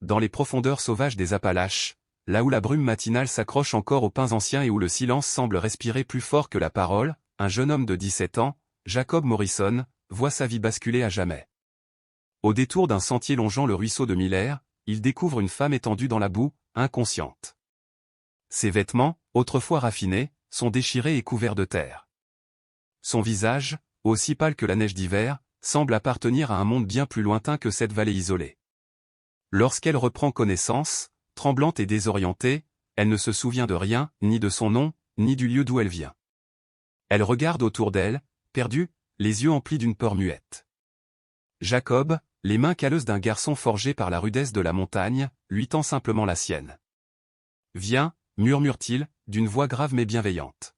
dans les profondeurs sauvages des Appalaches, là où la brume matinale s'accroche encore aux pins anciens et où le silence semble respirer plus fort que la parole, un jeune homme de 17 ans, Jacob Morrison, voit sa vie basculer à jamais. Au détour d'un sentier longeant le ruisseau de Miller, il découvre une femme étendue dans la boue, inconsciente. Ses vêtements, autrefois raffinés, sont déchirés et couverts de terre. Son visage, aussi pâle que la neige d'hiver, semble appartenir à un monde bien plus lointain que cette vallée isolée. Lorsqu'elle reprend connaissance, tremblante et désorientée, elle ne se souvient de rien, ni de son nom, ni du lieu d'où elle vient. Elle regarde autour d'elle, perdue, les yeux emplis d'une peur muette. Jacob, les mains calleuses d'un garçon forgé par la rudesse de la montagne, lui tend simplement la sienne. « Viens », murmure-t-il, d'une voix grave mais bienveillante.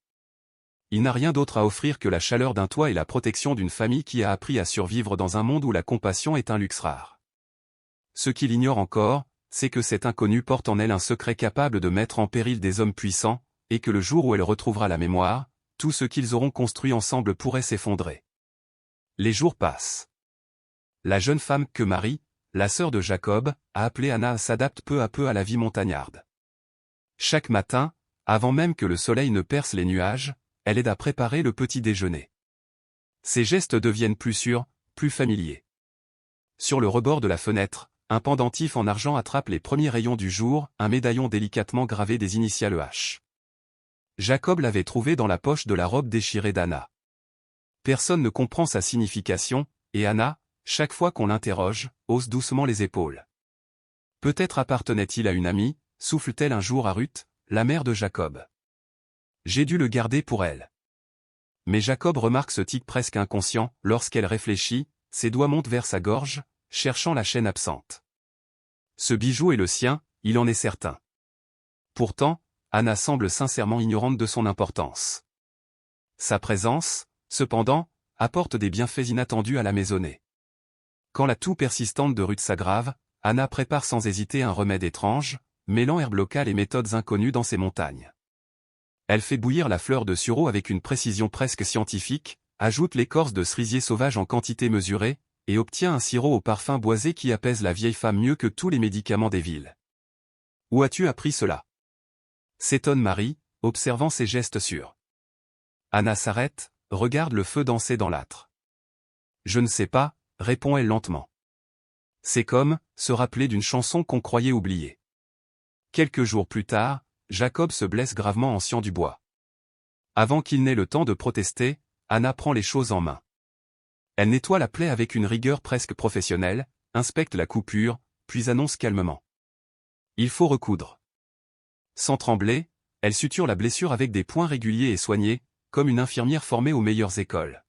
Il n'a rien d'autre à offrir que la chaleur d'un toit et la protection d'une famille qui a appris à survivre dans un monde où la compassion est un luxe rare. Ce qu'il ignore encore, c'est que cet inconnu porte en elle un secret capable de mettre en péril des hommes puissants, et que le jour où elle retrouvera la mémoire, tout ce qu'ils auront construit ensemble pourrait s'effondrer. Les jours passent. La jeune femme que Marie, la sœur de Jacob, a appelée Anna s'adapte peu à peu à la vie montagnarde. Chaque matin, avant même que le soleil ne perce les nuages, elle aide à préparer le petit déjeuner. Ses gestes deviennent plus sûrs, plus familiers. Sur le rebord de la fenêtre, un pendentif en argent attrape les premiers rayons du jour, un médaillon délicatement gravé des initiales H. Jacob l'avait trouvé dans la poche de la robe déchirée d'Anna. Personne ne comprend sa signification, et Anna, chaque fois qu'on l'interroge, hausse doucement les épaules. Peut-être appartenait-il à une amie, souffle-t-elle un jour à Ruth, la mère de Jacob. J'ai dû le garder pour elle. Mais Jacob remarque ce tic presque inconscient, lorsqu'elle réfléchit, ses doigts montent vers sa gorge, cherchant la chaîne absente. Ce bijou est le sien, il en est certain. Pourtant, Anna semble sincèrement ignorante de son importance. Sa présence, cependant, apporte des bienfaits inattendus à la maisonnée. Quand la toux persistante de Ruth s'aggrave, Anna prépare sans hésiter un remède étrange, mêlant herbes locales et méthodes inconnues dans ces montagnes. Elle fait bouillir la fleur de sureau avec une précision presque scientifique, ajoute l'écorce de cerisier sauvage en quantité mesurée, et obtient un sirop au parfum boisé qui apaise la vieille femme mieux que tous les médicaments des villes. Où as-tu appris cela ? S'étonne Marie, observant ses gestes sûrs. Anna s'arrête, regarde le feu danser dans l'âtre. Je ne sais pas, répond-elle lentement. C'est comme se rappeler d'une chanson qu'on croyait oubliée. Quelques jours plus tard, Jacob se blesse gravement en sciant du bois. Avant qu'il n'ait le temps de protester, Anna prend les choses en main. Elle nettoie la plaie avec une rigueur presque professionnelle, inspecte la coupure, puis annonce calmement. Il faut recoudre. Sans trembler, elle suture la blessure avec des points réguliers et soignés, comme une infirmière formée aux meilleures écoles.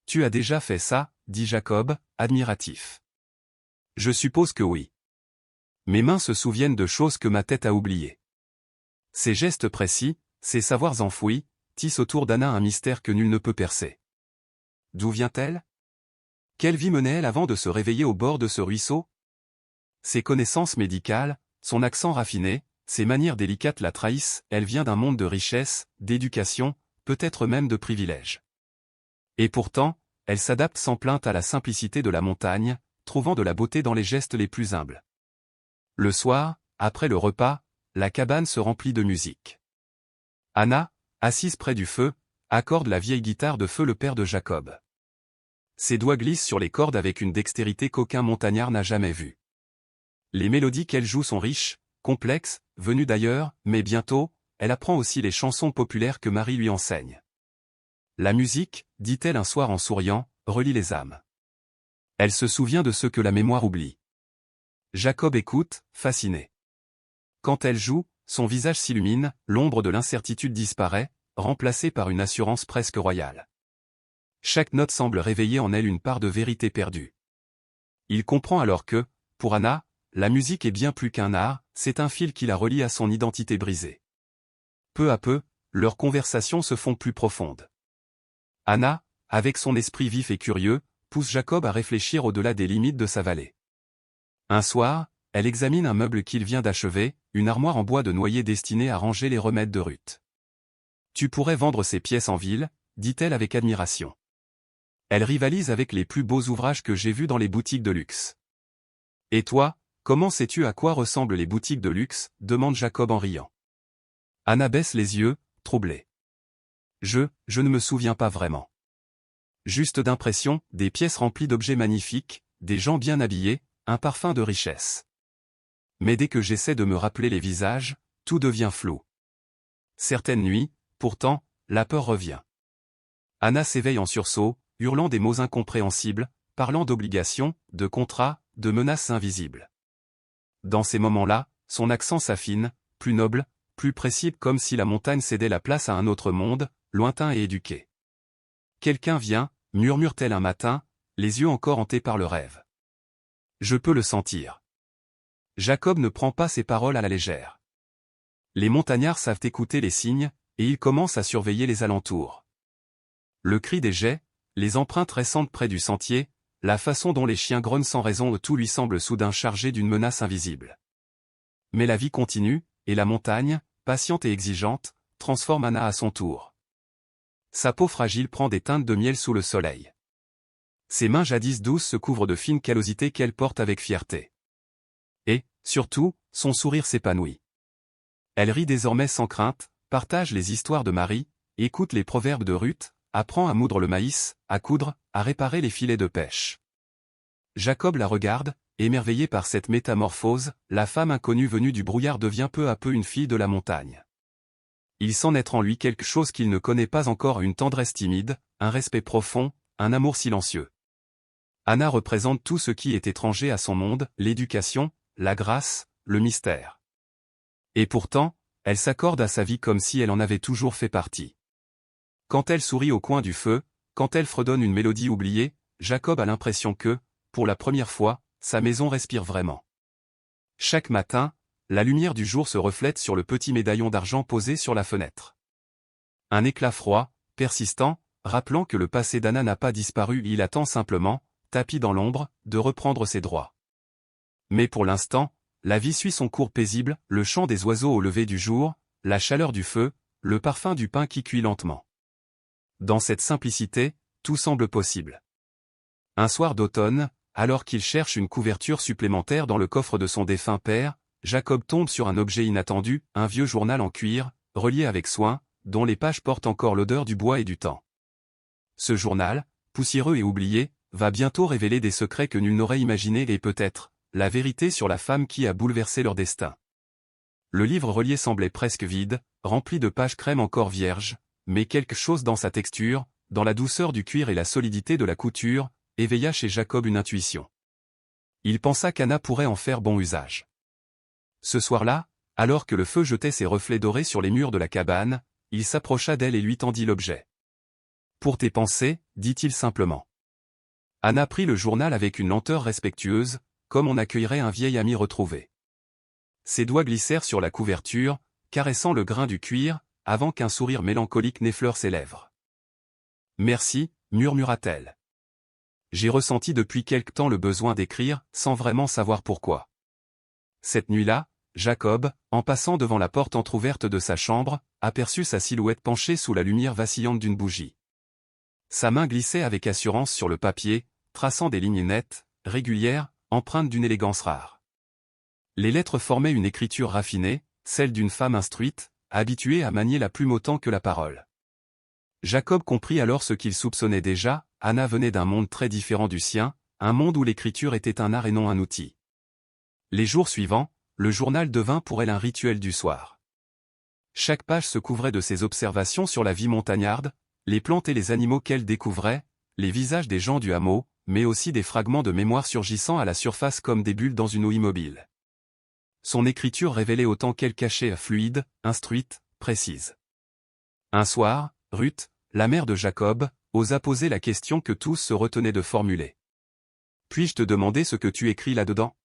Tu as déjà fait ça, dit Jacob, admiratif. Je suppose que oui. Mes mains se souviennent de choses que ma tête a oubliées. Ces gestes précis, ces savoirs enfouis, tissent autour d'Anna un mystère que nul ne peut percer. D'où vient-elle ? Quelle vie menait-elle avant de se réveiller au bord de ce ruisseau ? Ses connaissances médicales, son accent raffiné, ses manières délicates la trahissent, elle vient d'un monde de richesse, d'éducation, peut-être même de privilèges. Et pourtant, elle s'adapte sans plainte à la simplicité de la montagne, trouvant de la beauté dans les gestes les plus humbles. Le soir, après le repas, la cabane se remplit de musique. Anna, assise près du feu, accorde la vieille guitare de feu le père de Jacob. Ses doigts glissent sur les cordes avec une dextérité qu'aucun montagnard n'a jamais vue. Les mélodies qu'elle joue sont riches, complexes, venues d'ailleurs, mais bientôt, elle apprend aussi les chansons populaires que Marie lui enseigne. La musique, dit-elle un soir en souriant, relie les âmes. Elle se souvient de ce que la mémoire oublie. Jacob écoute, fasciné. Quand elle joue, son visage s'illumine, l'ombre de l'incertitude disparaît, remplacée par une assurance presque royale. Chaque note semble réveiller en elle une part de vérité perdue. Il comprend alors que, pour Anna, la musique est bien plus qu'un art, c'est un fil qui la relie à son identité brisée. Peu à peu, leurs conversations se font plus profondes. Anna, avec son esprit vif et curieux, pousse Jacob à réfléchir au-delà des limites de sa vallée. Un soir, elle examine un meuble qu'il vient d'achever, une armoire en bois de noyer destinée à ranger les remèdes de Ruth. « Tu pourrais vendre ces pièces en ville, » dit-elle avec admiration. Elle rivalise avec les plus beaux ouvrages que j'ai vus dans les boutiques de luxe. « Et toi, comment sais-tu à quoi ressemblent les boutiques de luxe, demande Jacob en riant. Anna baisse les yeux, troublée. Je ne me souviens pas vraiment. Juste d'impression, des pièces remplies d'objets magnifiques, des gens bien habillés, un parfum de richesse. Mais dès que j'essaie de me rappeler les visages, tout devient flou. Certaines nuits, pourtant, la peur revient. Anna s'éveille en sursaut, hurlant des mots incompréhensibles, parlant d'obligations, de contrats, de menaces invisibles. Dans ces moments-là, son accent s'affine, plus noble, plus précis, comme si la montagne cédait la place à un autre monde, lointain et éduqué. Quelqu'un vient, murmure-t-elle un matin, les yeux encore hantés par le rêve. Je peux le sentir. Jacob ne prend pas ses paroles à la légère. Les montagnards savent écouter les signes, et ils commencent à surveiller les alentours. Le cri des geais, les empreintes récentes près du sentier, la façon dont les chiens grognent sans raison, tout lui semble soudain chargé d'une menace invisible. Mais la vie continue, et la montagne, patiente et exigeante, transforme Anna à son tour. Sa peau fragile prend des teintes de miel sous le soleil. Ses mains jadis douces se couvrent de fines callosités qu'elle porte avec fierté. Et, surtout, son sourire s'épanouit. Elle rit désormais sans crainte, partage les histoires de Marie, écoute les proverbes de Ruth, apprend à moudre le maïs, à coudre, à réparer les filets de pêche. Jacob la regarde, émerveillé par cette métamorphose, la femme inconnue venue du brouillard devient peu à peu une fille de la montagne. Il sent naître en lui quelque chose qu'il ne connaît pas encore, une tendresse timide, un respect profond, un amour silencieux. Anna représente tout ce qui est étranger à son monde, l'éducation, la grâce, le mystère. Et pourtant, elle s'accorde à sa vie comme si elle en avait toujours fait partie. Quand elle sourit au coin du feu, quand elle fredonne une mélodie oubliée, Jacob a l'impression que, pour la première fois, sa maison respire vraiment. Chaque matin, la lumière du jour se reflète sur le petit médaillon d'argent posé sur la fenêtre. Un éclat froid, persistant, rappelant que le passé d'Anna n'a pas disparu, il attend simplement, tapi dans l'ombre, de reprendre ses droits. Mais pour l'instant, la vie suit son cours paisible, le chant des oiseaux au lever du jour, la chaleur du feu, le parfum du pain qui cuit lentement. Dans cette simplicité, tout semble possible. Un soir d'automne, alors qu'il cherche une couverture supplémentaire dans le coffre de son défunt père, Jacob tombe sur un objet inattendu, un vieux journal en cuir, relié avec soin, dont les pages portent encore l'odeur du bois et du temps. Ce journal, poussiéreux et oublié, va bientôt révéler des secrets que nul n'aurait imaginés et peut-être, la vérité sur la femme qui a bouleversé leur destin. Le livre relié semblait presque vide, rempli de pages crème encore vierges, mais quelque chose dans sa texture, dans la douceur du cuir et la solidité de la couture, éveilla chez Jacob une intuition. Il pensa qu'Anna pourrait en faire bon usage. Ce soir-là, alors que le feu jetait ses reflets dorés sur les murs de la cabane, il s'approcha d'elle et lui tendit l'objet. « Pour tes pensées, dit-il simplement. » Anna prit le journal avec une lenteur respectueuse, comme on accueillerait un vieil ami retrouvé. Ses doigts glissèrent sur la couverture, caressant le grain du cuir, avant qu'un sourire mélancolique n'effleure ses lèvres. « Merci, murmura-t-elle. J'ai ressenti depuis quelque temps le besoin d'écrire, sans vraiment savoir pourquoi. » Cette nuit-là, Jacob, en passant devant la porte entr'ouverte de sa chambre, aperçut sa silhouette penchée sous la lumière vacillante d'une bougie. Sa main glissait avec assurance sur le papier, traçant des lignes nettes, régulières, empreintes d'une élégance rare. Les lettres formaient une écriture raffinée, celle d'une femme instruite, habituée à manier la plume autant que la parole. Jacob comprit alors ce qu'il soupçonnait déjà, Anna venait d'un monde très différent du sien, un monde où l'écriture était un art et non un outil. Les jours suivants, le journal devint pour elle un rituel du soir. Chaque page se couvrait de ses observations sur la vie montagnarde, les plantes et les animaux qu'elle découvrait, les visages des gens du hameau, mais aussi des fragments de mémoire surgissant à la surface comme des bulles dans une eau immobile. Son écriture révélait autant qu'elle cachait, fluide, instruite, précise. Un soir, Ruth, la mère de Jacob, osa poser la question que tous se retenaient de formuler. « Puis-je te demander ce que tu écris là-dedans »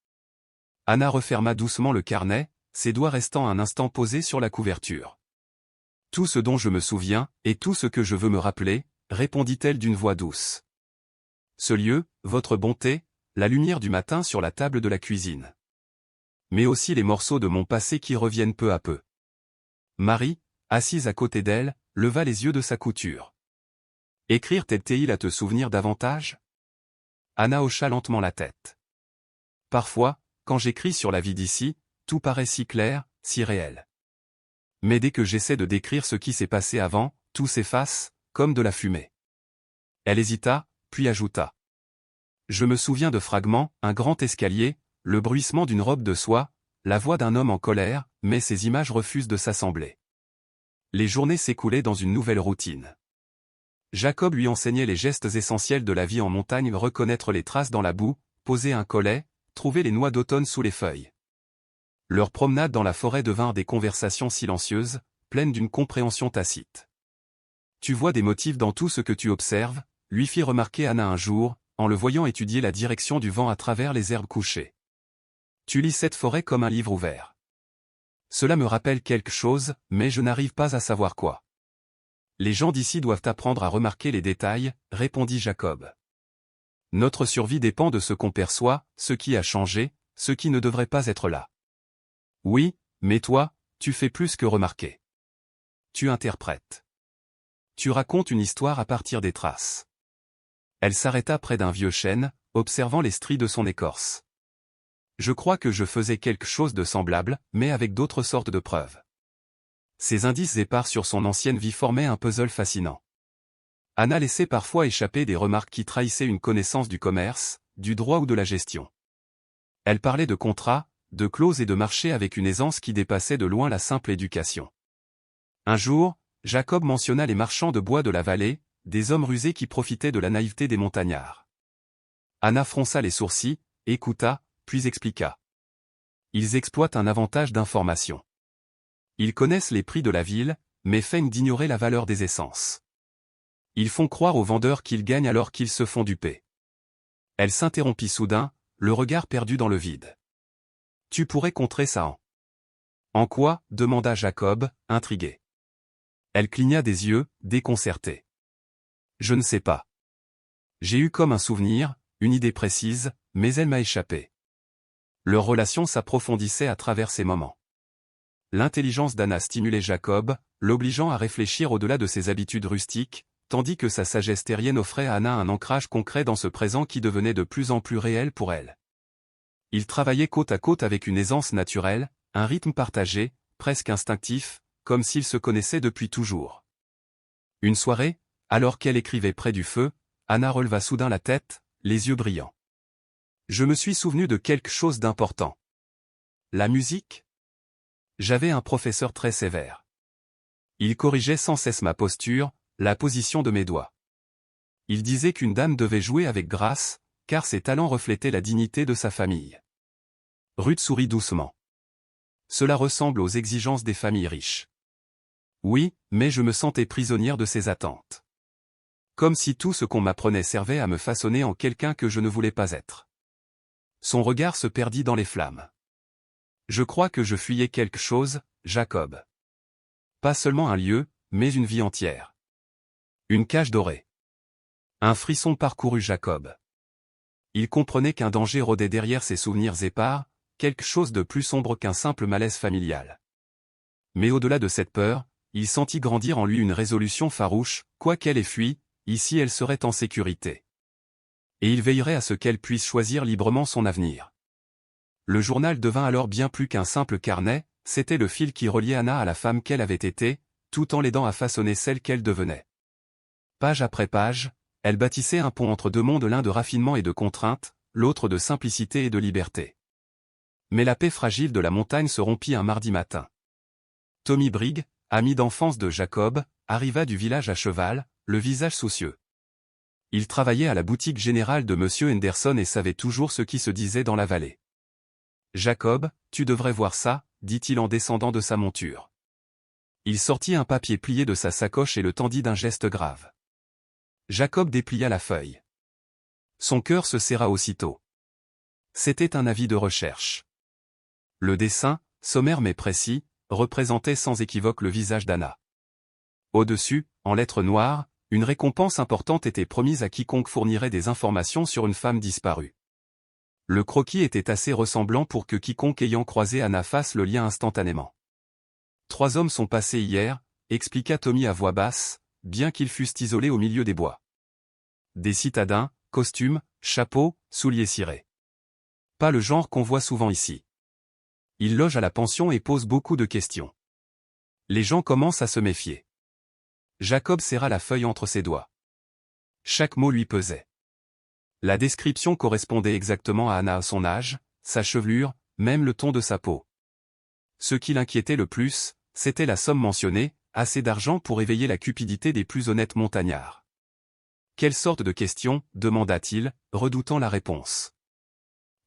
Anna referma doucement le carnet, ses doigts restant un instant posés sur la couverture. « Tout ce dont je me souviens, et tout ce que je veux me rappeler, » répondit-elle d'une voix douce. « Ce lieu, votre bonté, la lumière du matin sur la table de la cuisine. Mais aussi les morceaux de mon passé qui reviennent peu à peu. » Marie, assise à côté d'elle, leva les yeux de sa couture. « Écrire t'aide-t-il à te souvenir davantage » Anna hocha lentement la tête. « Parfois, quand j'écris sur la vie d'ici, tout paraît si clair, si réel. Mais dès que j'essaie de décrire ce qui s'est passé avant, tout s'efface, comme de la fumée. Elle hésita, puis ajouta. Je me souviens de fragments, un grand escalier, le bruissement d'une robe de soie, la voix d'un homme en colère, mais ces images refusent de s'assembler. Les journées s'écoulaient dans une nouvelle routine. Jacob lui enseignait les gestes essentiels de la vie en montagne, reconnaître les traces dans la boue, poser un collet, trouver les noix d'automne sous les feuilles. Leurs promenades dans la forêt devinrent des conversations silencieuses, pleines d'une compréhension tacite. Tu vois des motifs dans tout ce que tu observes, lui fit remarquer Anna un jour, en le voyant étudier la direction du vent à travers les herbes couchées. Tu lis cette forêt comme un livre ouvert. Cela me rappelle quelque chose, mais je n'arrive pas à savoir quoi. Les gens d'ici doivent apprendre à remarquer les détails, répondit Jacob. Notre survie dépend de ce qu'on perçoit, ce qui a changé, ce qui ne devrait pas être là. Oui, mais toi, tu fais plus que remarquer. Tu interprètes. Tu racontes une histoire à partir des traces. Elle s'arrêta près d'un vieux chêne, observant les stries de son écorce. Je crois que je faisais quelque chose de semblable, mais avec d'autres sortes de preuves. Ces indices épars sur son ancienne vie formaient un puzzle fascinant. Anna laissait parfois échapper des remarques qui trahissaient une connaissance du commerce, du droit ou de la gestion. Elle parlait de contrats, de clauses et de marchés avec une aisance qui dépassait de loin la simple éducation. Un jour, Jacob mentionna les marchands de bois de la vallée, des hommes rusés qui profitaient de la naïveté des montagnards. Anna fronça les sourcils, écouta, puis expliqua. Ils exploitent un avantage d'information. Ils connaissent les prix de la ville, mais feignent d'ignorer la valeur des essences. Ils font croire aux vendeurs qu'ils gagnent alors qu'ils se font duper. Elle s'interrompit soudain, le regard perdu dans le vide. Tu pourrais contrer ça en quoi demanda Jacob, intrigué. Elle cligna des yeux, déconcertée. Je ne sais pas. J'ai eu comme un souvenir, une idée précise, mais elle m'a échappé. Leur relation s'approfondissait à travers ces moments. L'intelligence d'Anna stimulait Jacob, l'obligeant à réfléchir au-delà de ses habitudes rustiques, tandis que sa sagesse terrienne offrait à Anna un ancrage concret dans ce présent qui devenait de plus en plus réel pour elle. Ils travaillaient côte à côte avec une aisance naturelle, un rythme partagé, presque instinctif, comme s'ils se connaissaient depuis toujours. Une soirée, alors qu'elle écrivait près du feu, Anna releva soudain la tête, les yeux brillants. Je me suis souvenu de quelque chose d'important. La musique ? J'avais un professeur très sévère. Il corrigeait sans cesse ma posture, la position de mes doigts. Il disait qu'une dame devait jouer avec grâce, car ses talents reflétaient la dignité de sa famille. Ruth sourit doucement. Cela ressemble aux exigences des familles riches. Oui, mais je me sentais prisonnière de ses attentes. Comme si tout ce qu'on m'apprenait servait à me façonner en quelqu'un que je ne voulais pas être. Son regard se perdit dans les flammes. Je crois que je fuyais quelque chose, Jacob. Pas seulement un lieu, mais une vie entière. Une cage dorée. Un frisson parcourut Jacob. Il comprenait qu'un danger rôdait derrière ses souvenirs épars, quelque chose de plus sombre qu'un simple malaise familial. Mais au-delà de cette peur, il sentit grandir en lui une résolution farouche, quoi qu'elle ait fui, ici elle serait en sécurité. Et il veillerait à ce qu'elle puisse choisir librement son avenir. Le journal devint alors bien plus qu'un simple carnet, c'était le fil qui reliait Anna à la femme qu'elle avait été, tout en l'aidant à façonner celle qu'elle devenait. Page après page, elle bâtissait un pont entre deux mondes, l'un de raffinement et de contrainte, l'autre de simplicité et de liberté. Mais la paix fragile de la montagne se rompit un mardi matin. Tommy Brigg, ami d'enfance de Jacob, arriva du village à cheval, le visage soucieux. Il travaillait à la boutique générale de Monsieur Henderson et savait toujours ce qui se disait dans la vallée. Jacob, tu devrais voir ça, dit-il en descendant de sa monture. Il sortit un papier plié de sa sacoche et le tendit d'un geste grave. Jacob déplia la feuille. Son cœur se serra aussitôt. C'était un avis de recherche. Le dessin, sommaire mais précis, représentait sans équivoque le visage d'Anna. Au-dessus, en lettres noires, une récompense importante était promise à quiconque fournirait des informations sur une femme disparue. Le croquis était assez ressemblant pour que quiconque ayant croisé Anna fasse le lien instantanément. 3 hommes sont passés hier, expliqua Tommy à voix basse, bien qu'ils fussent isolés au milieu des bois. Des citadins, costumes, chapeaux, souliers cirés. Pas le genre qu'on voit souvent ici. Il loge à la pension et pose beaucoup de questions. Les gens commencent à se méfier. Jacob serra la feuille entre ses doigts. Chaque mot lui pesait. La description correspondait exactement à Anna à son âge, sa chevelure, même le ton de sa peau. Ce qui l'inquiétait le plus, c'était la somme mentionnée, assez d'argent pour éveiller la cupidité des plus honnêtes montagnards. Quelle sorte de question, demanda-t-il, redoutant la réponse.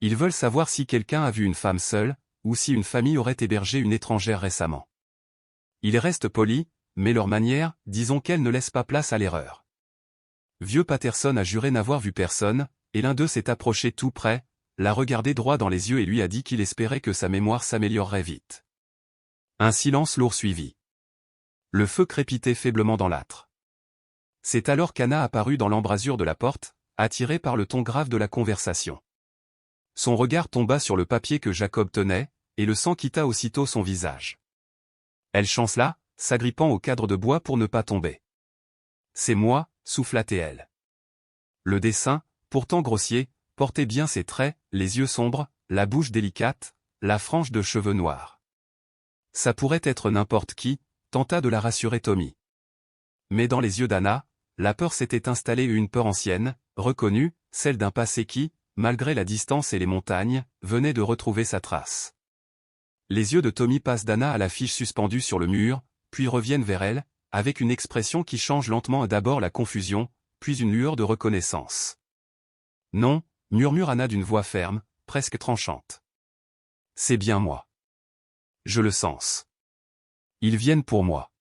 Ils veulent savoir si quelqu'un a vu une femme seule, ou si une famille aurait hébergé une étrangère récemment. Ils restent polis, mais leur manière, disons qu'elle ne laisse pas place à l'erreur. Vieux Patterson a juré n'avoir vu personne, et l'un d'eux s'est approché tout près, l'a regardé droit dans les yeux et lui a dit qu'il espérait que sa mémoire s'améliorerait vite. Un silence lourd suivit. Le feu crépitait faiblement dans l'âtre. C'est alors qu'Anna apparut dans l'embrasure de la porte, attirée par le ton grave de la conversation. Son regard tomba sur le papier que Jacob tenait, et le sang quitta aussitôt son visage. Elle chancela, s'agrippant au cadre de bois pour ne pas tomber. « C'est moi », souffla-t-elle. Le dessin, pourtant grossier, portait bien ses traits, les yeux sombres, la bouche délicate, la frange de cheveux noirs. Ça pourrait être n'importe qui, tenta de la rassurer Tommy. Mais dans les yeux d'Anna, la peur s'était installée, une peur ancienne, reconnue, celle d'un passé qui, malgré la distance et les montagnes, venait de retrouver sa trace. Les yeux de Tommy passent d'Anna à l'affiche suspendue sur le mur, puis reviennent vers elle, avec une expression qui change lentement, d'abord la confusion, puis une lueur de reconnaissance. « Non », murmure Anna d'une voix ferme, presque tranchante. « C'est bien moi. Je le sens. Ils viennent pour moi. »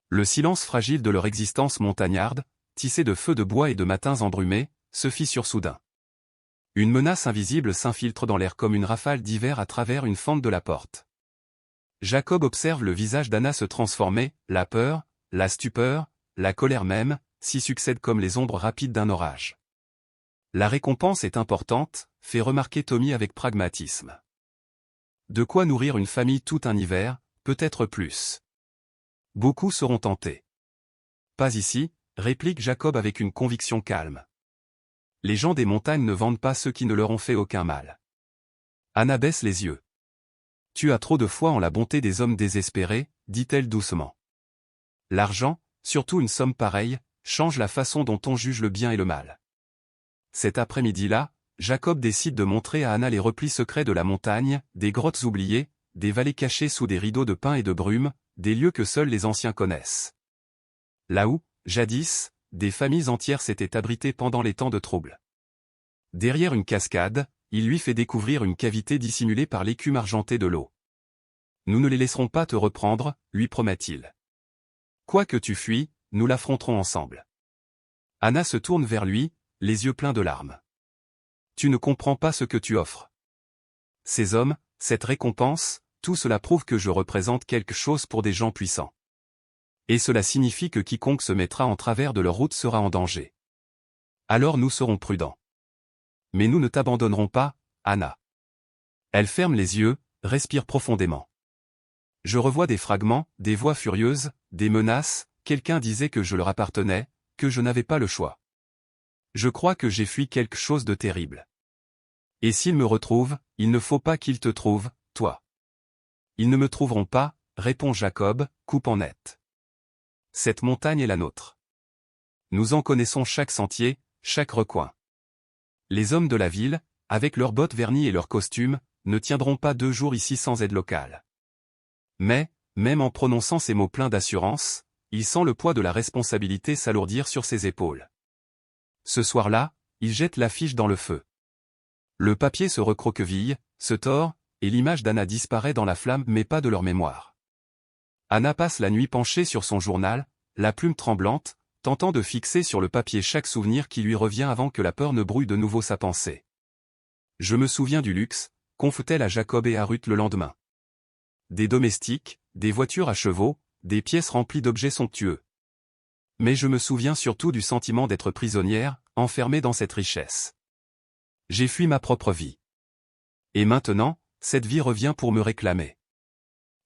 Le silence fragile de leur existence montagnarde, tissé de feux de bois et de matins embrumés, se fissure soudain. Une menace invisible s'infiltre dans l'air comme une rafale d'hiver à travers une fente de la porte. Jacob observe le visage d'Anna se transformer, la peur, la stupeur, la colère même, s'y succèdent comme les ombres rapides d'un orage. La récompense est importante, fait remarquer Tommy avec pragmatisme. De quoi nourrir une famille tout un hiver, peut-être plus. Beaucoup seront tentés. Pas ici, réplique Jacob avec une conviction calme. Les gens des montagnes ne vendent pas ceux qui ne leur ont fait aucun mal. Anna baisse les yeux. Tu as trop de foi en la bonté des hommes désespérés, dit-elle doucement. L'argent, surtout une somme pareille, change la façon dont on juge le bien et le mal. Cet après-midi-là, Jacob décide de montrer à Anna les replis secrets de la montagne, des grottes oubliées, des vallées cachées sous des rideaux de pins et de brume, des lieux que seuls les anciens connaissent. Là où, jadis, des familles entières s'étaient abritées pendant les temps de trouble. Derrière une cascade, il lui fait découvrir une cavité dissimulée par l'écume argentée de l'eau. Nous ne les laisserons pas te reprendre, lui promet-il. Quoi que tu fuis, nous l'affronterons ensemble. Anna se tourne vers lui, les yeux pleins de larmes. Tu ne comprends pas ce que tu offres. Ces hommes, cette récompense, tout cela prouve que je représente quelque chose pour des gens puissants. Et cela signifie que quiconque se mettra en travers de leur route sera en danger. Alors nous serons prudents. Mais nous ne t'abandonnerons pas, Anna. Elle ferme les yeux, respire profondément. Je revois des fragments, des voix furieuses, des menaces, quelqu'un disait que je leur appartenais, que je n'avais pas le choix. Je crois que j'ai fui quelque chose de terrible. Et s'ils me retrouvent, il ne faut pas qu'ils te trouvent, toi. Ils ne me trouveront pas, répond Jacob, coupant net. Cette montagne est la nôtre. Nous en connaissons chaque sentier, chaque recoin. Les hommes de la ville, avec leurs bottes vernies et leurs costumes, ne tiendront pas 2 jours ici sans aide locale. Mais, même en prononçant ces mots pleins d'assurance, il sent le poids de la responsabilité s'alourdir sur ses épaules. Ce soir-là, il jette l'affiche dans le feu. Le papier se recroqueville, se tord, et l'image d'Anna disparaît dans la flamme mais pas de leur mémoire. Anna passe la nuit penchée sur son journal, la plume tremblante, tentant de fixer sur le papier chaque souvenir qui lui revient avant que la peur ne brouille de nouveau sa pensée. Je me souviens du luxe, confie-t-elle à Jacob et à Ruth le lendemain. Des domestiques, des voitures à chevaux, des pièces remplies d'objets somptueux. Mais je me souviens surtout du sentiment d'être prisonnière, enfermée dans cette richesse. J'ai fui ma propre vie. Et maintenant, cette vie revient pour me réclamer.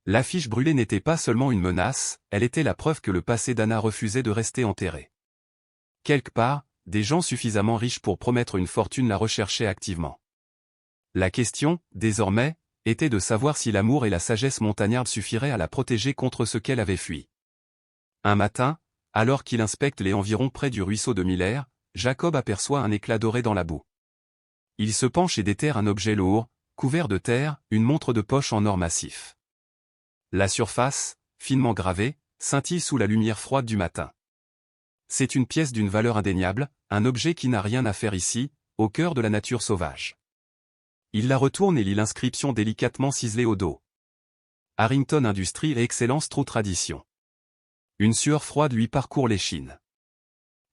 L'affiche brûlée n'était pas seulement une menace, elle était la preuve que le passé d'Anna refusait de rester enterré. Quelque part, des gens suffisamment riches pour promettre une fortune la recherchaient activement. La question, désormais, était de savoir si l'amour et la sagesse montagnarde suffiraient à la protéger contre ce qu'elle avait fui. Un matin, alors qu'il inspecte les environs près du ruisseau de Miller, Jacob aperçoit un éclat doré dans la boue. Il se penche et déterre un objet lourd, couvert de terre, une montre de poche en or massif. La surface, finement gravée, scintille sous la lumière froide du matin. C'est une pièce d'une valeur indéniable, un objet qui n'a rien à faire ici, au cœur de la nature sauvage. Il la retourne et lit l'inscription délicatement ciselée au dos. Harrington Industries et Excellence True Tradition. Une sueur froide lui parcourt l'échine.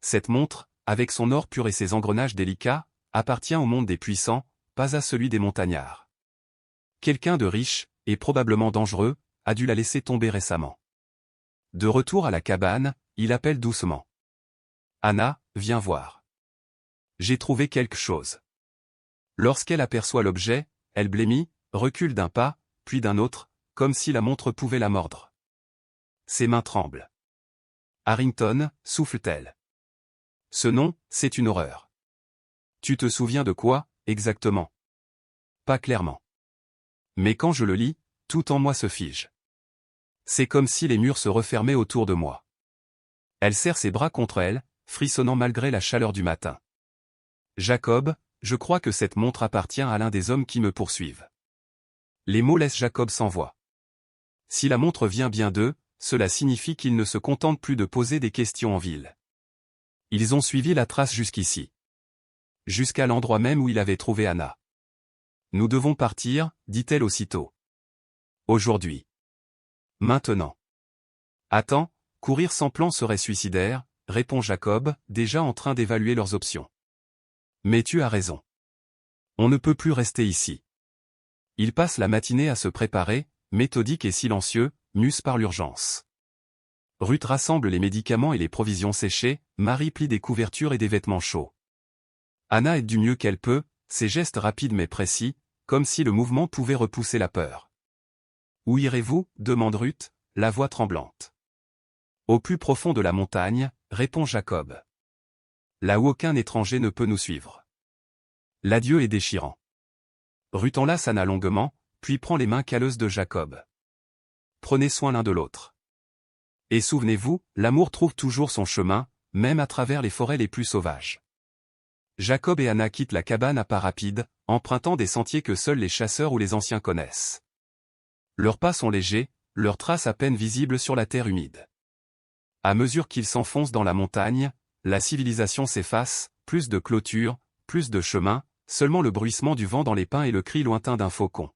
Cette montre, avec son or pur et ses engrenages délicats, appartient au monde des puissants, pas à celui des montagnards. Quelqu'un de riche, et probablement dangereux, a dû la laisser tomber récemment. De retour à la cabane, il appelle doucement. Anna, viens voir. J'ai trouvé quelque chose. Lorsqu'elle aperçoit l'objet, elle blêmit, recule d'un pas, puis d'un autre, comme si la montre pouvait la mordre. Ses mains tremblent. Harrington, souffle-t-elle. Ce nom, c'est une horreur. Tu te souviens de quoi, exactement? Pas clairement. Mais quand je le lis, tout en moi se fige. C'est comme si les murs se refermaient autour de moi. Elle serre ses bras contre elle, frissonnant malgré la chaleur du matin. Jacob, je crois que cette montre appartient à l'un des hommes qui me poursuivent. Les mots laissent Jacob sans voix. Si la montre vient bien d'eux, cela signifie qu'ils ne se contentent plus de poser des questions en ville. Ils ont suivi la trace jusqu'ici. Jusqu'à l'endroit même où il avait trouvé Anna. Nous devons partir, dit-elle aussitôt. Aujourd'hui. Maintenant. Attends, courir sans plan serait suicidaire, répond Jacob, déjà en train d'évaluer leurs options. Mais tu as raison. On ne peut plus rester ici. Il passe la matinée à se préparer, méthodique et silencieux, mus par l'urgence. Ruth rassemble les médicaments et les provisions séchées, Marie plie des couvertures et des vêtements chauds. Anna aide du mieux qu'elle peut, ses gestes rapides mais précis, comme si le mouvement pouvait repousser la peur. Où irez-vous? Demande Ruth, la voix tremblante. Au plus profond de la montagne, répond Jacob. Là où aucun étranger ne peut nous suivre. L'adieu est déchirant. Ruth enlace Anna longuement, puis prend les mains calleuses de Jacob. Prenez soin l'un de l'autre. Et souvenez-vous, l'amour trouve toujours son chemin, même à travers les forêts les plus sauvages. Jacob et Anna quittent la cabane à pas rapides, empruntant des sentiers que seuls les chasseurs ou les anciens connaissent. Leurs pas sont légers, leurs traces à peine visibles sur la terre humide. À mesure qu'ils s'enfoncent dans la montagne, la civilisation s'efface, plus de clôtures, plus de chemins, seulement le bruissement du vent dans les pins et le cri lointain d'un faucon.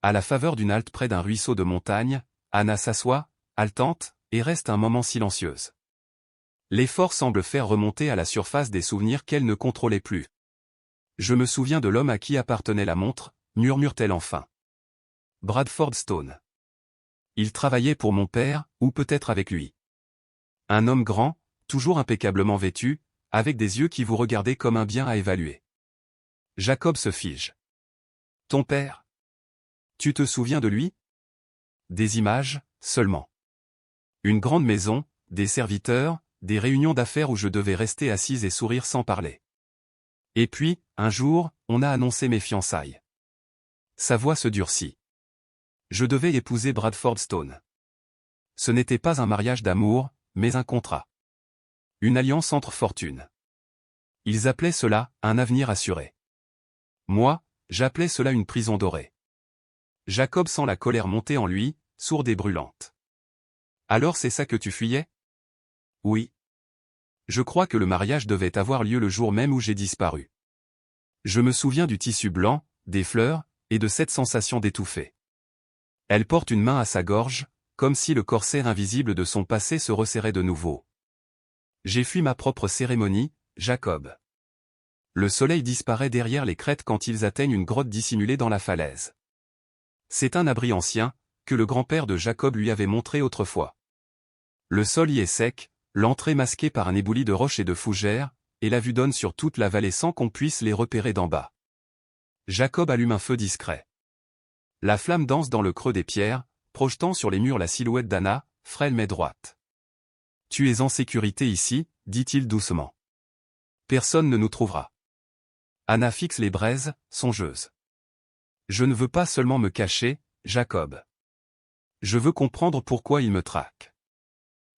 À la faveur d'une halte près d'un ruisseau de montagne, Anna s'assoit, haletante, et reste un moment silencieuse. L'effort semble faire remonter à la surface des souvenirs qu'elle ne contrôlait plus. Je me souviens de l'homme à qui appartenait la montre, murmure-t-elle enfin. Bradford Stone. Il travaillait pour mon père, ou peut-être avec lui. Un homme grand, toujours impeccablement vêtu, avec des yeux qui vous regardaient comme un bien à évaluer. Jacob se fige. Ton père? Tu te souviens de lui? Des images, seulement. Une grande maison, des serviteurs, des réunions d'affaires où je devais rester assise et sourire sans parler. Et puis, un jour, on a annoncé mes fiançailles. Sa voix se durcit. Je devais épouser Bradford Stone. Ce n'était pas un mariage d'amour, mais un contrat. Une alliance entre fortunes. Ils appelaient cela un avenir assuré. Moi, j'appelais cela une prison dorée. Jacob sent la colère monter en lui, sourde et brûlante. Alors c'est ça que tu fuyais? Oui. Je crois que le mariage devait avoir lieu le jour même où j'ai disparu. Je me souviens du tissu blanc, des fleurs, et de cette sensation d'étouffer. Elle porte une main à sa gorge, comme si le corset invisible de son passé se resserrait de nouveau. J'ai fui ma propre cérémonie, Jacob. Le soleil disparaît derrière les crêtes quand ils atteignent une grotte dissimulée dans la falaise. C'est un abri ancien, que le grand-père de Jacob lui avait montré autrefois. Le sol y est sec, l'entrée masquée par un éboulis de roches et de fougères, et la vue donne sur toute la vallée sans qu'on puisse les repérer d'en bas. Jacob allume un feu discret. La flamme danse dans le creux des pierres, projetant sur les murs la silhouette d'Anna, frêle mais droite. Tu es en sécurité ici, dit-il doucement. Personne ne nous trouvera. Anna fixe les braises, songeuse. Je ne veux pas seulement me cacher, Jacob. Je veux comprendre pourquoi il me traque.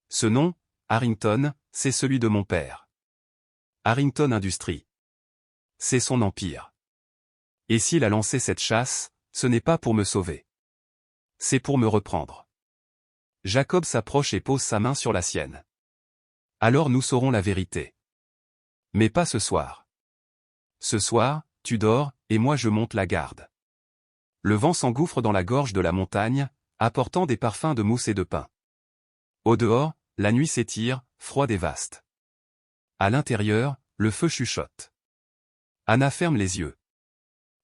Ce nom, Harrington, c'est celui de mon père. Harrington Industries. C'est son empire. Et s'il a lancé cette chasse, ce n'est pas pour me sauver. C'est pour me reprendre. Jacob s'approche et pose sa main sur la sienne. Alors nous saurons la vérité. Mais pas ce soir. Ce soir, tu dors, et moi je monte la garde. Le vent s'engouffre dans la gorge de la montagne, apportant des parfums de mousse et de pin. Au dehors, la nuit s'étire, froide et vaste. À l'intérieur, le feu chuchote. Anna ferme les yeux.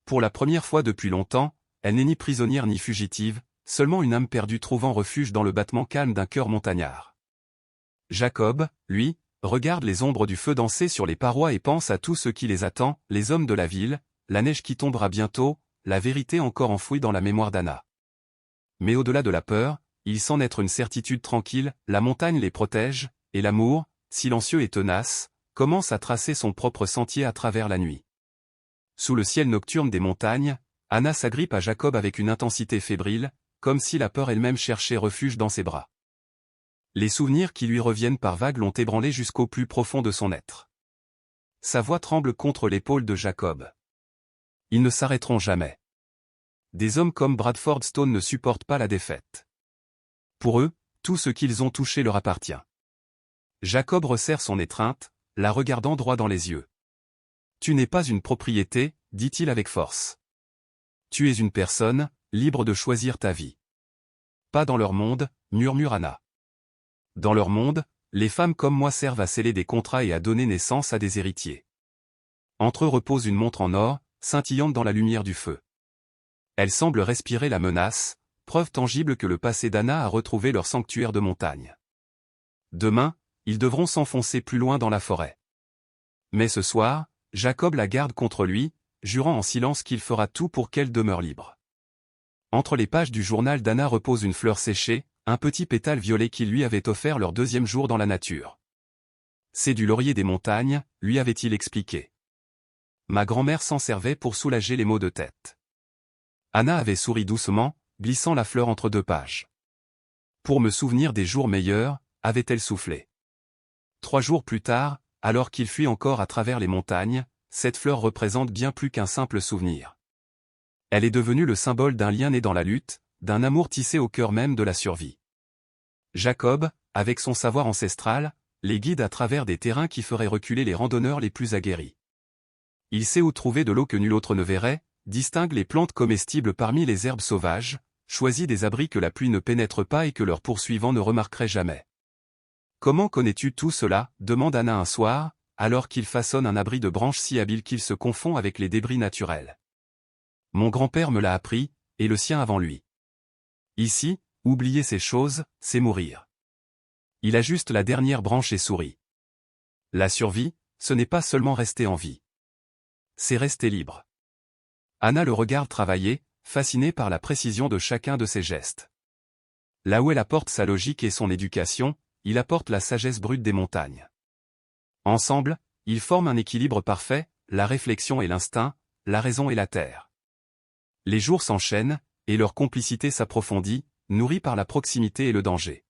Pour la première fois depuis longtemps, elle n'est ni prisonnière ni fugitive, seulement une âme perdue trouvant refuge dans le battement calme d'un cœur montagnard. Jacob, lui, regarde les ombres du feu danser sur les parois et pense à tout ce qui les attend, les hommes de la ville, la neige qui tombera bientôt, la vérité encore enfouie dans la mémoire d'Anna. Mais au-delà de la peur, il sent naître une certitude tranquille, la montagne les protège, et l'amour, silencieux et tenace, commence à tracer son propre sentier à travers la nuit. Sous le ciel nocturne des montagnes, Anna s'agrippe à Jacob avec une intensité fébrile, comme si la peur elle-même cherchait refuge dans ses bras. Les souvenirs qui lui reviennent par vagues l'ont ébranlé jusqu'au plus profond de son être. Sa voix tremble contre l'épaule de Jacob. Ils ne s'arrêteront jamais. Des hommes comme Bradford Stone ne supportent pas la défaite. Pour eux, tout ce qu'ils ont touché leur appartient. Jacob resserre son étreinte, la regardant droit dans les yeux. Tu n'es pas une propriété, dit-il avec force. Tu es une personne, libre de choisir ta vie. Pas dans leur monde, murmure Anna. Dans leur monde, les femmes comme moi servent à sceller des contrats et à donner naissance à des héritiers. Entre eux repose une montre en or, scintillante dans la lumière du feu. Elle semble respirer la menace, preuve tangible que le passé d'Anna a retrouvé leur sanctuaire de montagne. Demain, ils devront s'enfoncer plus loin dans la forêt. Mais ce soir, Jacob la garde contre lui, jurant en silence qu'il fera tout pour qu'elle demeure libre. Entre les pages du journal d'Anna repose une fleur séchée, un petit pétale violet qu'il lui avait offert leur deuxième jour dans la nature. C'est du laurier des montagnes, lui avait-il expliqué. Ma grand-mère s'en servait pour soulager les maux de tête. Anna avait souri doucement, glissant la fleur entre deux pages. Pour me souvenir des jours meilleurs, avait-elle soufflé. 3 jours plus tard, alors qu'il fuit encore à travers les montagnes, cette fleur représente bien plus qu'un simple souvenir. Elle est devenue le symbole d'un lien né dans la lutte, d'un amour tissé au cœur même de la survie. Jacob, avec son savoir ancestral, les guide à travers des terrains qui feraient reculer les randonneurs les plus aguerris. Il sait où trouver de l'eau que nul autre ne verrait, distingue les plantes comestibles parmi les herbes sauvages, choisit des abris que la pluie ne pénètre pas et que leurs poursuivants ne remarqueraient jamais. « Comment connais-tu tout cela » demande Anna un soir, alors qu'il façonne un abri de branches si habile qu'il se confond avec les débris naturels. « Mon grand-père me l'a appris, et le sien avant lui. Ici, oublier ces choses, c'est mourir. Il ajuste la dernière branche et sourit. La survie, ce n'est pas seulement rester en vie. C'est rester libre. » Anna le regarde travailler, fascinée par la précision de chacun de ses gestes. Là où elle apporte sa logique et son éducation, il apporte la sagesse brute des montagnes. Ensemble, ils forment un équilibre parfait, la réflexion et l'instinct, la raison et la terre. Les jours s'enchaînent, et leur complicité s'approfondit, nourrie par la proximité et le danger.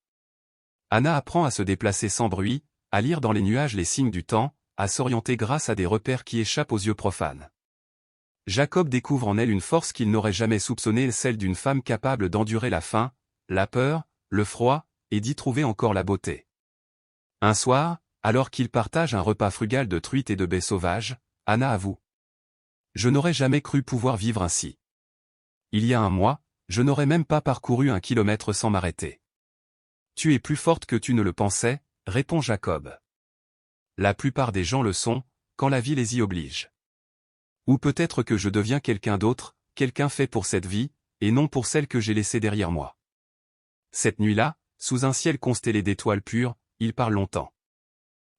Anna apprend à se déplacer sans bruit, à lire dans les nuages les signes du temps, à s'orienter grâce à des repères qui échappent aux yeux profanes. Jacob découvre en elle une force qu'il n'aurait jamais soupçonnée, celle d'une femme capable d'endurer la faim, la peur, le froid, et d'y trouver encore la beauté. Un soir, alors qu'ils partagent un repas frugal de truites et de baies sauvages, Anna avoue. Je n'aurais jamais cru pouvoir vivre ainsi. Il y a un mois, je n'aurais même pas parcouru 1 kilomètre sans m'arrêter. Tu es plus forte que tu ne le pensais, répond Jacob. La plupart des gens le sont, quand la vie les y oblige. Ou peut-être que je deviens quelqu'un d'autre, quelqu'un fait pour cette vie, et non pour celle que j'ai laissée derrière moi. Cette nuit-là, sous un ciel constellé d'étoiles pures, il parle longtemps.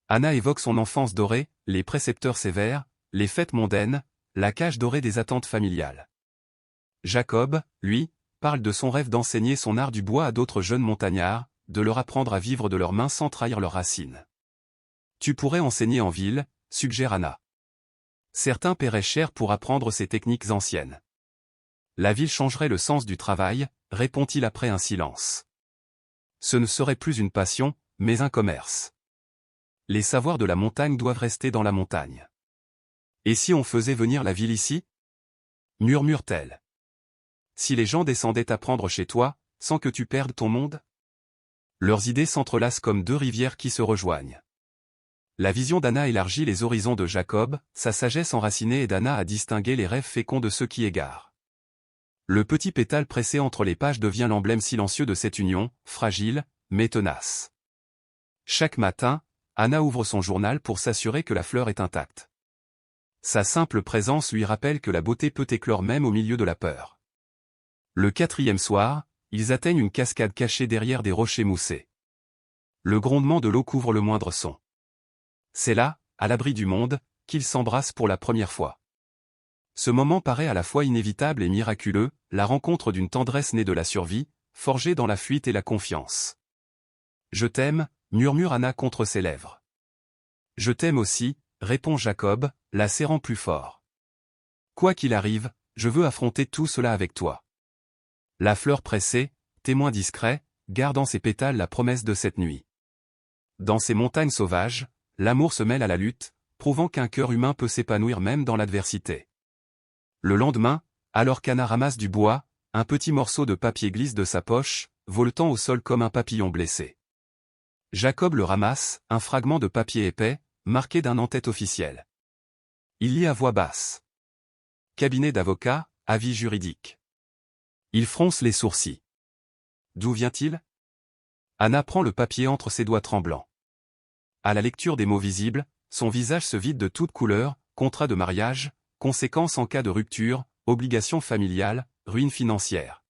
Anna évoque son enfance dorée, les précepteurs sévères, les fêtes mondaines, la cage dorée des attentes familiales. Jacob, lui, parle de son rêve d'enseigner son art du bois à d'autres jeunes montagnards, de leur apprendre à vivre de leurs mains sans trahir leurs racines. Tu pourrais enseigner en ville, suggère Anna. Certains paieraient cher pour apprendre ces techniques anciennes. La ville changerait le sens du travail, répond-il après un silence. Ce ne serait plus une passion, mais un commerce. Les savoirs de la montagne doivent rester dans la montagne. Et si on faisait venir la ville ici? Murmure-t-elle. Si les gens descendaient apprendre chez toi, sans que tu perdes ton monde? Leurs idées s'entrelacent comme deux rivières qui se rejoignent. La vision d'Anna élargit les horizons de Jacob, sa sagesse enracinée aide Anna à distinguer les rêves féconds de ceux qui égarent. Le petit pétale pressé entre les pages devient l'emblème silencieux de cette union, fragile, mais tenace. Chaque matin, Anna ouvre son journal pour s'assurer que la fleur est intacte. Sa simple présence lui rappelle que la beauté peut éclore même au milieu de la peur. Le 4e soir, ils atteignent une cascade cachée derrière des rochers moussés. Le grondement de l'eau couvre le moindre son. C'est là, à l'abri du monde, qu'ils s'embrassent pour la première fois. Ce moment paraît à la fois inévitable et miraculeux, la rencontre d'une tendresse née de la survie, forgée dans la fuite et la confiance. « Je t'aime » murmure Anna contre ses lèvres. « Je t'aime aussi » répond Jacob, la serrant plus fort. « Quoi qu'il arrive, je veux affronter tout cela avec toi. » La fleur pressée, témoin discret, garde en ses pétales la promesse de cette nuit. Dans ces montagnes sauvages, l'amour se mêle à la lutte, prouvant qu'un cœur humain peut s'épanouir même dans l'adversité. Le lendemain, alors qu'Anna ramasse du bois, un petit morceau de papier glisse de sa poche, voletant au sol comme un papillon blessé. Jacob le ramasse, un fragment de papier épais, marqué d'un en-tête officiel. Il lit à voix basse. Cabinet d'avocat, avis juridique. Il fronce les sourcils. D'où vient-il? Anna prend le papier entre ses doigts tremblants. À la lecture des mots visibles, son visage se vide de toute couleur, contrat de mariage, conséquences en cas de rupture, obligations familiales, ruine financière.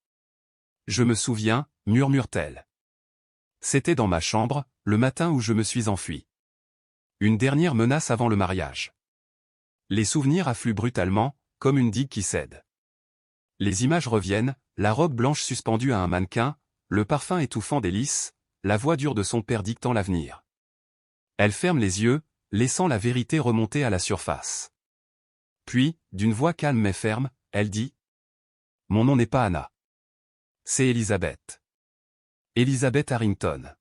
Je me souviens, murmure-t-elle. C'était dans ma chambre, le matin où je me suis enfui. Une dernière menace avant le mariage. Les souvenirs affluent brutalement, comme une digue qui cède. Les images reviennent, la robe blanche suspendue à un mannequin, le parfum étouffant des lys, la voix dure de son père dictant l'avenir. Elle ferme les yeux, laissant la vérité remonter à la surface. Puis, d'une voix calme mais ferme, elle dit « Mon nom n'est pas Anna. C'est Elizabeth. Elizabeth Harrington.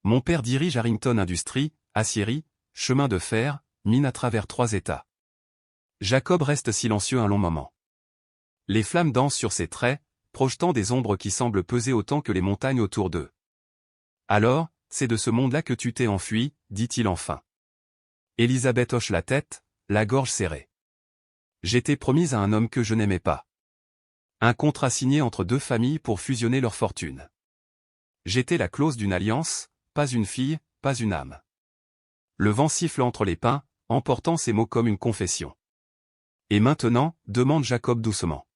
Mon père dirige Harrington Industries, aciérie, chemin de fer, mine à travers 3 États. » Jacob reste silencieux un long moment. Les flammes dansent sur ses traits, projetant des ombres qui semblent peser autant que les montagnes autour d'eux. « Alors, c'est de ce monde-là que tu t'es enfui, dit-il enfin. Elizabeth hoche la tête, la gorge serrée. J'étais promise à un homme que je n'aimais pas. Un contrat signé entre 2 familles pour fusionner leurs fortunes. J'étais la clause d'une alliance, pas une fille, pas une âme. Le vent siffle entre les pins, emportant ces mots comme une confession. Et maintenant, demande Jacob doucement.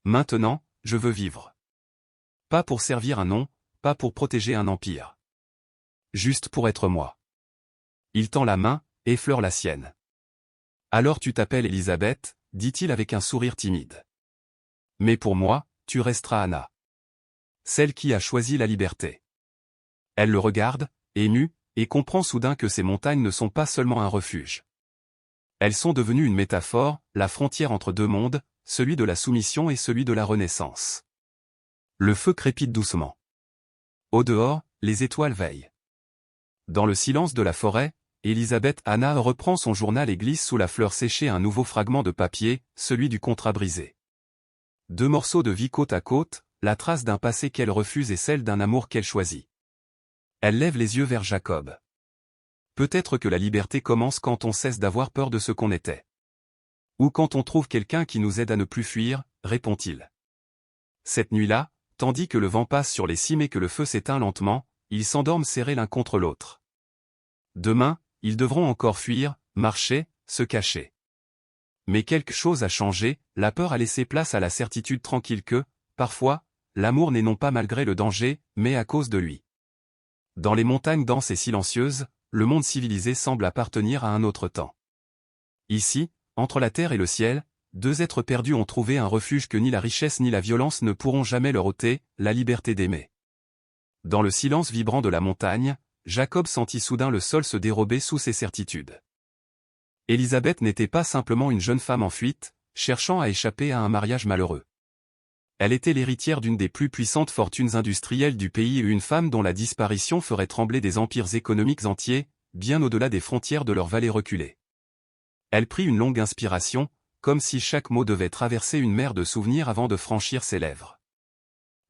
Maintenant, je veux vivre. Pas pour servir un nom, pas pour protéger un empire. Juste pour être moi. Il tend la main, effleure la sienne. Alors tu t'appelles Elisabeth, dit-il avec un sourire timide. Mais pour moi, tu resteras Anna. Celle qui a choisi la liberté. Elle le regarde, émue, et comprend soudain que ces montagnes ne sont pas seulement un refuge. Elles sont devenues une métaphore, la frontière entre 2 mondes, celui de la soumission et celui de la renaissance. Le feu crépite doucement. Au dehors, les étoiles veillent. Dans le silence de la forêt, Elizabeth Anna reprend son journal et glisse sous la fleur séchée un nouveau fragment de papier, celui du contrat brisé. 2 morceaux de vie côte à côte, la trace d'un passé qu'elle refuse et celle d'un amour qu'elle choisit. Elle lève les yeux vers Jacob. Peut-être que la liberté commence quand on cesse d'avoir peur de ce qu'on était. Ou quand on trouve quelqu'un qui nous aide à ne plus fuir, répond-il. Cette nuit-là, tandis que le vent passe sur les cimes et que le feu s'éteint lentement, ils s'endorment serrés l'un contre l'autre. Demain, ils devront encore fuir, marcher, se cacher. Mais quelque chose a changé, la peur a laissé place à la certitude tranquille que, parfois, l'amour n'est non pas malgré le danger, mais à cause de lui. Dans les montagnes denses et silencieuses, le monde civilisé semble appartenir à un autre temps. Ici, entre la terre et le ciel, 2 êtres perdus ont trouvé un refuge que ni la richesse ni la violence ne pourront jamais leur ôter, la liberté d'aimer. Dans le silence vibrant de la montagne, Jacob sentit soudain le sol se dérober sous ses certitudes. Elisabeth n'était pas simplement une jeune femme en fuite, cherchant à échapper à un mariage malheureux. Elle était l'héritière d'une des plus puissantes fortunes industrielles du pays et une femme dont la disparition ferait trembler des empires économiques entiers, bien au-delà des frontières de leur vallée reculée. Elle prit une longue inspiration, comme si chaque mot devait traverser une mer de souvenirs avant de franchir ses lèvres.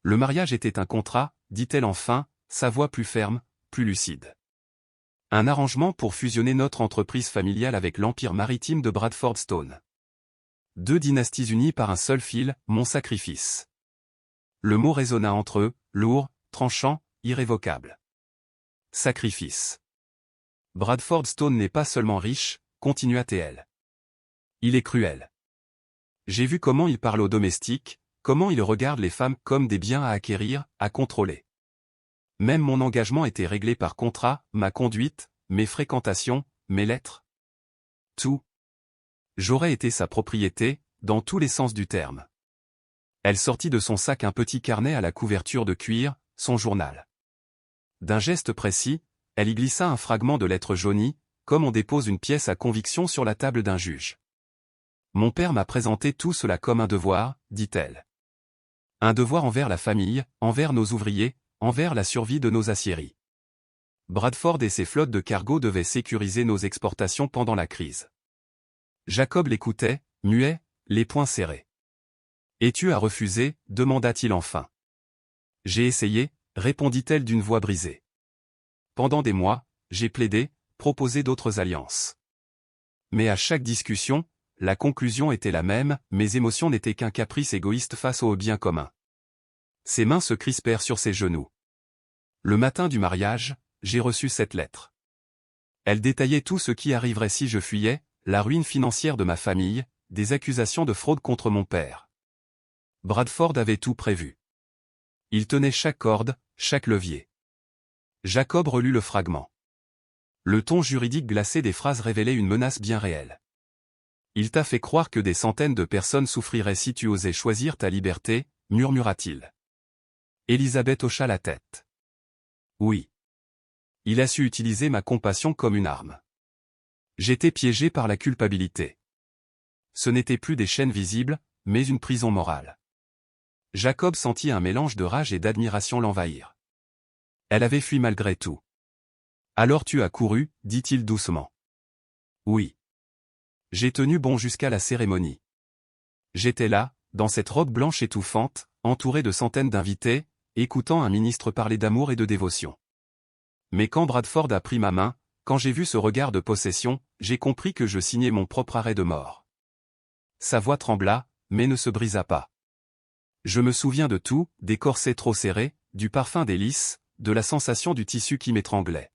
Le mariage était un contrat, dit-elle enfin, sa voix plus ferme, plus lucide. Un arrangement pour fusionner notre entreprise familiale avec l'empire maritime de Bradford Stone. 2 dynasties unies par un seul fil, mon sacrifice. Le mot résonna entre eux, lourd, tranchant, irrévocable. Sacrifice. Bradford Stone n'est pas seulement riche, continua-t-elle. Il est cruel. J'ai vu comment il parle aux domestiques, comment il regarde les femmes comme des biens à acquérir, à contrôler. Même mon engagement était réglé par contrat, ma conduite, mes fréquentations, mes lettres. Tout. J'aurais été sa propriété, dans tous les sens du terme. Elle sortit de son sac un petit carnet à la couverture de cuir, son journal. D'un geste précis, elle y glissa un fragment de lettre jaunie, comme on dépose une pièce à conviction sur la table d'un juge. Mon père m'a présenté tout cela comme un devoir, dit-elle. Un devoir envers la famille, envers nos ouvriers, envers la survie de nos aciéries. Bradford et ses flottes de cargo devaient sécuriser nos exportations pendant la crise. Jacob l'écoutait, muet, les poings serrés. « Et tu as refusé » demanda-t-il enfin. « J'ai essayé » répondit-elle d'une voix brisée. « Pendant des mois, j'ai plaidé, proposé d'autres alliances. Mais à chaque discussion, la conclusion était la même, mes émotions n'étaient qu'un caprice égoïste face au bien commun. » Ses mains se crispèrent sur ses genoux. Le matin du mariage, j'ai reçu cette lettre. Elle détaillait tout ce qui arriverait si je fuyais, la ruine financière de ma famille, des accusations de fraude contre mon père. Bradford avait tout prévu. Il tenait chaque corde, chaque levier. Jacob relut le fragment. Le ton juridique glacé des phrases révélait une menace bien réelle. Il t'a fait croire que des centaines de personnes souffriraient si tu osais choisir ta liberté, murmura-t-il. Elisabeth hocha la tête. Oui. Il a su utiliser ma compassion comme une arme. J'étais piégé par la culpabilité. Ce n'était plus des chaînes visibles, mais une prison morale. Jacob sentit un mélange de rage et d'admiration l'envahir. Elle avait fui malgré tout. Alors tu as couru, dit-il doucement. Oui. J'ai tenu bon jusqu'à la cérémonie. J'étais là, dans cette robe blanche étouffante, entouré de centaines d'invités, écoutant un ministre parler d'amour et de dévotion. Mais quand Bradford a pris ma main, quand j'ai vu ce regard de possession, j'ai compris que je signais mon propre arrêt de mort. Sa voix trembla, mais ne se brisa pas. Je me souviens de tout, des corsets trop serrés, du parfum des lys, de la sensation du tissu qui m'étranglait.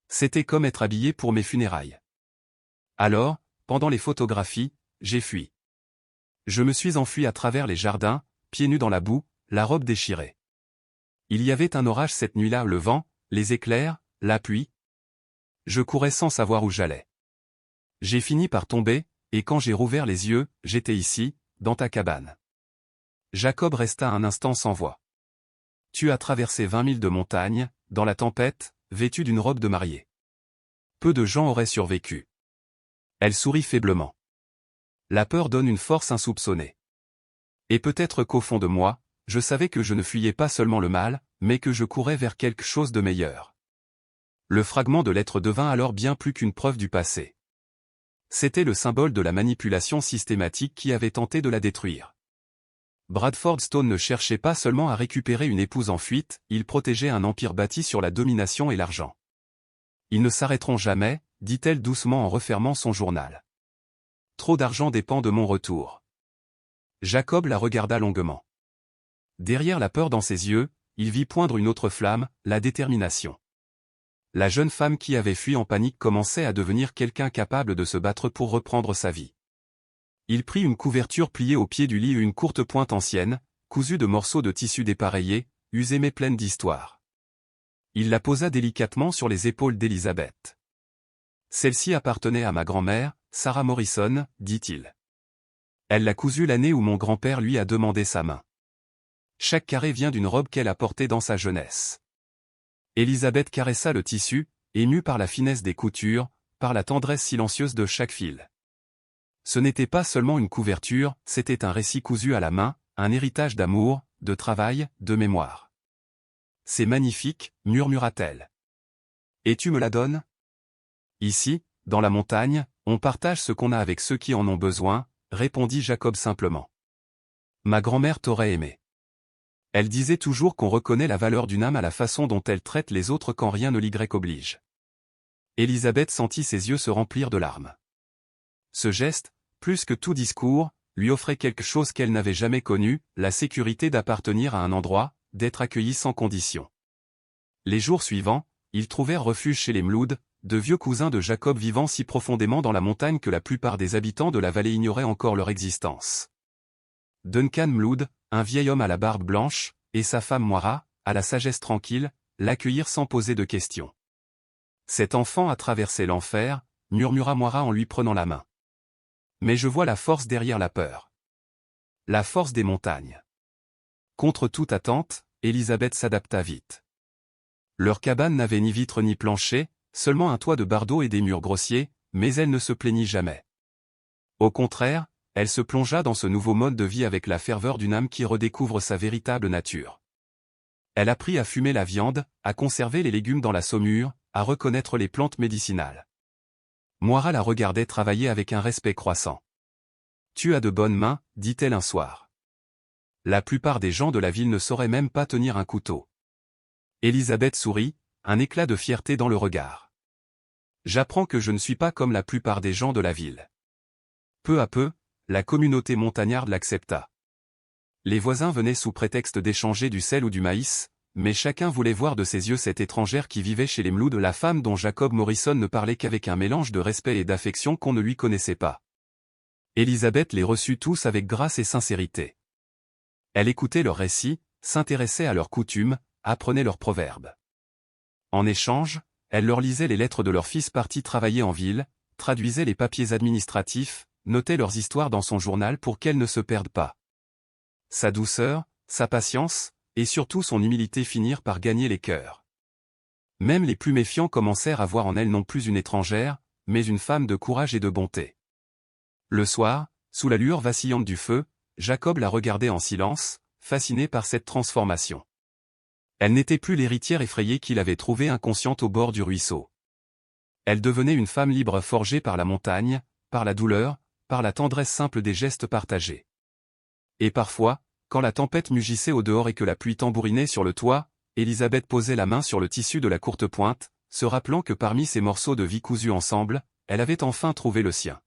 C'était comme être habillé pour mes funérailles. Alors, pendant les photographies, j'ai fui. Je me suis enfui à travers les jardins, pieds nus dans la boue, la robe déchirée. Il y avait un orage cette nuit-là, le vent, les éclairs, la pluie. Je courais sans savoir où j'allais. J'ai fini par tomber, et quand j'ai rouvert les yeux, j'étais ici, dans ta cabane. Jacob resta un instant sans voix. Tu as traversé 20 milles de montagne, dans la tempête, vêtu d'une robe de mariée. Peu de gens auraient survécu. Elle sourit faiblement. La peur donne une force insoupçonnée. Et peut-être qu'au fond de moi, je savais que je ne fuyais pas seulement le mal, mais que je courais vers quelque chose de meilleur. Le fragment de lettre devint alors bien plus qu'une preuve du passé. C'était le symbole de la manipulation systématique qui avait tenté de la détruire. Bradford Stone ne cherchait pas seulement à récupérer une épouse en fuite, il protégeait un empire bâti sur la domination et l'argent. Ils ne s'arrêteront jamais, dit-elle doucement en refermant son journal. Trop d'argent dépend de mon retour. Jacob la regarda longuement. Derrière la peur dans ses yeux, il vit poindre une autre flamme, la détermination. La jeune femme qui avait fui en panique commençait à devenir quelqu'un capable de se battre pour reprendre sa vie. Il prit une couverture pliée au pied du lit et une courte pointe ancienne, cousue de morceaux de tissu dépareillés, usée mais pleine d'histoire. Il la posa délicatement sur les épaules d'Elisabeth. Celle-ci appartenait à ma grand-mère, Sarah Morrison, dit-il. Elle l'a cousue l'année où mon grand-père lui a demandé sa main. Chaque carré vient d'une robe qu'elle a portée dans sa jeunesse. Elisabeth caressa le tissu, émue par la finesse des coutures, par la tendresse silencieuse de chaque fil. Ce n'était pas seulement une couverture, c'était un récit cousu à la main, un héritage d'amour, de travail, de mémoire. C'est magnifique, murmura-t-elle. Et tu me la donnes? Ici, dans la montagne, on partage ce qu'on a avec ceux qui en ont besoin, répondit Jacob simplement. Ma grand-mère t'aurait aimé. Elle disait toujours qu'on reconnaît la valeur d'une âme à la façon dont elle traite les autres quand rien ne l'y oblige. Élisabeth sentit ses yeux se remplir de larmes. Ce geste, plus que tout discours, lui offrait quelque chose qu'elle n'avait jamais connu, la sécurité d'appartenir à un endroit, d'être accueillie sans condition. Les jours suivants, ils trouvèrent refuge chez les Mloud, de vieux cousins de Jacob vivant si profondément dans la montagne que la plupart des habitants de la vallée ignoraient encore leur existence. Duncan Mloud, un vieil homme à la barbe blanche, et sa femme Moira, à la sagesse tranquille, l'accueillirent sans poser de questions. Cet enfant a traversé l'enfer, murmura Moira en lui prenant la main. Mais je vois la force derrière la peur. La force des montagnes. Contre toute attente, Élisabeth s'adapta vite. Leur cabane n'avait ni vitre ni plancher, seulement un toit de bardeaux et des murs grossiers, mais elle ne se plaignit jamais. Au contraire, elle se plongea dans ce nouveau mode de vie avec la ferveur d'une âme qui redécouvre sa véritable nature. Elle apprit à fumer la viande, à conserver les légumes dans la saumure, à reconnaître les plantes médicinales. Moira la regardait travailler avec un respect croissant. « Tu as de bonnes mains, dit-elle un soir. La plupart des gens de la ville ne sauraient même pas tenir un couteau. » Élisabeth sourit, un éclat de fierté dans le regard. « J'apprends que je ne suis pas comme la plupart des gens de la ville. » Peu à peu, la communauté montagnarde l'accepta. Les voisins venaient sous prétexte d'échanger du sel ou du maïs, mais chacun voulait voir de ses yeux cette étrangère qui vivait chez les Mloud, la femme dont Jacob Morrison ne parlait qu'avec un mélange de respect et d'affection qu'on ne lui connaissait pas. Élisabeth les reçut tous avec grâce et sincérité. Elle écoutait leurs récits, s'intéressait à leurs coutumes, apprenait leurs proverbes. En échange, elle leur lisait les lettres de leurs fils partis travailler en ville, traduisait les papiers administratifs, notait leurs histoires dans son journal pour qu'elles ne se perdent pas. Sa douceur, sa patience, et surtout son humilité finirent par gagner les cœurs. Même les plus méfiants commencèrent à voir en elle non plus une étrangère, mais une femme de courage et de bonté. Le soir, sous la lueur vacillante du feu, Jacob la regardait en silence, fasciné par cette transformation. Elle n'était plus l'héritière effrayée qu'il avait trouvée inconsciente au bord du ruisseau. Elle devenait une femme libre forgée par la montagne, par la douleur, par la tendresse simple des gestes partagés. Et parfois, quand la tempête mugissait au dehors et que la pluie tambourinait sur le toit, Élisabeth posait la main sur le tissu de la courte pointe, se rappelant que parmi ces morceaux de vie cousus ensemble, elle avait enfin trouvé le sien.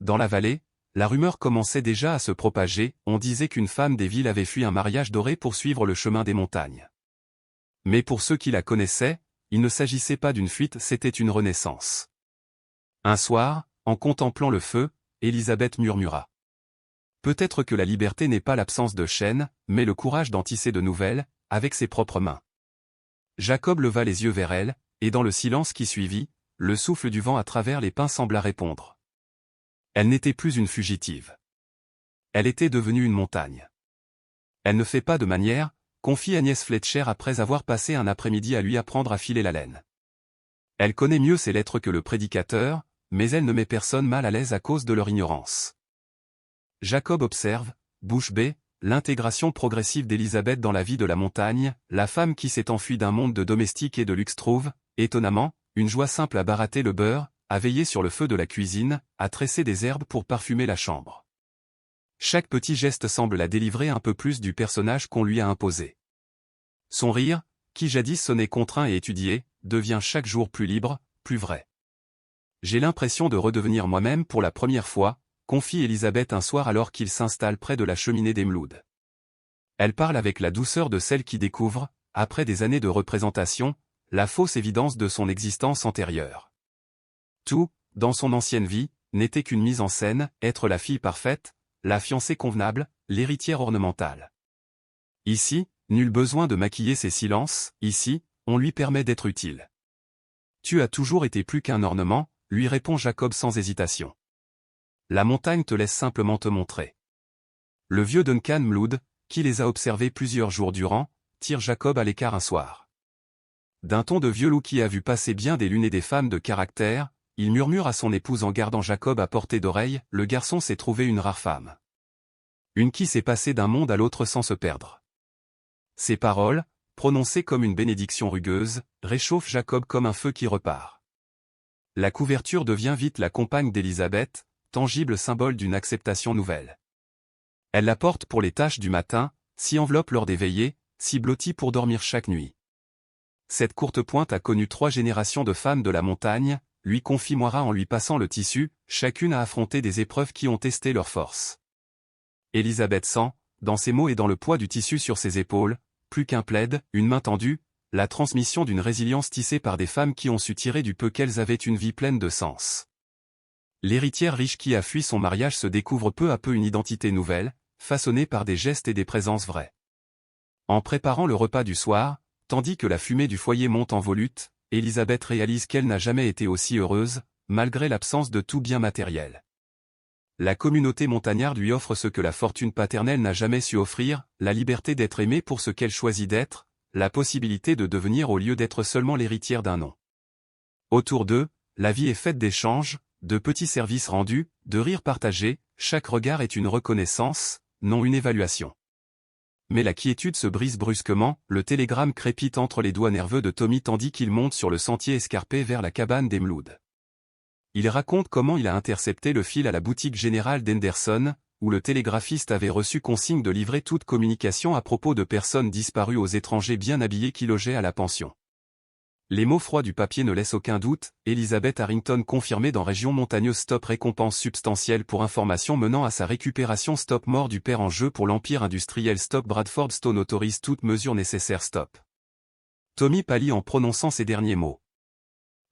Dans la vallée, la rumeur commençait déjà à se propager, on disait qu'une femme des villes avait fui un mariage doré pour suivre le chemin des montagnes. Mais pour ceux qui la connaissaient, il ne s'agissait pas d'une fuite, c'était une renaissance. Un soir, en contemplant le feu, Élisabeth murmura. Peut-être que la liberté n'est pas l'absence de chaînes, mais le courage d'en tisser de nouvelles, avec ses propres mains. Jacob leva les yeux vers elle, et dans le silence qui suivit, le souffle du vent à travers les pins sembla répondre. Elle n'était plus une fugitive. Elle était devenue une montagne. Elle ne fait pas de manière, confie Agnès Fletcher après avoir passé un après-midi à lui apprendre à filer la laine. Elle connaît mieux ses lettres que le prédicateur, mais elle ne met personne mal à l'aise à cause de leur ignorance. Jacob observe, bouche bée, l'intégration progressive d'Élisabeth dans la vie de la montagne, la femme qui s'est enfuie d'un monde de domestique et de luxe trouve, étonnamment, une joie simple à baratter le beurre, à veiller sur le feu de la cuisine, à tresser des herbes pour parfumer la chambre. Chaque petit geste semble la délivrer un peu plus du personnage qu'on lui a imposé. Son rire, qui jadis sonnait contraint et étudié, devient chaque jour plus libre, plus vrai. J'ai l'impression de redevenir moi-même pour la première fois, confie Élisabeth un soir alors qu'il s'installe près de la cheminée des Mloud. Elle parle avec la douceur de celle qui découvre, après des années de représentation, la fausse évidence de son existence antérieure. Tout, dans son ancienne vie, n'était qu'une mise en scène, être la fille parfaite, la fiancée convenable, l'héritière ornementale. Ici, nul besoin de maquiller ses silences, ici, on lui permet d'être utile. Tu as toujours été plus qu'un ornement, lui répond Jacob sans hésitation. La montagne te laisse simplement te montrer. Le vieux Duncan Mloud, qui les a observés plusieurs jours durant, tire Jacob à l'écart un soir. D'un ton de vieux loup qui a vu passer bien des lunes et des femmes de caractère, il murmure à son épouse en gardant Jacob à portée d'oreille, le garçon s'est trouvé une rare femme. Une qui s'est passée d'un monde à l'autre sans se perdre. Ces paroles, prononcées comme une bénédiction rugueuse, réchauffent Jacob comme un feu qui repart. La couverture devient vite la compagne d'Élisabeth, tangible symbole d'une acceptation nouvelle. Elle la porte pour les tâches du matin, s'y enveloppe lors des veillées, s'y blottit pour dormir chaque nuit. Cette courte pointe a connu 3 générations de femmes de la montagne, lui confie Moira en lui passant le tissu, chacune a affronté des épreuves qui ont testé leur force. Élisabeth sent, dans ses mots et dans le poids du tissu sur ses épaules, plus qu'un plaid, une main tendue, la transmission d'une résilience tissée par des femmes qui ont su tirer du peu qu'elles avaient une vie pleine de sens. L'héritière riche qui a fui son mariage se découvre peu à peu une identité nouvelle, façonnée par des gestes et des présences vraies. En préparant le repas du soir, tandis que la fumée du foyer monte en volute, Élisabeth réalise qu'elle n'a jamais été aussi heureuse, malgré l'absence de tout bien matériel. La communauté montagnarde lui offre ce que la fortune paternelle n'a jamais su offrir, la liberté d'être aimée pour ce qu'elle choisit d'être, la possibilité de devenir au lieu d'être seulement l'héritière d'un nom. Autour d'eux, la vie est faite d'échanges, de petits services rendus, de rires partagés, chaque regard est une reconnaissance, non une évaluation. Mais la quiétude se brise brusquement, le télégramme crépite entre les doigts nerveux de Tommy tandis qu'il monte sur le sentier escarpé vers la cabane d'Emloud. Il raconte comment il a intercepté le fil à la boutique générale d'Henderson, où le télégraphiste avait reçu consigne de livrer toute communication à propos de personnes disparues aux étrangers bien habillés qui logeaient à la pension. Les mots froids du papier ne laissent aucun doute, Elizabeth Harrington confirmée dans région montagneuse stop récompense substantielle pour information menant à sa récupération stop mort du père en jeu pour l'empire industriel stop Bradford Stone autorise toute mesure nécessaire stop. Tommy pâlit en prononçant ces derniers mots.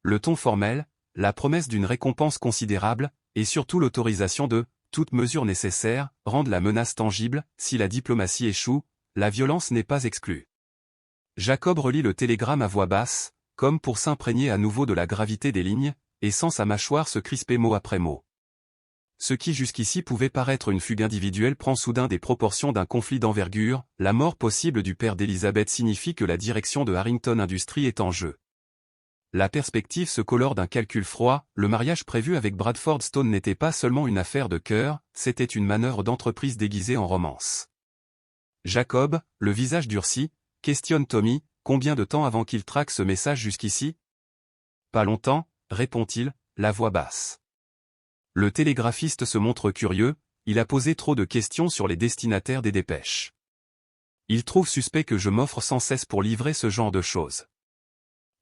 Le ton formel, la promesse d'une récompense considérable, et surtout l'autorisation de toute mesure nécessaire, rendent la menace tangible, si la diplomatie échoue, la violence n'est pas exclue. Jacob relit le télégramme à voix basse, comme pour s'imprégner à nouveau de la gravité des lignes, et sent sa mâchoire se crisper mot après mot. Ce qui jusqu'ici pouvait paraître une fugue individuelle prend soudain des proportions d'un conflit d'envergure, la mort possible du père d'Elizabeth signifie que la direction de Harrington Industries est en jeu. La perspective se colore d'un calcul froid, le mariage prévu avec Bradford Stone n'était pas seulement une affaire de cœur, c'était une manœuvre d'entreprise déguisée en romance. Jacob, le visage durci, questionne Tommy, combien de temps avant qu'il traque ce message jusqu'ici? Pas longtemps, répond-il, la voix basse. Le télégraphiste se montre curieux, il a posé trop de questions sur les destinataires des dépêches. Il trouve suspect que je m'offre sans cesse pour livrer ce genre de choses.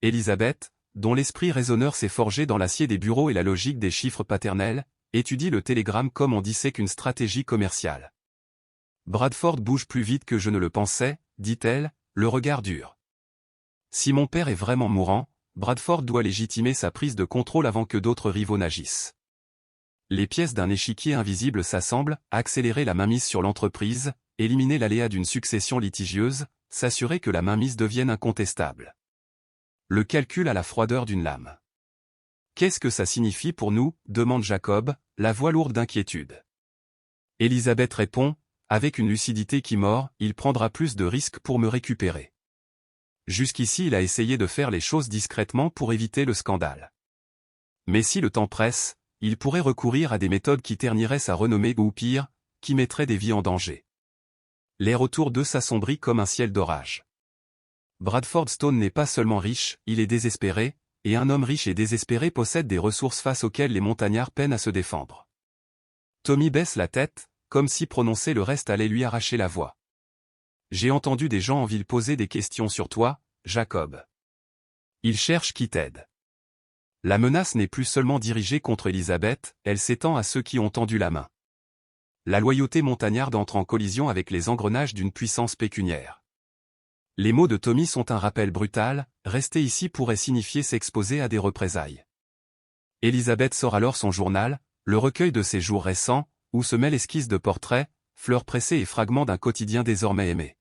Élisabeth, dont l'esprit raisonneur s'est forgé dans l'acier des bureaux et la logique des chiffres paternels, étudie le télégramme comme on dissèque une stratégie commerciale. Bradford bouge plus vite que je ne le pensais, dit-elle, le regard dur. Si mon père est vraiment mourant, Bradford doit légitimer sa prise de contrôle avant que d'autres rivaux n'agissent. Les pièces d'un échiquier invisible s'assemblent, accélérer la mainmise sur l'entreprise, éliminer l'aléa d'une succession litigieuse, s'assurer que la mainmise devienne incontestable. Le calcul à la froideur d'une lame. Qu'est-ce que ça signifie pour nous, demande Jacob, la voix lourde d'inquiétude. Élisabeth répond, avec une lucidité qui mord, il prendra plus de risques pour me récupérer. Jusqu'ici il a essayé de faire les choses discrètement pour éviter le scandale. Mais si le temps presse, il pourrait recourir à des méthodes qui terniraient sa renommée ou pire, qui mettraient des vies en danger. L'air autour d'eux s'assombrit comme un ciel d'orage. Bradford Stone n'est pas seulement riche, il est désespéré, et un homme riche et désespéré possède des ressources face auxquelles les montagnards peinent à se défendre. Tommy baisse la tête, comme si prononcer le reste allait lui arracher la voix. J'ai entendu des gens en ville poser des questions sur toi, Jacob. Ils cherchent qui t'aide. La menace n'est plus seulement dirigée contre Élisabeth, elle s'étend à ceux qui ont tendu la main. La loyauté montagnarde entre en collision avec les engrenages d'une puissance pécuniaire. Les mots de Tommy sont un rappel brutal, rester ici pourrait signifier s'exposer à des représailles. Élisabeth sort alors son journal, le recueil de ses jours récents, où se mêlent esquisses de portraits, fleurs pressées et fragments d'un quotidien désormais aimé.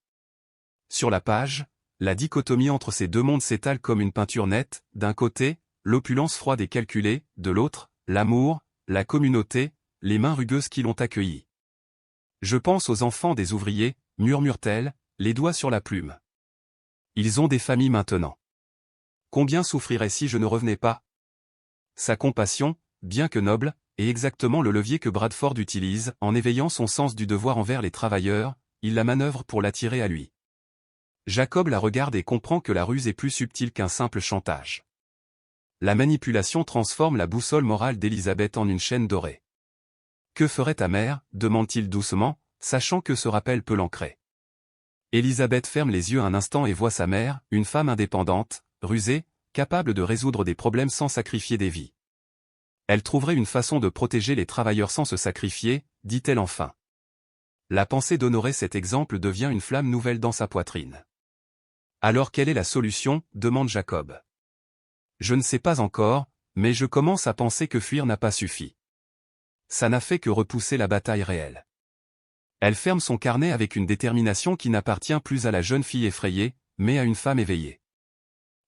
Sur la page, la dichotomie entre ces deux mondes s'étale comme une peinture nette, d'un côté, l'opulence froide et calculée, de l'autre, l'amour, la communauté, les mains rugueuses qui l'ont accueilli. Je pense aux enfants des ouvriers, murmure-t-elle, les doigts sur la plume. Ils ont des familles maintenant. Combien souffriraient si je ne revenais pas? Sa compassion, bien que noble, est exactement le levier que Bradford utilise, en éveillant son sens du devoir envers les travailleurs, il la manœuvre pour l'attirer à lui. Jacob la regarde et comprend que la ruse est plus subtile qu'un simple chantage. La manipulation transforme la boussole morale d'Elizabeth en une chaîne dorée. « Que ferait ta mère » demande-t-il doucement, sachant que ce rappel peut l'ancrer. Elizabeth ferme les yeux un instant et voit sa mère, une femme indépendante, rusée, capable de résoudre des problèmes sans sacrifier des vies. Elle trouverait une façon de protéger les travailleurs sans se sacrifier, dit-elle enfin. La pensée d'honorer cet exemple devient une flamme nouvelle dans sa poitrine. Alors quelle est la solution, demande Jacob. Je ne sais pas encore, mais je commence à penser que fuir n'a pas suffi. Ça n'a fait que repousser la bataille réelle. Elle ferme son carnet avec une détermination qui n'appartient plus à la jeune fille effrayée, mais à une femme éveillée.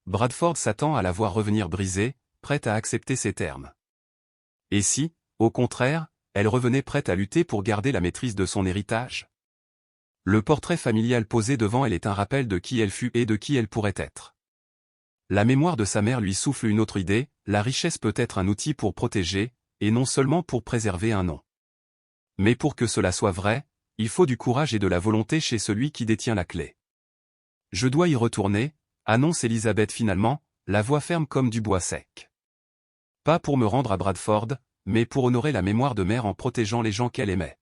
Bradford s'attend à la voir revenir brisée, prête à accepter ses termes. Et si, au contraire, elle revenait prête à lutter pour garder la maîtrise de son héritage? Le portrait familial posé devant elle est un rappel de qui elle fut et de qui elle pourrait être. La mémoire de sa mère lui souffle une autre idée, la richesse peut être un outil pour protéger, et non seulement pour préserver un nom. Mais pour que cela soit vrai, il faut du courage et de la volonté chez celui qui détient la clé. Je dois y retourner, annonce Elizabeth finalement, la voix ferme comme du bois sec. Pas pour me rendre à Bradford, mais pour honorer la mémoire de mère en protégeant les gens qu'elle aimait.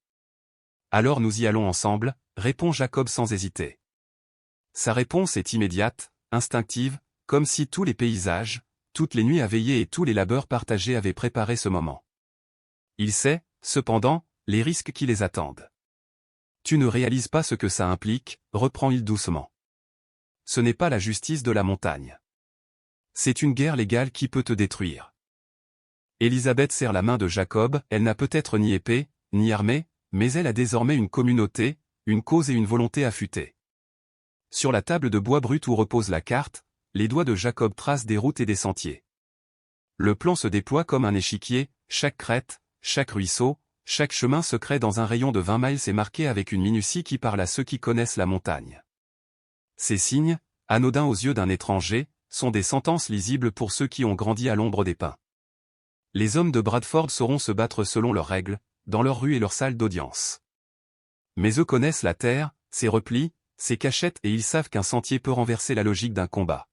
Alors nous y allons ensemble, répond Jacob sans hésiter. Sa réponse est immédiate, instinctive, comme si tous les paysages, toutes les nuits à veiller et tous les labeurs partagés avaient préparé ce moment. Il sait, cependant, les risques qui les attendent. Tu ne réalises pas ce que ça implique, reprend-il doucement. Ce n'est pas la justice de la montagne. C'est une guerre légale qui peut te détruire. Elizabeth serre la main de Jacob, elle n'a peut-être ni épée, ni armée, mais elle a désormais une communauté, une cause et une volonté affûtée. Sur la table de bois brut où repose la carte, les doigts de Jacob tracent des routes et des sentiers. Le plan se déploie comme un échiquier, chaque crête, chaque ruisseau, chaque chemin secret dans un rayon de 20 miles est marqué avec une minutie qui parle à ceux qui connaissent la montagne. Ces signes, anodins aux yeux d'un étranger, sont des sentences lisibles pour ceux qui ont grandi à l'ombre des pins. Les hommes de Bradford sauront se battre selon leurs règles, dans leurs rues et leurs salles d'audience. Mais eux connaissent la terre, ses replis, ses cachettes et ils savent qu'un sentier peut renverser la logique d'un combat.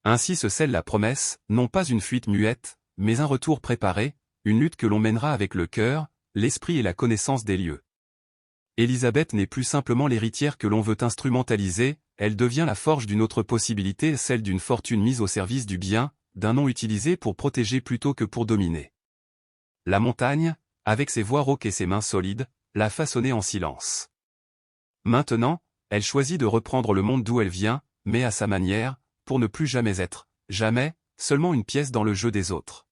Ainsi se scelle la promesse, non pas une fuite muette, mais un retour préparé, une lutte que l'on mènera avec le cœur, l'esprit et la connaissance des lieux. Elizabeth n'est plus simplement l'héritière que l'on veut instrumentaliser, elle devient la forge d'une autre possibilité, celle d'une fortune mise au service du bien, d'un nom utilisé pour protéger plutôt que pour dominer. La montagne, avec ses voies rauques et ses mains solides, l'a façonnée en silence. Maintenant, elle choisit de reprendre le monde d'où elle vient, mais à sa manière, pour ne plus jamais être, jamais, seulement une pièce dans le jeu des autres.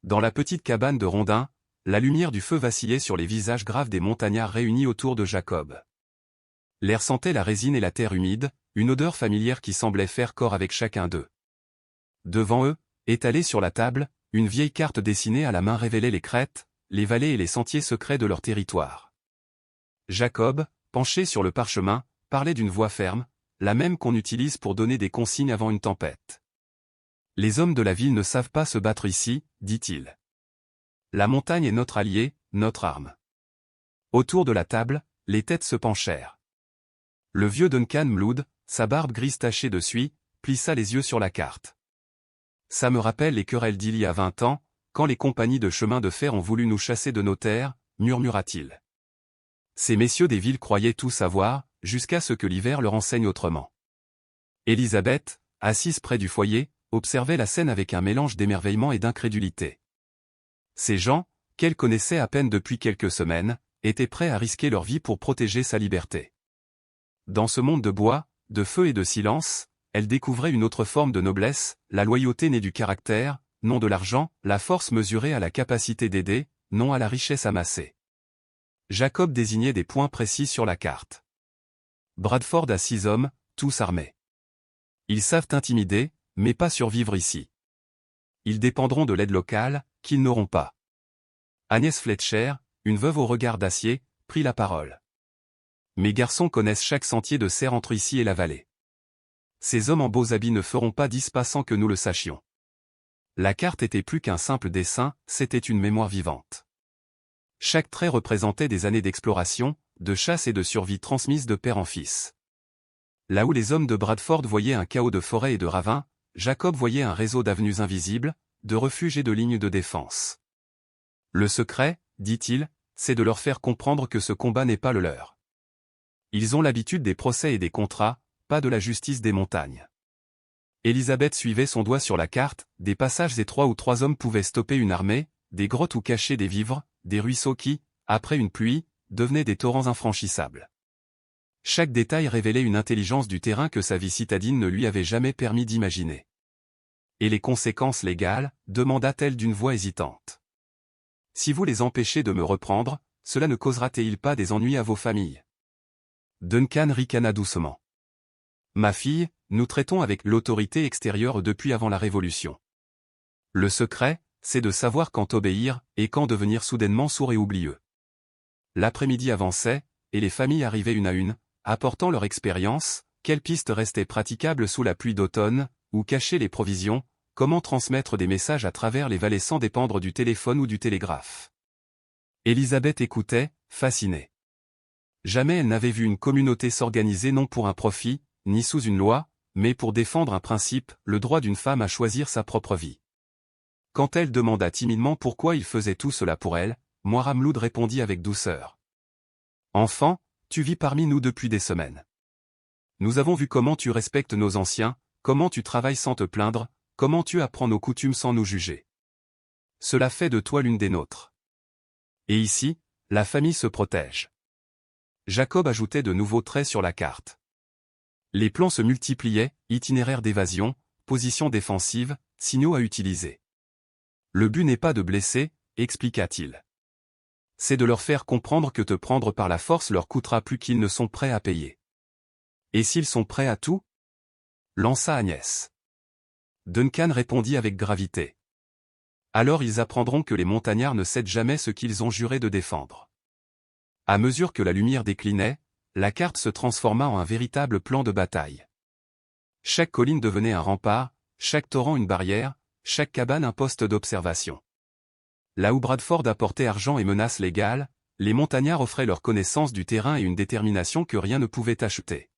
Dans la petite cabane de Rondin, la lumière du feu vacillait sur les visages graves des montagnards réunis autour de Jacob. L'air sentait la résine et la terre humide, une odeur familière qui semblait faire corps avec chacun d'eux. Devant eux, étalée sur la table, une vieille carte dessinée à la main révélait les crêtes, les vallées et les sentiers secrets de leur territoire. Jacob, penché sur le parchemin, parlait d'une voix ferme, la même qu'on utilise pour donner des consignes avant une tempête. Les hommes de la ville ne savent pas se battre ici, dit-il. La montagne est notre allié, notre arme. Autour de la table, les têtes se penchèrent. Le vieux Duncan Mlood, sa barbe grise tachée de suie, plissa les yeux sur la carte. Ça me rappelle les querelles d'il y a 20 ans, quand les compagnies de chemin de fer ont voulu nous chasser de nos terres, murmura-t-il. Ces messieurs des villes croyaient tout savoir, jusqu'à ce que l'hiver leur enseigne autrement. Elizabeth, assise près du foyer, observait la scène avec un mélange d'émerveillement et d'incrédulité. Ces gens, qu'elle connaissait à peine depuis quelques semaines, étaient prêts à risquer leur vie pour protéger sa liberté. Dans ce monde de bois, de feu et de silence, elle découvrait une autre forme de noblesse, la loyauté née du caractère, non de l'argent, la force mesurée à la capacité d'aider, non à la richesse amassée. Jacob désignait des points précis sur la carte. Bradford a 6 hommes, tous armés. Ils savent intimider, mais pas survivre ici. Ils dépendront de l'aide locale, qu'ils n'auront pas. Agnès Fletcher, une veuve au regard d'acier, prit la parole. Mes garçons connaissent chaque sentier de serre entre ici et la vallée. Ces hommes en beaux habits ne feront pas 10 pas sans que nous le sachions. La carte était plus qu'un simple dessin, c'était une mémoire vivante. Chaque trait représentait des années d'exploration, de chasse et de survie transmises de père en fils. Là où les hommes de Bradford voyaient un chaos de forêts et de ravins, Jacob voyait un réseau d'avenues invisibles, de refuges et de lignes de défense. Le secret, dit-il, c'est de leur faire comprendre que ce combat n'est pas le leur. Ils ont l'habitude des procès et des contrats, pas de la justice des montagnes. Élisabeth suivait son doigt sur la carte, des passages étroits où 3 hommes pouvaient stopper une armée, des grottes où cacher des vivres, des ruisseaux qui, après une pluie, devenaient des torrents infranchissables. Chaque détail révélait une intelligence du terrain que sa vie citadine ne lui avait jamais permis d'imaginer. Et les conséquences légales, demanda-t-elle d'une voix hésitante. Si vous les empêchez de me reprendre, cela ne causera-t-il pas des ennuis à vos familles? Duncan ricana doucement. Ma fille, nous traitons avec l'autorité extérieure depuis avant la Révolution. Le secret, c'est de savoir quand obéir, et quand devenir soudainement sourd et oublieux. L'après-midi avançait, et les familles arrivaient une à une, apportant leur expérience, quelles pistes restaient praticables sous la pluie d'automne, où cacher les provisions, comment transmettre des messages à travers les vallées sans dépendre du téléphone ou du télégraphe. Élisabeth écoutait, fascinée. Jamais elle n'avait vu une communauté s'organiser non pour un profit, ni sous une loi, mais pour défendre un principe, le droit d'une femme à choisir sa propre vie. Quand elle demanda timidement pourquoi il faisait tout cela pour elle, Moiramloud répondit avec douceur. « Enfant, tu vis parmi nous depuis des semaines. Nous avons vu comment tu respectes nos anciens, comment tu travailles sans te plaindre, comment tu apprends nos coutumes sans nous juger. Cela fait de toi l'une des nôtres. Et ici, la famille se protège. » Jacob ajoutait de nouveaux traits sur la carte. Les plans se multipliaient, itinéraires d'évasion, positions défensives, signaux à utiliser. Le but n'est pas de blesser, expliqua-t-il. C'est de leur faire comprendre que te prendre par la force leur coûtera plus qu'ils ne sont prêts à payer. Et s'ils sont prêts à tout? Lança Agnès. Duncan répondit avec gravité. Alors ils apprendront que les montagnards ne cèdent jamais ce qu'ils ont juré de défendre. À mesure que la lumière déclinait, la carte se transforma en un véritable plan de bataille. Chaque colline devenait un rempart, chaque torrent une barrière, chaque cabane un poste d'observation. Là où Bradford apportait argent et menaces légales, les montagnards offraient leur connaissance du terrain et une détermination que rien ne pouvait acheter.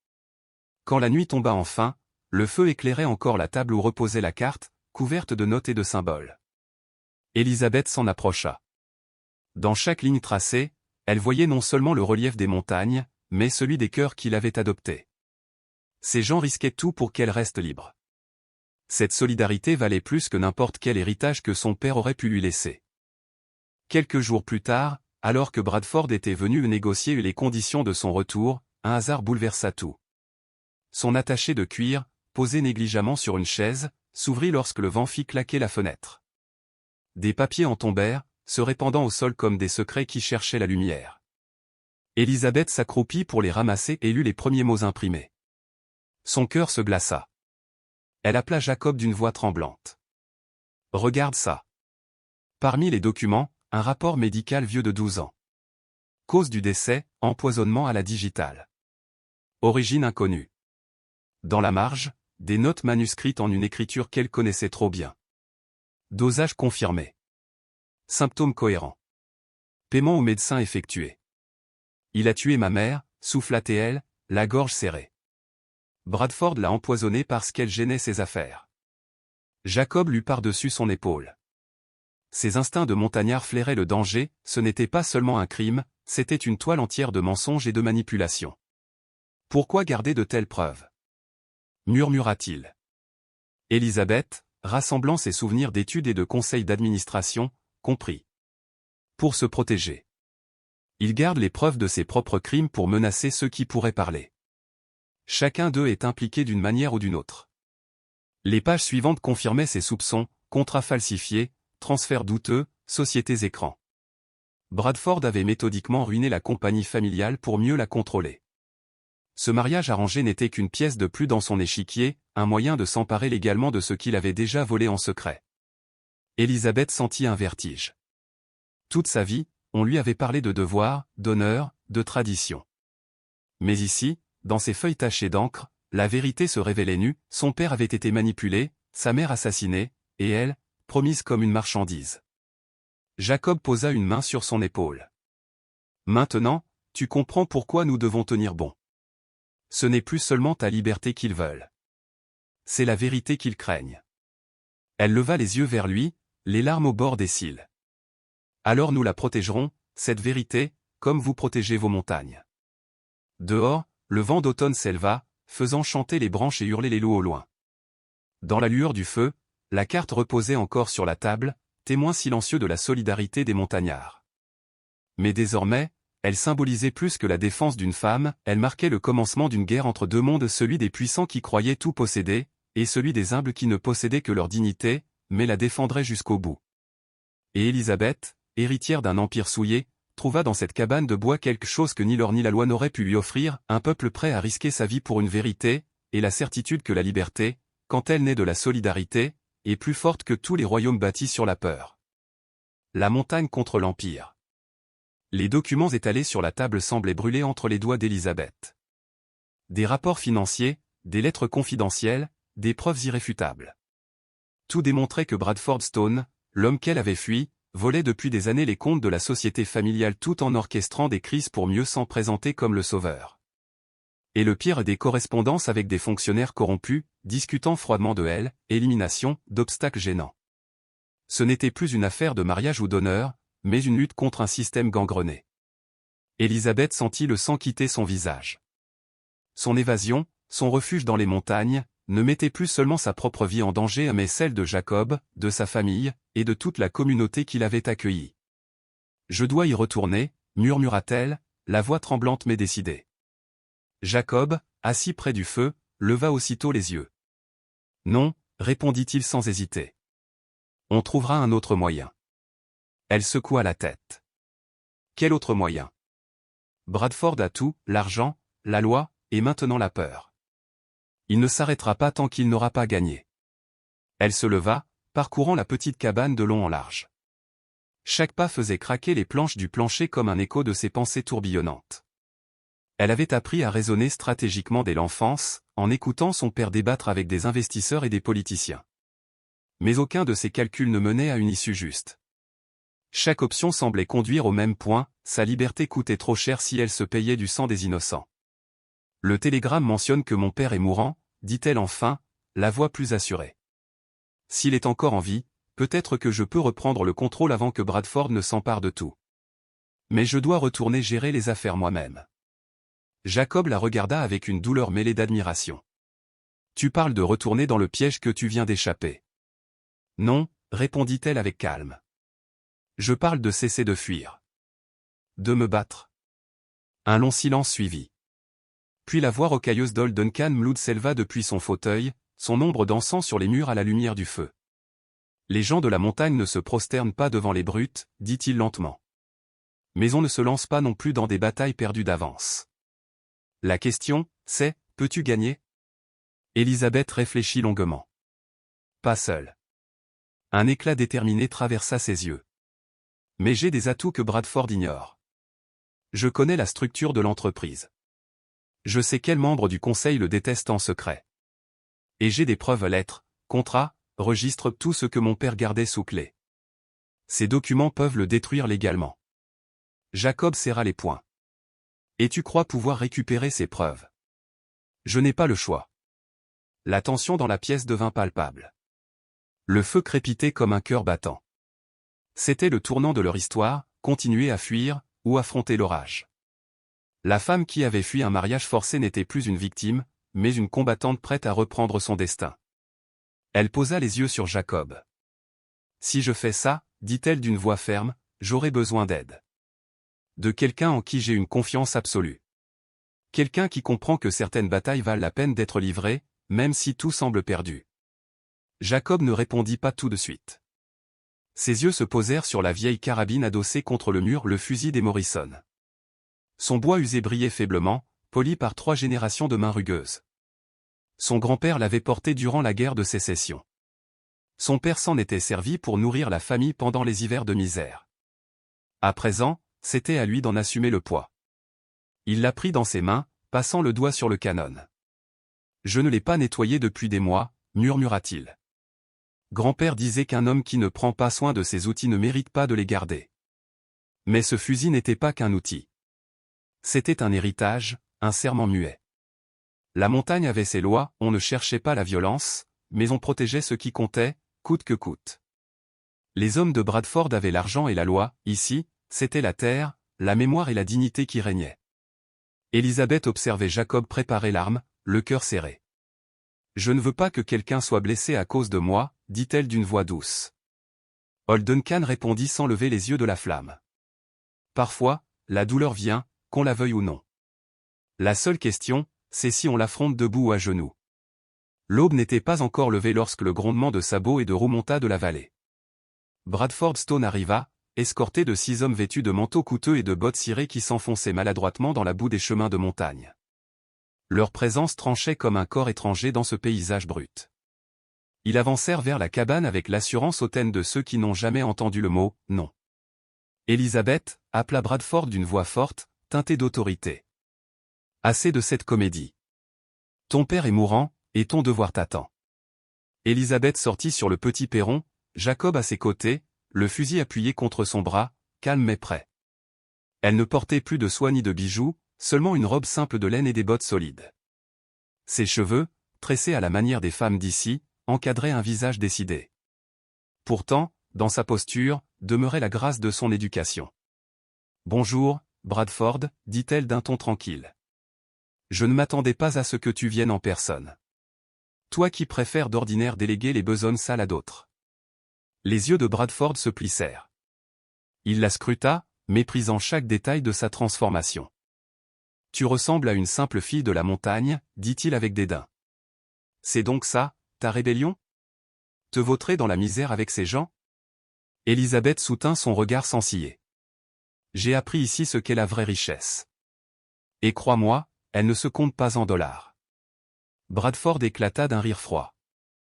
Quand la nuit tomba enfin, le feu éclairait encore la table où reposait la carte, couverte de notes et de symboles. Élisabeth s'en approcha. Dans chaque ligne tracée, elle voyait non seulement le relief des montagnes, mais celui des cœurs qu'il avait adoptés. Ces gens risquaient tout pour qu'elle reste libre. Cette solidarité valait plus que n'importe quel héritage que son père aurait pu lui laisser. Quelques jours plus tard, alors que Bradford était venu négocier les conditions de son retour, un hasard bouleversa tout. Son attaché de cuir, posé négligemment sur une chaise, s'ouvrit lorsque le vent fit claquer la fenêtre. Des papiers en tombèrent, se répandant au sol comme des secrets qui cherchaient la lumière. Élisabeth s'accroupit pour les ramasser et lut les premiers mots imprimés. Son cœur se glaça. Elle appela Jacob d'une voix tremblante. « Regarde ça. » Parmi les documents, un rapport médical vieux de 12 ans. Cause du décès, empoisonnement à la digitale. Origine inconnue. Dans la marge, des notes manuscrites en une écriture qu'elle connaissait trop bien. Dosage confirmé. Symptômes cohérents. Paiement au médecin effectué. Il a tué ma mère, souffla-t-elle, la gorge serrée. Bradford l'a empoisonnée parce qu'elle gênait ses affaires. Jacob lut par-dessus son épaule. Ses instincts de montagnard flairaient le danger, ce n'était pas seulement un crime, c'était une toile entière de mensonges et de manipulations. Pourquoi garder de telles preuves? Murmura-t-il. Élisabeth, rassemblant ses souvenirs d'études et de conseils d'administration, comprit. Pour se protéger. Il garde les preuves de ses propres crimes pour menacer ceux qui pourraient parler. Chacun d'eux est impliqué d'une manière ou d'une autre. Les pages suivantes confirmaient ses soupçons, contrats falsifiés, transferts douteux, sociétés écrans. Bradford avait méthodiquement ruiné la compagnie familiale pour mieux la contrôler. Ce mariage arrangé n'était qu'une pièce de plus dans son échiquier, un moyen de s'emparer légalement de ce qu'il avait déjà volé en secret. Élisabeth sentit un vertige. Toute sa vie, on lui avait parlé de devoir, d'honneur, de tradition. Mais ici, dans ces feuilles tachées d'encre, la vérité se révélait nue, son père avait été manipulé, sa mère assassinée, et elle, promise comme une marchandise. Jacob posa une main sur son épaule. Maintenant, tu comprends pourquoi nous devons tenir bon. Ce n'est plus seulement ta liberté qu'ils veulent. C'est la vérité qu'ils craignent. Elle leva les yeux vers lui, les larmes au bord des cils. Alors nous la protégerons, cette vérité, comme vous protégez vos montagnes. Dehors, le vent d'automne s'éleva, faisant chanter les branches et hurler les loups au loin. Dans la lueur du feu, la carte reposait encore sur la table, témoin silencieux de la solidarité des montagnards. Mais désormais, elle symbolisait plus que la défense d'une femme, elle marquait le commencement d'une guerre entre deux mondes, celui des puissants qui croyaient tout posséder, et celui des humbles qui ne possédaient que leur dignité, mais la défendraient jusqu'au bout. Et Élisabeth, héritière d'un empire souillé, trouva dans cette cabane de bois quelque chose que ni l'or ni la loi n'auraient pu lui offrir, un peuple prêt à risquer sa vie pour une vérité, et la certitude que la liberté, quand elle naît de la solidarité, est plus forte que tous les royaumes bâtis sur la peur. La montagne contre l'empire. Les documents étalés sur la table semblaient brûler entre les doigts d'Élisabeth. Des rapports financiers, des lettres confidentielles, des preuves irréfutables. Tout démontrait que Bradford Stone, l'homme qu'elle avait fui, volait depuis des années les comptes de la société familiale tout en orchestrant des crises pour mieux s'en présenter comme le sauveur. Et le pire, des correspondances avec des fonctionnaires corrompus, discutant froidement de elle, élimination, d'obstacles gênants. Ce n'était plus une affaire de mariage ou d'honneur, mais une lutte contre un système gangrené. Élisabeth sentit le sang quitter son visage. Son évasion, son refuge dans les montagnes, ne mettait plus seulement sa propre vie en danger mais celle de Jacob, de sa famille, et de toute la communauté qui l'avait accueilli. « Je dois y retourner » murmura-t-elle, la voix tremblante mais décidée. Jacob, assis près du feu, leva aussitôt les yeux. « Non » répondit-il sans hésiter. « On trouvera un autre moyen. » Elle secoua la tête. Quel autre moyen? Bradford a tout, l'argent, la loi, et maintenant la peur. Il ne s'arrêtera pas tant qu'il n'aura pas gagné. Elle se leva, parcourant la petite cabane de long en large. Chaque pas faisait craquer les planches du plancher comme un écho de ses pensées tourbillonnantes. Elle avait appris à raisonner stratégiquement dès l'enfance, en écoutant son père débattre avec des investisseurs et des politiciens. Mais aucun de ses calculs ne menait à une issue juste. Chaque option semblait conduire au même point, sa liberté coûtait trop cher si elle se payait du sang des innocents. Le télégramme mentionne que mon père est mourant, dit-elle enfin, la voix plus assurée. S'il est encore en vie, peut-être que je peux reprendre le contrôle avant que Bradford ne s'empare de tout. Mais je dois retourner gérer les affaires moi-même. Jacob la regarda avec une douleur mêlée d'admiration. Tu parles de retourner dans le piège que tu viens d'échapper. Non, répondit-elle avec calme. Je parle de cesser de fuir. De me battre. Un long silence suivit. Puis la voix rocailleuse d'Old Duncan Mlood s'éleva depuis son fauteuil, son ombre dansant sur les murs à la lumière du feu. Les gens de la montagne ne se prosternent pas devant les brutes, dit-il lentement. Mais on ne se lance pas non plus dans des batailles perdues d'avance. La question, c'est, peux-tu gagner? Élisabeth réfléchit longuement. Pas seule. Un éclat déterminé traversa ses yeux. Mais j'ai des atouts que Bradford ignore. Je connais la structure de l'entreprise. Je sais quel membre du conseil le déteste en secret. Et j'ai des preuves lettres, contrats, registres, tout ce que mon père gardait sous clé. Ces documents peuvent le détruire légalement. Jacob serra les poings. Et tu crois pouvoir récupérer ces preuves? Je n'ai pas le choix. La tension dans la pièce devint palpable. Le feu crépitait comme un cœur battant. C'était le tournant de leur histoire, continuer à fuir, ou affronter l'orage. La femme qui avait fui un mariage forcé n'était plus une victime, mais une combattante prête à reprendre son destin. Elle posa les yeux sur Jacob. Si je fais ça, dit-elle d'une voix ferme, j'aurai besoin d'aide. De quelqu'un en qui j'ai une confiance absolue. Quelqu'un qui comprend que certaines batailles valent la peine d'être livrées, même si tout semble perdu. Jacob ne répondit pas tout de suite. Ses yeux se posèrent sur la vieille carabine adossée contre le mur, le fusil des Morrison. Son bois usé brillait faiblement, poli par 3 générations de mains rugueuses. Son grand-père l'avait porté durant la guerre de sécession. Son père s'en était servi pour nourrir la famille pendant les hivers de misère. À présent, c'était à lui d'en assumer le poids. Il la prit dans ses mains, passant le doigt sur le canon. « Je ne l'ai pas nettoyé depuis des mois » murmura-t-il. Grand-père disait qu'un homme qui ne prend pas soin de ses outils ne mérite pas de les garder. Mais ce fusil n'était pas qu'un outil. C'était un héritage, un serment muet. La montagne avait ses lois, on ne cherchait pas la violence, mais on protégeait ce qui comptait, coûte que coûte. Les hommes de Bradford avaient l'argent et la loi, ici, c'était la terre, la mémoire et la dignité qui régnaient. Elizabeth observait Jacob préparer l'arme, le cœur serré. « Je ne veux pas que quelqu'un soit blessé à cause de moi, dit-elle d'une voix douce. Old Duncan répondit sans lever les yeux de la flamme. Parfois, la douleur vient, qu'on la veuille ou non. La seule question, c'est si on l'affronte debout ou à genoux. L'aube n'était pas encore levée lorsque le grondement de sabots et de roues monta de la vallée. Bradford Stone arriva, escorté de 6 hommes vêtus de manteaux coûteux et de bottes cirées qui s'enfonçaient maladroitement dans la boue des chemins de montagne. Leur présence tranchait comme un corps étranger dans ce paysage brut. Ils avancèrent vers la cabane avec l'assurance hautaine de ceux qui n'ont jamais entendu le mot « non ». Elizabeth, appela Bradford d'une voix forte, teintée d'autorité. « Assez de cette comédie. Ton père est mourant, et ton devoir t'attend. » Elizabeth sortit sur le petit perron, Jacob à ses côtés, le fusil appuyé contre son bras, calme mais prêt. Elle ne portait plus de soie ni de bijoux, seulement une robe simple de laine et des bottes solides. Ses cheveux, tressés à la manière des femmes d'ici, encadraient un visage décidé. Pourtant, dans sa posture, demeurait la grâce de son éducation. « Bonjour, Bradford, dit-elle d'un ton tranquille. Je ne m'attendais pas à ce que tu viennes en personne. Toi qui préfères d'ordinaire déléguer les besognes sales à d'autres. » Les yeux de Bradford se plissèrent. Il la scruta, méprisant chaque détail de sa transformation. « Tu ressembles à une simple fille de la montagne, dit-il avec dédain. C'est donc ça, ta rébellion? Te vautrer dans la misère avec ces gens? » Elizabeth soutint son regard sans ciller. « J'ai appris ici ce qu'est la vraie richesse. Et crois-moi, elle ne se compte pas en dollars. » Bradford éclata d'un rire froid.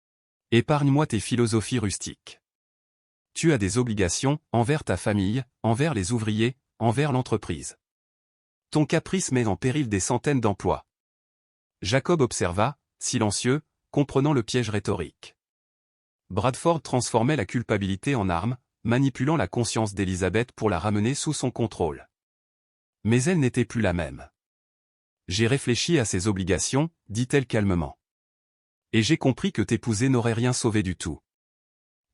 « Épargne-moi tes philosophies rustiques. Tu as des obligations, envers ta famille, envers les ouvriers, envers l'entreprise. Ton caprice met en péril des centaines d'emplois. » Jacob observa, silencieux, comprenant le piège rhétorique. Bradford transformait la culpabilité en arme, manipulant la conscience d'Elizabeth pour la ramener sous son contrôle. Mais elle n'était plus la même. « J'ai réfléchi à ses obligations, dit-elle calmement. Et j'ai compris que t'épouser n'aurait rien sauvé du tout.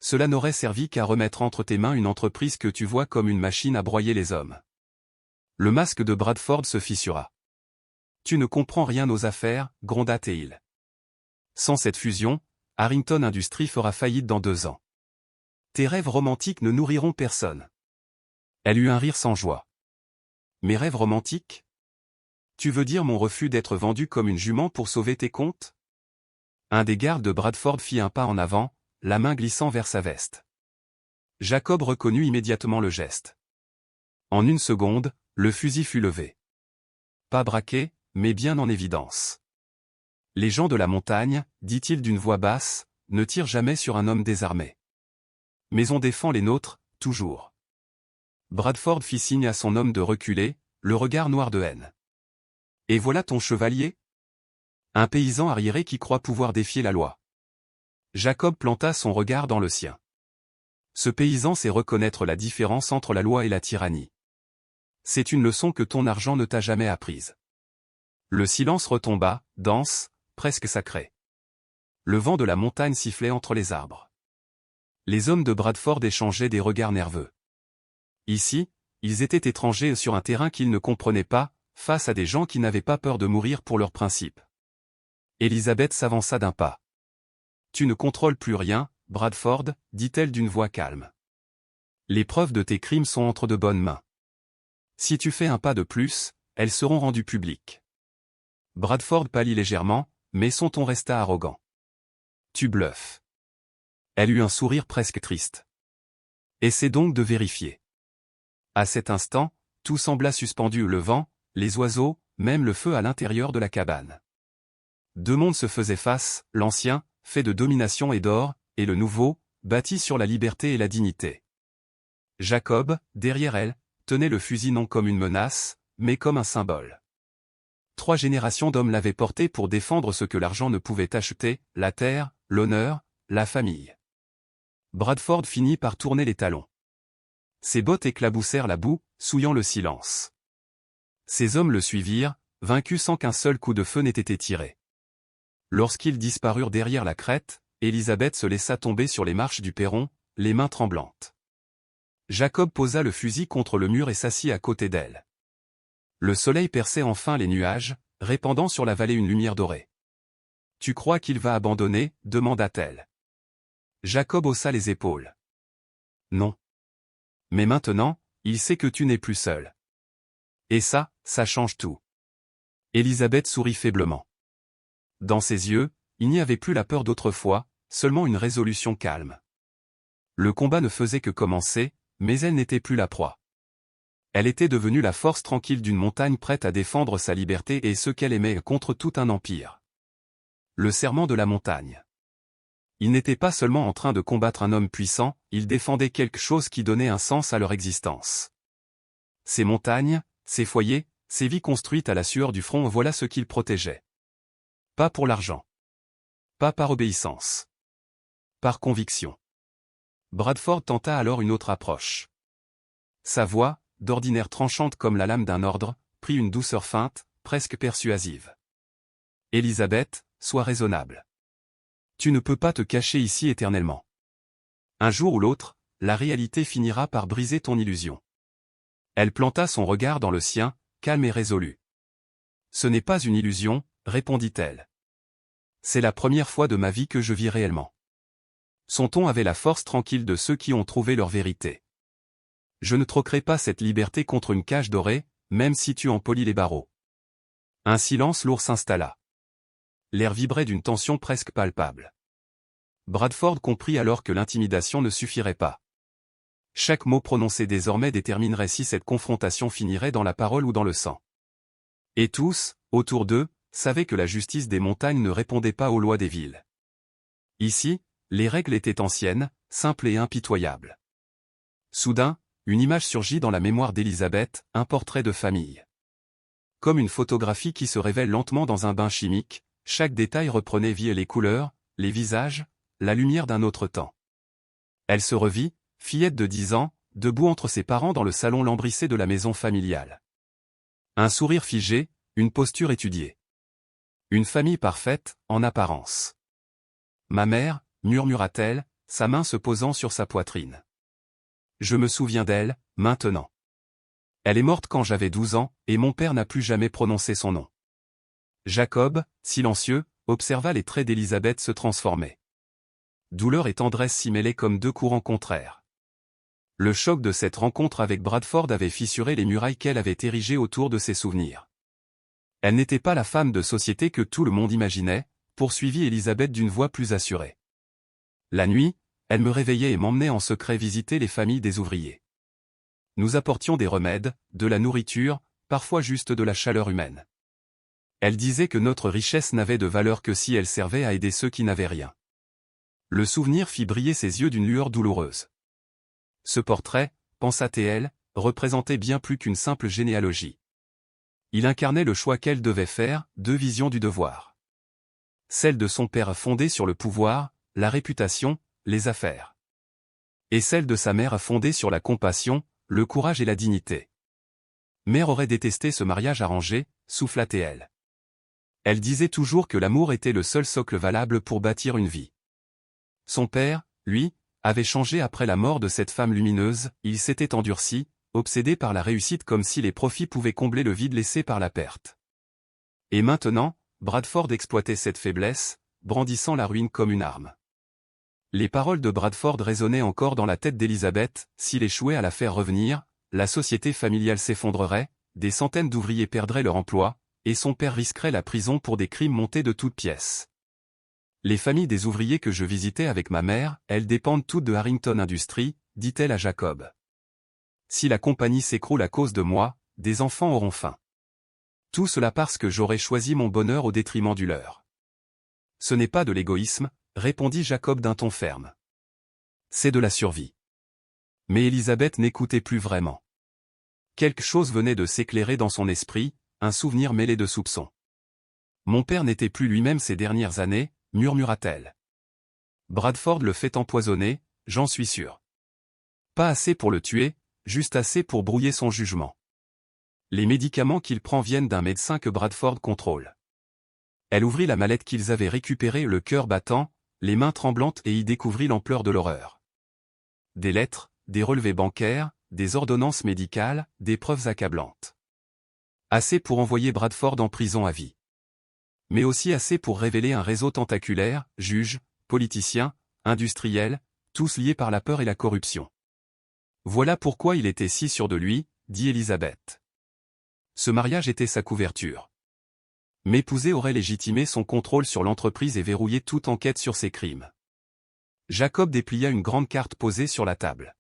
Cela n'aurait servi qu'à remettre entre tes mains une entreprise que tu vois comme une machine à broyer les hommes. » Le masque de Bradford se fissura. « Tu ne comprends rien aux affaires, gronda-t-il. Sans cette fusion, Harrington Industries fera faillite dans 2 ans. Tes rêves romantiques ne nourriront personne. » Elle eut un rire sans joie. « Mes rêves romantiques? Tu veux dire mon refus d'être vendu comme une jument pour sauver tes comptes? » Un des gardes de Bradford fit un pas en avant, la main glissant vers sa veste. Jacob reconnut immédiatement le geste. En une seconde, le fusil fut levé. Pas braqué, mais bien en évidence. « Les gens de la montagne, dit-il d'une voix basse, ne tirent jamais sur un homme désarmé. Mais on défend les nôtres, toujours. » Bradford fit signe à son homme de reculer, le regard noir de haine. « Et voilà ton chevalier? Un paysan arriéré qui croit pouvoir défier la loi. » Jacob planta son regard dans le sien. Ce paysan sait reconnaître la différence entre la loi et la tyrannie. C'est une leçon que ton argent ne t'a jamais apprise. Le silence retomba, dense, presque sacré. Le vent de la montagne sifflait entre les arbres. Les hommes de Bradford échangeaient des regards nerveux. Ici, ils étaient étrangers sur un terrain qu'ils ne comprenaient pas, face à des gens qui n'avaient pas peur de mourir pour leurs principes. Elizabeth s'avança d'un pas. « Tu ne contrôles plus rien, Bradford, dit-elle d'une voix calme. Les preuves de tes crimes sont entre de bonnes mains. Si tu fais un pas de plus, elles seront rendues publiques. » Bradford pâlit légèrement, mais son ton resta arrogant. « Tu bluffes. » Elle eut un sourire presque triste. « Essaie donc de vérifier. » À cet instant, tout sembla suspendu, le vent, les oiseaux, même le feu à l'intérieur de la cabane. 2 mondes se faisaient face, l'ancien, fait de domination et d'or, et le nouveau, bâti sur la liberté et la dignité. Jacob, derrière elle, tenait le fusil non comme une menace, mais comme un symbole. 3 générations d'hommes l'avaient porté pour défendre ce que l'argent ne pouvait acheter, la terre, l'honneur, la famille. Bradford finit par tourner les talons. Ses bottes éclaboussèrent la boue, souillant le silence. Ses hommes le suivirent, vaincus sans qu'un seul coup de feu n'ait été tiré. Lorsqu'ils disparurent derrière la crête, Élisabeth se laissa tomber sur les marches du perron, les mains tremblantes. Jacob posa le fusil contre le mur et s'assit à côté d'elle. Le soleil perçait enfin les nuages, répandant sur la vallée une lumière dorée. « Tu crois qu'il va abandonner » demanda-t-elle. Jacob haussa les épaules. « Non. Mais maintenant, il sait que tu n'es plus seul. Et ça change tout. » Élisabeth sourit faiblement. Dans ses yeux, il n'y avait plus la peur d'autrefois, seulement une résolution calme. Le combat ne faisait que commencer, mais elle n'était plus la proie. Elle était devenue la force tranquille d'une montagne prête à défendre sa liberté et ce qu'elle aimait contre tout un empire. Le serment de la montagne. Il n'était pas seulement en train de combattre un homme puissant, il défendait quelque chose qui donnait un sens à leur existence. Ces montagnes, ces foyers, ces vies construites à la sueur du front, voilà ce qu'ils protégeaient. Pas pour l'argent. Pas par obéissance. Par conviction. Bradford tenta alors une autre approche. Sa voix, d'ordinaire tranchante comme la lame d'un ordre, prit une douceur feinte, presque persuasive. « Élisabeth, sois raisonnable. Tu ne peux pas te cacher ici éternellement. Un jour ou l'autre, la réalité finira par briser ton illusion. » Elle planta son regard dans le sien, calme et résolu. « Ce n'est pas une illusion, » répondit-elle. « C'est la première fois de ma vie que je vis réellement. » Son ton avait la force tranquille de ceux qui ont trouvé leur vérité. « Je ne troquerai pas cette liberté contre une cage dorée, même si tu en polis les barreaux. » Un silence lourd s'installa. L'air vibrait d'une tension presque palpable. Bradford comprit alors que l'intimidation ne suffirait pas. Chaque mot prononcé désormais déterminerait si cette confrontation finirait dans la parole ou dans le sang. Et tous, autour d'eux, savaient que la justice des montagnes ne répondait pas aux lois des villes. Ici, les règles étaient anciennes, simples et impitoyables. Soudain, une image surgit dans la mémoire d'Élisabeth, un portrait de famille. Comme une photographie qui se révèle lentement dans un bain chimique, chaque détail reprenait vie et les couleurs, les visages, la lumière d'un autre temps. Elle se revit, fillette de 10 ans, debout entre ses parents dans le salon lambrissé de la maison familiale. Un sourire figé, une posture étudiée. Une famille parfaite, en apparence. « Ma mère » murmura-t-elle, sa main se posant sur sa poitrine. « Je me souviens d'elle, maintenant. Elle est morte quand j'avais 12 ans, et mon père n'a plus jamais prononcé son nom. » Jacob, silencieux, observa les traits d'Élisabeth se transformer. Douleur et tendresse s'y mêlaient comme deux courants contraires. Le choc de cette rencontre avec Bradford avait fissuré les murailles qu'elle avait érigées autour de ses souvenirs. Elle n'était pas la femme de société que tout le monde imaginait, poursuivit Élisabeth d'une voix plus assurée. La nuit, elle me réveillait et m'emmenait en secret visiter les familles des ouvriers. Nous apportions des remèdes, de la nourriture, parfois juste de la chaleur humaine. Elle disait que notre richesse n'avait de valeur que si elle servait à aider ceux qui n'avaient rien. Le souvenir fit briller ses yeux d'une lueur douloureuse. Ce portrait, pensa-t-elle, représentait bien plus qu'une simple généalogie. Il incarnait le choix qu'elle devait faire, deux visions du devoir. Celle de son père fondée sur le pouvoir, la réputation, les affaires. Et celle de sa mère fondée sur la compassion, le courage et la dignité. Mère aurait détesté ce mariage arrangé, souffla-t-elle. Elle disait toujours que l'amour était le seul socle valable pour bâtir une vie. Son père, lui, avait changé après la mort de cette femme lumineuse, il s'était endurci, obsédé par la réussite comme si les profits pouvaient combler le vide laissé par la perte. Et maintenant, Bradford exploitait cette faiblesse, brandissant la ruine comme une arme. Les paroles de Bradford résonnaient encore dans la tête d'Élisabeth, s'il échouait à la faire revenir, la société familiale s'effondrerait, des centaines d'ouvriers perdraient leur emploi, et son père risquerait la prison pour des crimes montés de toutes pièces. Les familles des ouvriers que je visitais avec ma mère, elles dépendent toutes de Harrington Industries, dit-elle à Jacob. Si la compagnie s'écroule à cause de moi, des enfants auront faim. Tout cela parce que j'aurais choisi mon bonheur au détriment du leur. Ce n'est pas de l'égoïsme, répondit Jacob d'un ton ferme. C'est de la survie. Mais Élisabeth n'écoutait plus vraiment. Quelque chose venait de s'éclairer dans son esprit, un souvenir mêlé de soupçons. Mon père n'était plus lui-même ces dernières années, murmura-t-elle. Bradford le fait empoisonner, j'en suis sûr. Pas assez pour le tuer, juste assez pour brouiller son jugement. Les médicaments qu'il prend viennent d'un médecin que Bradford contrôle. Elle ouvrit la mallette qu'ils avaient récupérée, le cœur battant, les mains tremblantes, et y découvrit l'ampleur de l'horreur. Des lettres, des relevés bancaires, des ordonnances médicales, des preuves accablantes. Assez pour envoyer Bradford en prison à vie. Mais aussi assez pour révéler un réseau tentaculaire, juges, politiciens, industriels, tous liés par la peur et la corruption. Voilà pourquoi il était si sûr de lui, dit Elizabeth. Ce mariage était sa couverture. M'épouser aurait légitimé son contrôle sur l'entreprise et verrouillé toute enquête sur ses crimes. Jacob déplia une grande carte posée sur la table.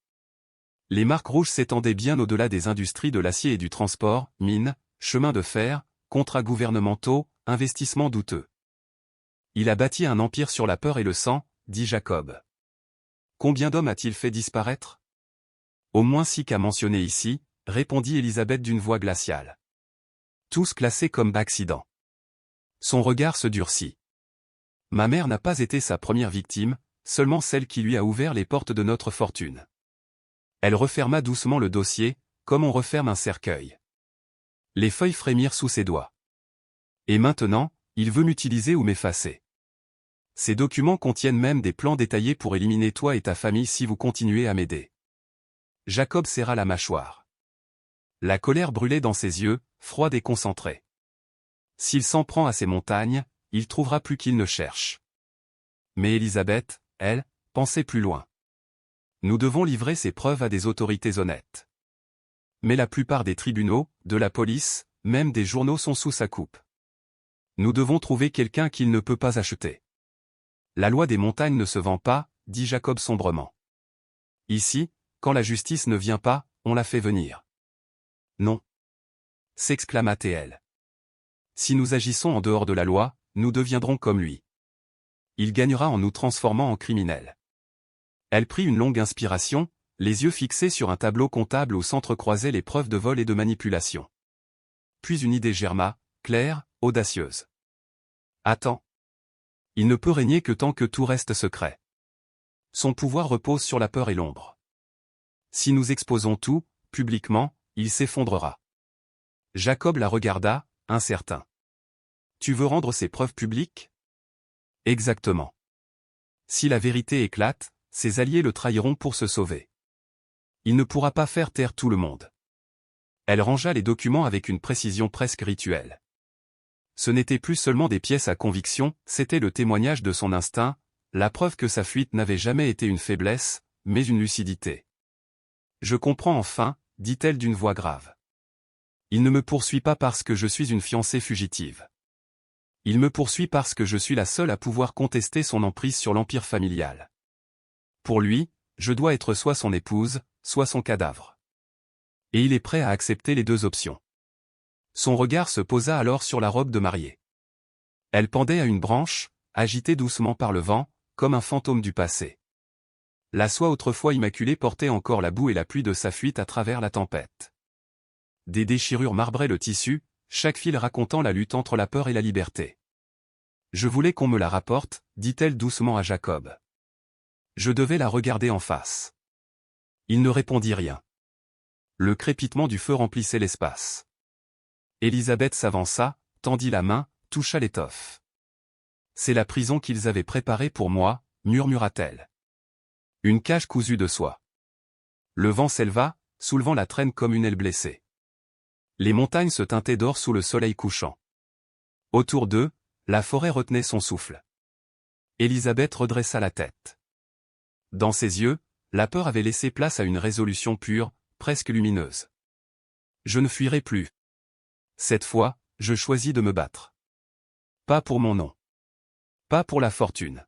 Les marques rouges s'étendaient bien au-delà des industries de l'acier et du transport, mines, chemins de fer, contrats gouvernementaux, investissements douteux. Il a bâti un empire sur la peur et le sang, dit Jacob. Combien d'hommes a-t-il fait disparaître? Au moins 6 qu'a mentionné ici, répondit Elizabeth d'une voix glaciale. Tous classés comme accidents. Son regard se durcit. Ma mère n'a pas été sa première victime, seulement celle qui lui a ouvert les portes de notre fortune. Elle referma doucement le dossier, comme on referme un cercueil. Les feuilles frémirent sous ses doigts. Et maintenant, il veut m'utiliser ou m'effacer. Ces documents contiennent même des plans détaillés pour éliminer toi et ta famille si vous continuez à m'aider. Jacob serra la mâchoire. La colère brûlait dans ses yeux, froide et concentrée. S'il s'en prend à ces montagnes, il trouvera plus qu'il ne cherche. Mais Elizabeth, elle, pensait plus loin. Nous devons livrer ces preuves à des autorités honnêtes. Mais la plupart des tribunaux, de la police, même des journaux sont sous sa coupe. Nous devons trouver quelqu'un qu'il ne peut pas acheter. La loi des montagnes ne se vend pas, dit Jacob sombrement. Ici, quand la justice ne vient pas, on la fait venir. Non. S'exclama T.L. Si nous agissons en dehors de la loi, nous deviendrons comme lui. Il gagnera en nous transformant en criminels. Elle prit une longue inspiration, les yeux fixés sur un tableau comptable où s'entrecroisaient les preuves de vol et de manipulation. Puis une idée germa, claire, audacieuse. Attends. Il ne peut régner que tant que tout reste secret. Son pouvoir repose sur la peur et l'ombre. Si nous exposons tout, publiquement, il s'effondrera. Jacob la regarda, incertain. Tu veux rendre ces preuves publiques? Exactement. Si la vérité éclate, ses alliés le trahiront pour se sauver. Il ne pourra pas faire taire tout le monde. Elle rangea les documents avec une précision presque rituelle. Ce n'était plus seulement des pièces à conviction, c'était le témoignage de son instinct, la preuve que sa fuite n'avait jamais été une faiblesse, mais une lucidité. Je comprends enfin, dit-elle d'une voix grave. Il ne me poursuit pas parce que je suis une fiancée fugitive. Il me poursuit parce que je suis la seule à pouvoir contester son emprise sur l'empire familial. Pour lui, je dois être soit son épouse, soit son cadavre. Et il est prêt à accepter les 2 options. Son regard se posa alors sur la robe de mariée. Elle pendait à une branche, agitée doucement par le vent, comme un fantôme du passé. La soie autrefois immaculée portait encore la boue et la pluie de sa fuite à travers la tempête. Des déchirures marbraient le tissu, chaque fil racontant la lutte entre la peur et la liberté. Je voulais qu'on me la rapporte, dit-elle doucement à Jacob. Je devais la regarder en face. Il ne répondit rien. Le crépitement du feu remplissait l'espace. Elizabeth s'avança, tendit la main, toucha l'étoffe. C'est la prison qu'ils avaient préparée pour moi, murmura-t-elle. Une cage cousue de soie. Le vent s'éleva, soulevant la traîne comme une aile blessée. Les montagnes se teintaient d'or sous le soleil couchant. Autour d'eux, la forêt retenait son souffle. Elizabeth redressa la tête. Dans ses yeux, la peur avait laissé place à une résolution pure, presque lumineuse. Je ne fuirai plus. Cette fois, je choisis de me battre. Pas pour mon nom. Pas pour la fortune.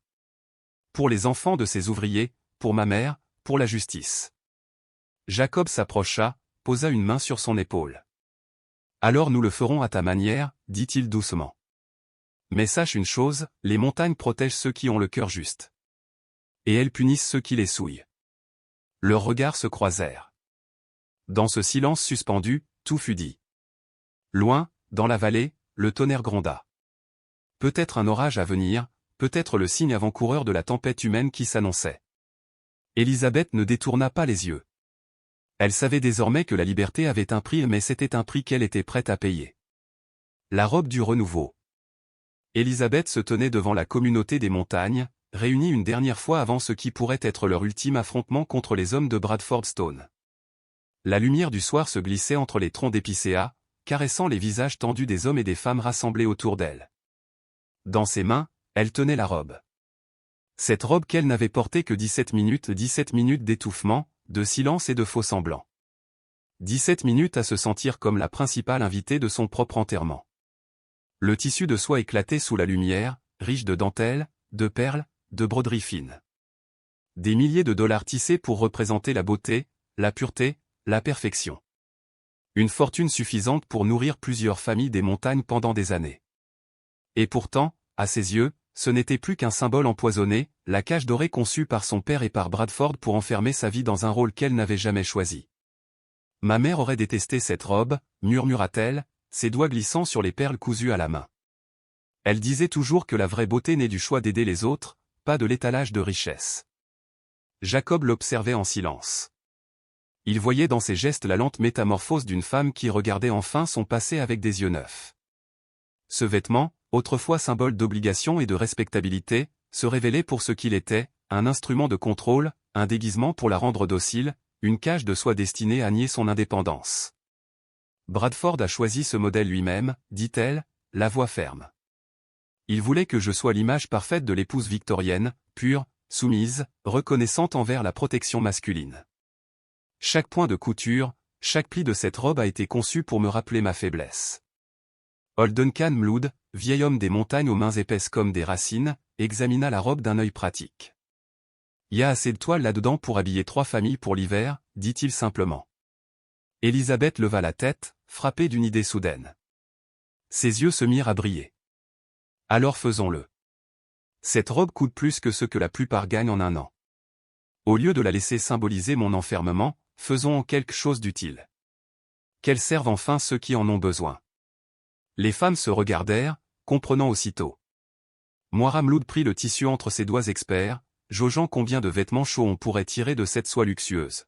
Pour les enfants de ses ouvriers, pour ma mère, pour la justice. Jacob s'approcha, posa une main sur son épaule. Alors nous le ferons à ta manière, dit-il doucement. Mais sache une chose, les montagnes protègent ceux qui ont le cœur juste. Et elles punissent ceux qui les souillent. Leurs regards se croisèrent. Dans ce silence suspendu, tout fut dit. Loin, dans la vallée, le tonnerre gronda. Peut-être un orage à venir, peut-être le signe avant-coureur de la tempête humaine qui s'annonçait. Élisabeth ne détourna pas les yeux. Elle savait désormais que la liberté avait un prix, mais c'était un prix qu'elle était prête à payer. La robe du renouveau. Élisabeth se tenait devant la communauté des montagnes, réunie une dernière fois avant ce qui pourrait être leur ultime affrontement contre les hommes de Bradford Stone. La lumière du soir se glissait entre les troncs d'épicéas, caressant les visages tendus des hommes et des femmes rassemblés autour d'elle. Dans ses mains, elle tenait la robe. Cette robe qu'elle n'avait portée que 17 minutes d'étouffement, de silence et de faux semblants. 17 minutes à se sentir comme la principale invitée de son propre enterrement. Le tissu de soie éclatait sous la lumière, riche de dentelles, de perles, de broderies fines. Des milliers de dollars tissés pour représenter la beauté, la pureté, la perfection. Une fortune suffisante pour nourrir plusieurs familles des montagnes pendant des années. Et pourtant, à ses yeux, ce n'était plus qu'un symbole empoisonné, la cage dorée conçue par son père et par Bradford pour enfermer sa vie dans un rôle qu'elle n'avait jamais choisi. Ma mère aurait détesté cette robe, murmura-t-elle, ses doigts glissant sur les perles cousues à la main. Elle disait toujours que la vraie beauté naît du choix d'aider les autres, pas de l'étalage de richesse. Jacob l'observait en silence. Il voyait dans ses gestes la lente métamorphose d'une femme qui regardait enfin son passé avec des yeux neufs. Ce vêtement, autrefois symbole d'obligation et de respectabilité, se révélait pour ce qu'il était, un instrument de contrôle, un déguisement pour la rendre docile, une cage de soie destinée à nier son indépendance. Bradford a choisi ce modèle lui-même, dit-elle, la voix ferme. Il voulait que je sois l'image parfaite de l'épouse victorienne, pure, soumise, reconnaissante envers la protection masculine. Chaque point de couture, chaque pli de cette robe a été conçu pour me rappeler ma faiblesse. Old Duncan Mlood, vieil homme des montagnes aux mains épaisses comme des racines, examina la robe d'un œil pratique. Y a assez de toile là-dedans pour habiller 3 familles pour l'hiver, dit-il simplement. Élisabeth leva la tête, frappée d'une idée soudaine. Ses yeux se mirent à briller. Alors faisons-le. Cette robe coûte plus que ce que la plupart gagnent en un an. Au lieu de la laisser symboliser mon enfermement, faisons en quelque chose d'utile. Qu'elle serve enfin ceux qui en ont besoin. Les femmes se regardèrent, comprenant aussitôt. Moira Mlood prit le tissu entre ses doigts experts, jaugeant combien de vêtements chauds on pourrait tirer de cette soie luxueuse.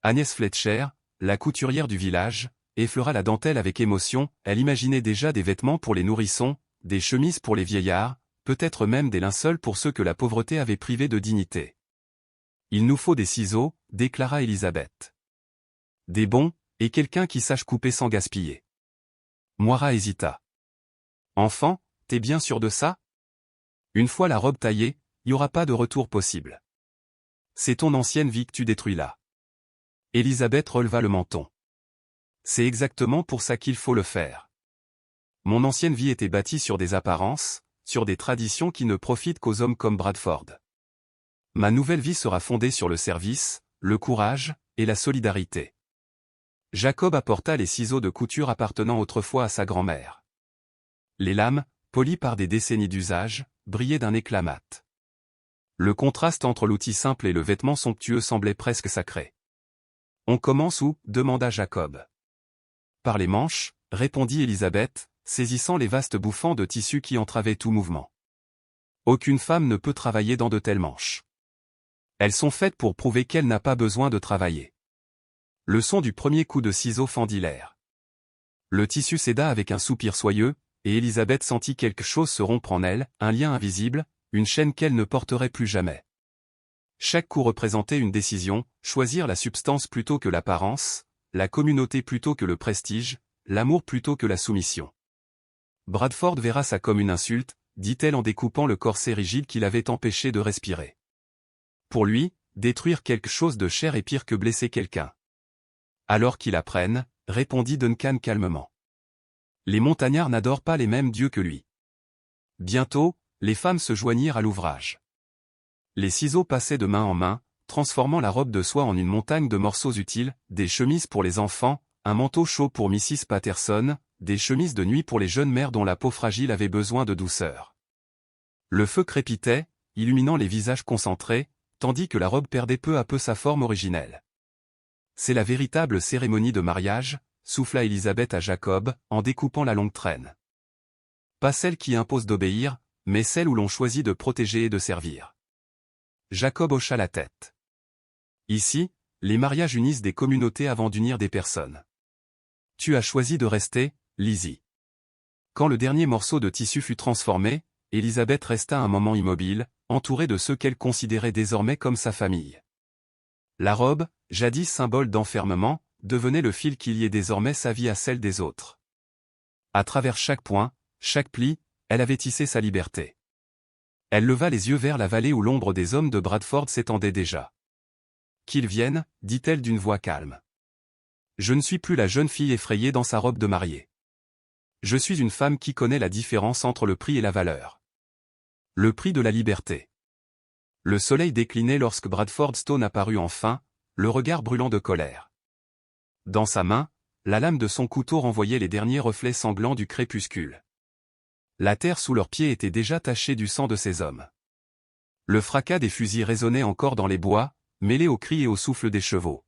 Agnès Fletcher, la couturière du village, effleura la dentelle avec émotion, elle imaginait déjà des vêtements pour les nourrissons, des chemises pour les vieillards, peut-être même des linceuls pour ceux que la pauvreté avait privés de dignité. Il nous faut des ciseaux, déclara Élisabeth. Des bons, et quelqu'un qui sache couper sans gaspiller. Moira hésita. Enfant, t'es bien sûr de ça? Une fois la robe taillée, y aura pas de retour possible. C'est ton ancienne vie que tu détruis là. Élisabeth releva le menton. C'est exactement pour ça qu'il faut le faire. Mon ancienne vie était bâtie sur des apparences, sur des traditions qui ne profitent qu'aux hommes comme Bradford. Ma nouvelle vie sera fondée sur le service, le courage, et la solidarité. Jacob apporta les ciseaux de couture appartenant autrefois à sa grand-mère. Les lames, polies par des décennies d'usage, brillaient d'un éclat mat. Le contraste entre l'outil simple et le vêtement somptueux semblait presque sacré. On commence où? Demanda Jacob. Par les manches, répondit Élisabeth, saisissant les vastes bouffants de tissu qui entravaient tout mouvement. Aucune femme ne peut travailler dans de telles manches. Elles sont faites pour prouver qu'elle n'a pas besoin de travailler. Le son du premier coup de ciseau fendit l'air. Le tissu céda avec un soupir soyeux, et Élisabeth sentit quelque chose se rompre en elle, un lien invisible, une chaîne qu'elle ne porterait plus jamais. Chaque coup représentait une décision, choisir la substance plutôt que l'apparence, la communauté plutôt que le prestige, l'amour plutôt que la soumission. Bradford verra ça comme une insulte, dit-elle en découpant le corset rigide qui l'avait empêché de respirer. Pour lui, détruire quelque chose de cher est pire que blesser quelqu'un. Alors qu'il apprenne, répondit Duncan calmement. Les montagnards n'adorent pas les mêmes dieux que lui. Bientôt, les femmes se joignirent à l'ouvrage. Les ciseaux passaient de main en main, transformant la robe de soie en une montagne de morceaux utiles, des chemises pour les enfants, un manteau chaud pour Mrs. Patterson, des chemises de nuit pour les jeunes mères dont la peau fragile avait besoin de douceur. Le feu crépitait, illuminant les visages concentrés, tandis que la robe perdait peu à peu sa forme originelle. C'est la véritable cérémonie de mariage, souffla Élisabeth à Jacob, en découpant la longue traîne. Pas celle qui impose d'obéir, mais celle où l'on choisit de protéger et de servir. Jacob hocha la tête. Ici, les mariages unissent des communautés avant d'unir des personnes. Tu as choisi de rester, Lizzie. Quand le dernier morceau de tissu fut transformé, Elizabeth resta un moment immobile, entourée de ceux qu'elle considérait désormais comme sa famille. La robe, jadis symbole d'enfermement, devenait le fil qui liait désormais sa vie à celle des autres. À travers chaque point, chaque pli, elle avait tissé sa liberté. Elle leva les yeux vers la vallée où l'ombre des hommes de Bradford s'étendait déjà. « Qu'ils viennent, dit-elle d'une voix calme. Je ne suis plus la jeune fille effrayée dans sa robe de mariée. Je suis une femme qui connaît la différence entre le prix et la valeur. Le prix de la liberté. » Le soleil déclinait lorsque Bradford Stone apparut enfin, le regard brûlant de colère. Dans sa main, la lame de son couteau renvoyait les derniers reflets sanglants du crépuscule. La terre sous leurs pieds était déjà tachée du sang de ces hommes. Le fracas des fusils résonnait encore dans les bois, mêlé aux cris et au souffle des chevaux.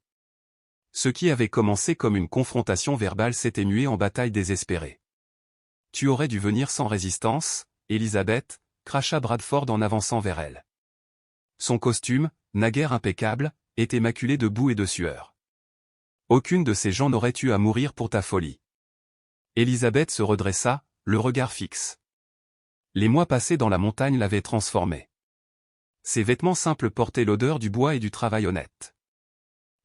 Ce qui avait commencé comme une confrontation verbale s'était mué en bataille désespérée. « Tu aurais dû venir sans résistance, Elizabeth » cracha Bradford en avançant vers elle. Son costume, naguère impeccable, était maculé de boue et de sueur. Aucune de ces gens n'aurait eu à mourir pour ta folie. Elizabeth se redressa, le regard fixe. Les mois passés dans la montagne l'avaient transformée. Ses vêtements simples portaient l'odeur du bois et du travail honnête.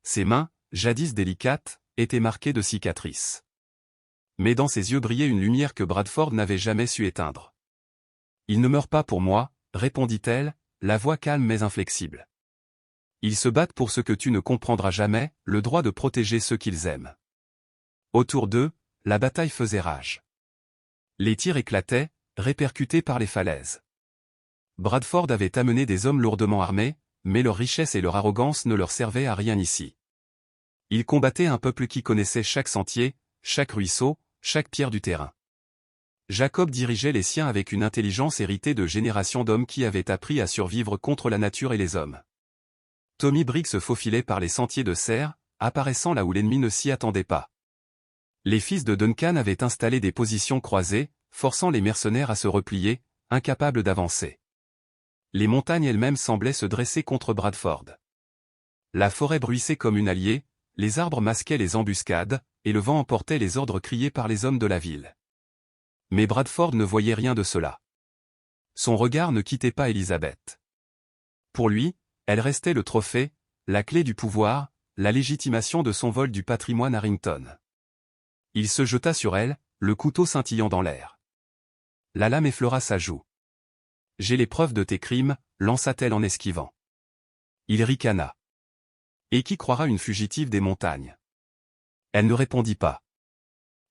Ses mains, jadis délicates, étaient marquées de cicatrices. Mais dans ses yeux brillait une lumière que Bradford n'avait jamais su éteindre. « Ils ne meurent pas pour moi, » répondit-elle, la voix calme mais inflexible. « Ils se battent pour ce que tu ne comprendras jamais, le droit de protéger ceux qu'ils aiment. » Autour d'eux, la bataille faisait rage. Les tirs éclataient, répercutés par les falaises. Bradford avait amené des hommes lourdement armés, mais leur richesse et leur arrogance ne leur servaient à rien ici. Ils combattaient un peuple qui connaissait chaque sentier, chaque ruisseau, chaque pierre du terrain. Jacob dirigeait les siens avec une intelligence héritée de générations d'hommes qui avaient appris à survivre contre la nature et les hommes. Tommy Briggs se faufilait par les sentiers de serre, apparaissant là où l'ennemi ne s'y attendait pas. Les fils de Duncan avaient installé des positions croisées, forçant les mercenaires à se replier, incapables d'avancer. Les montagnes elles-mêmes semblaient se dresser contre Bradford. La forêt bruissait comme une alliée, les arbres masquaient les embuscades, et le vent emportait les ordres criés par les hommes de la ville. Mais Bradford ne voyait rien de cela. Son regard ne quittait pas Elizabeth. Pour lui, elle restait le trophée, la clé du pouvoir, la légitimation de son vol du patrimoine Harrington. Il se jeta sur elle, le couteau scintillant dans l'air. La lame effleura sa joue. « J'ai les preuves de tes crimes », lança-t-elle en esquivant. Il ricana. « Et qui croira une fugitive des montagnes ?» Elle ne répondit pas.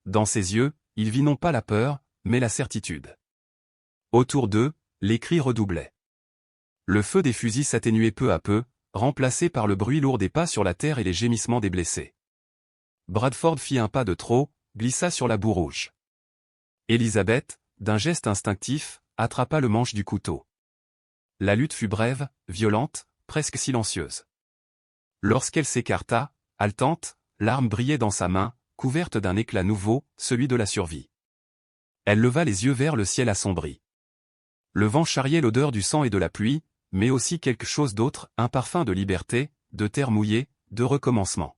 Dans ses yeux, il vit non pas la peur, mais la certitude. Autour d'eux, les cris redoublaient. Le feu des fusils s'atténuait peu à peu, remplacé par le bruit lourd des pas sur la terre et les gémissements des blessés. Bradford fit un pas de trop, glissa sur la boue rouge. Elizabeth, d'un geste instinctif, attrapa le manche du couteau. La lutte fut brève, violente, presque silencieuse. Lorsqu'elle s'écarta, haletante, l'arme brillait dans sa main, couverte d'un éclat nouveau, celui de la survie. Elle leva les yeux vers le ciel assombri. Le vent charriait l'odeur du sang et de la pluie, mais aussi quelque chose d'autre, un parfum de liberté, de terre mouillée, de recommencement.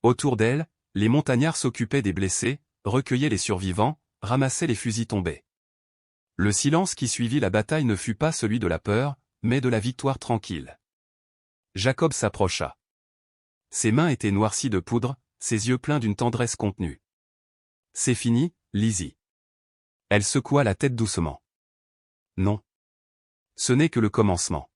Autour d'elle, les montagnards s'occupaient des blessés, recueillaient les survivants, ramassaient les fusils tombés. Le silence qui suivit la bataille ne fut pas celui de la peur, mais de la victoire tranquille. Jacob s'approcha. Ses mains étaient noircies de poudre, ses yeux pleins d'une tendresse contenue. « C'est fini, Lizzie. » Elle secoua la tête doucement. « Non. Ce n'est que le commencement. »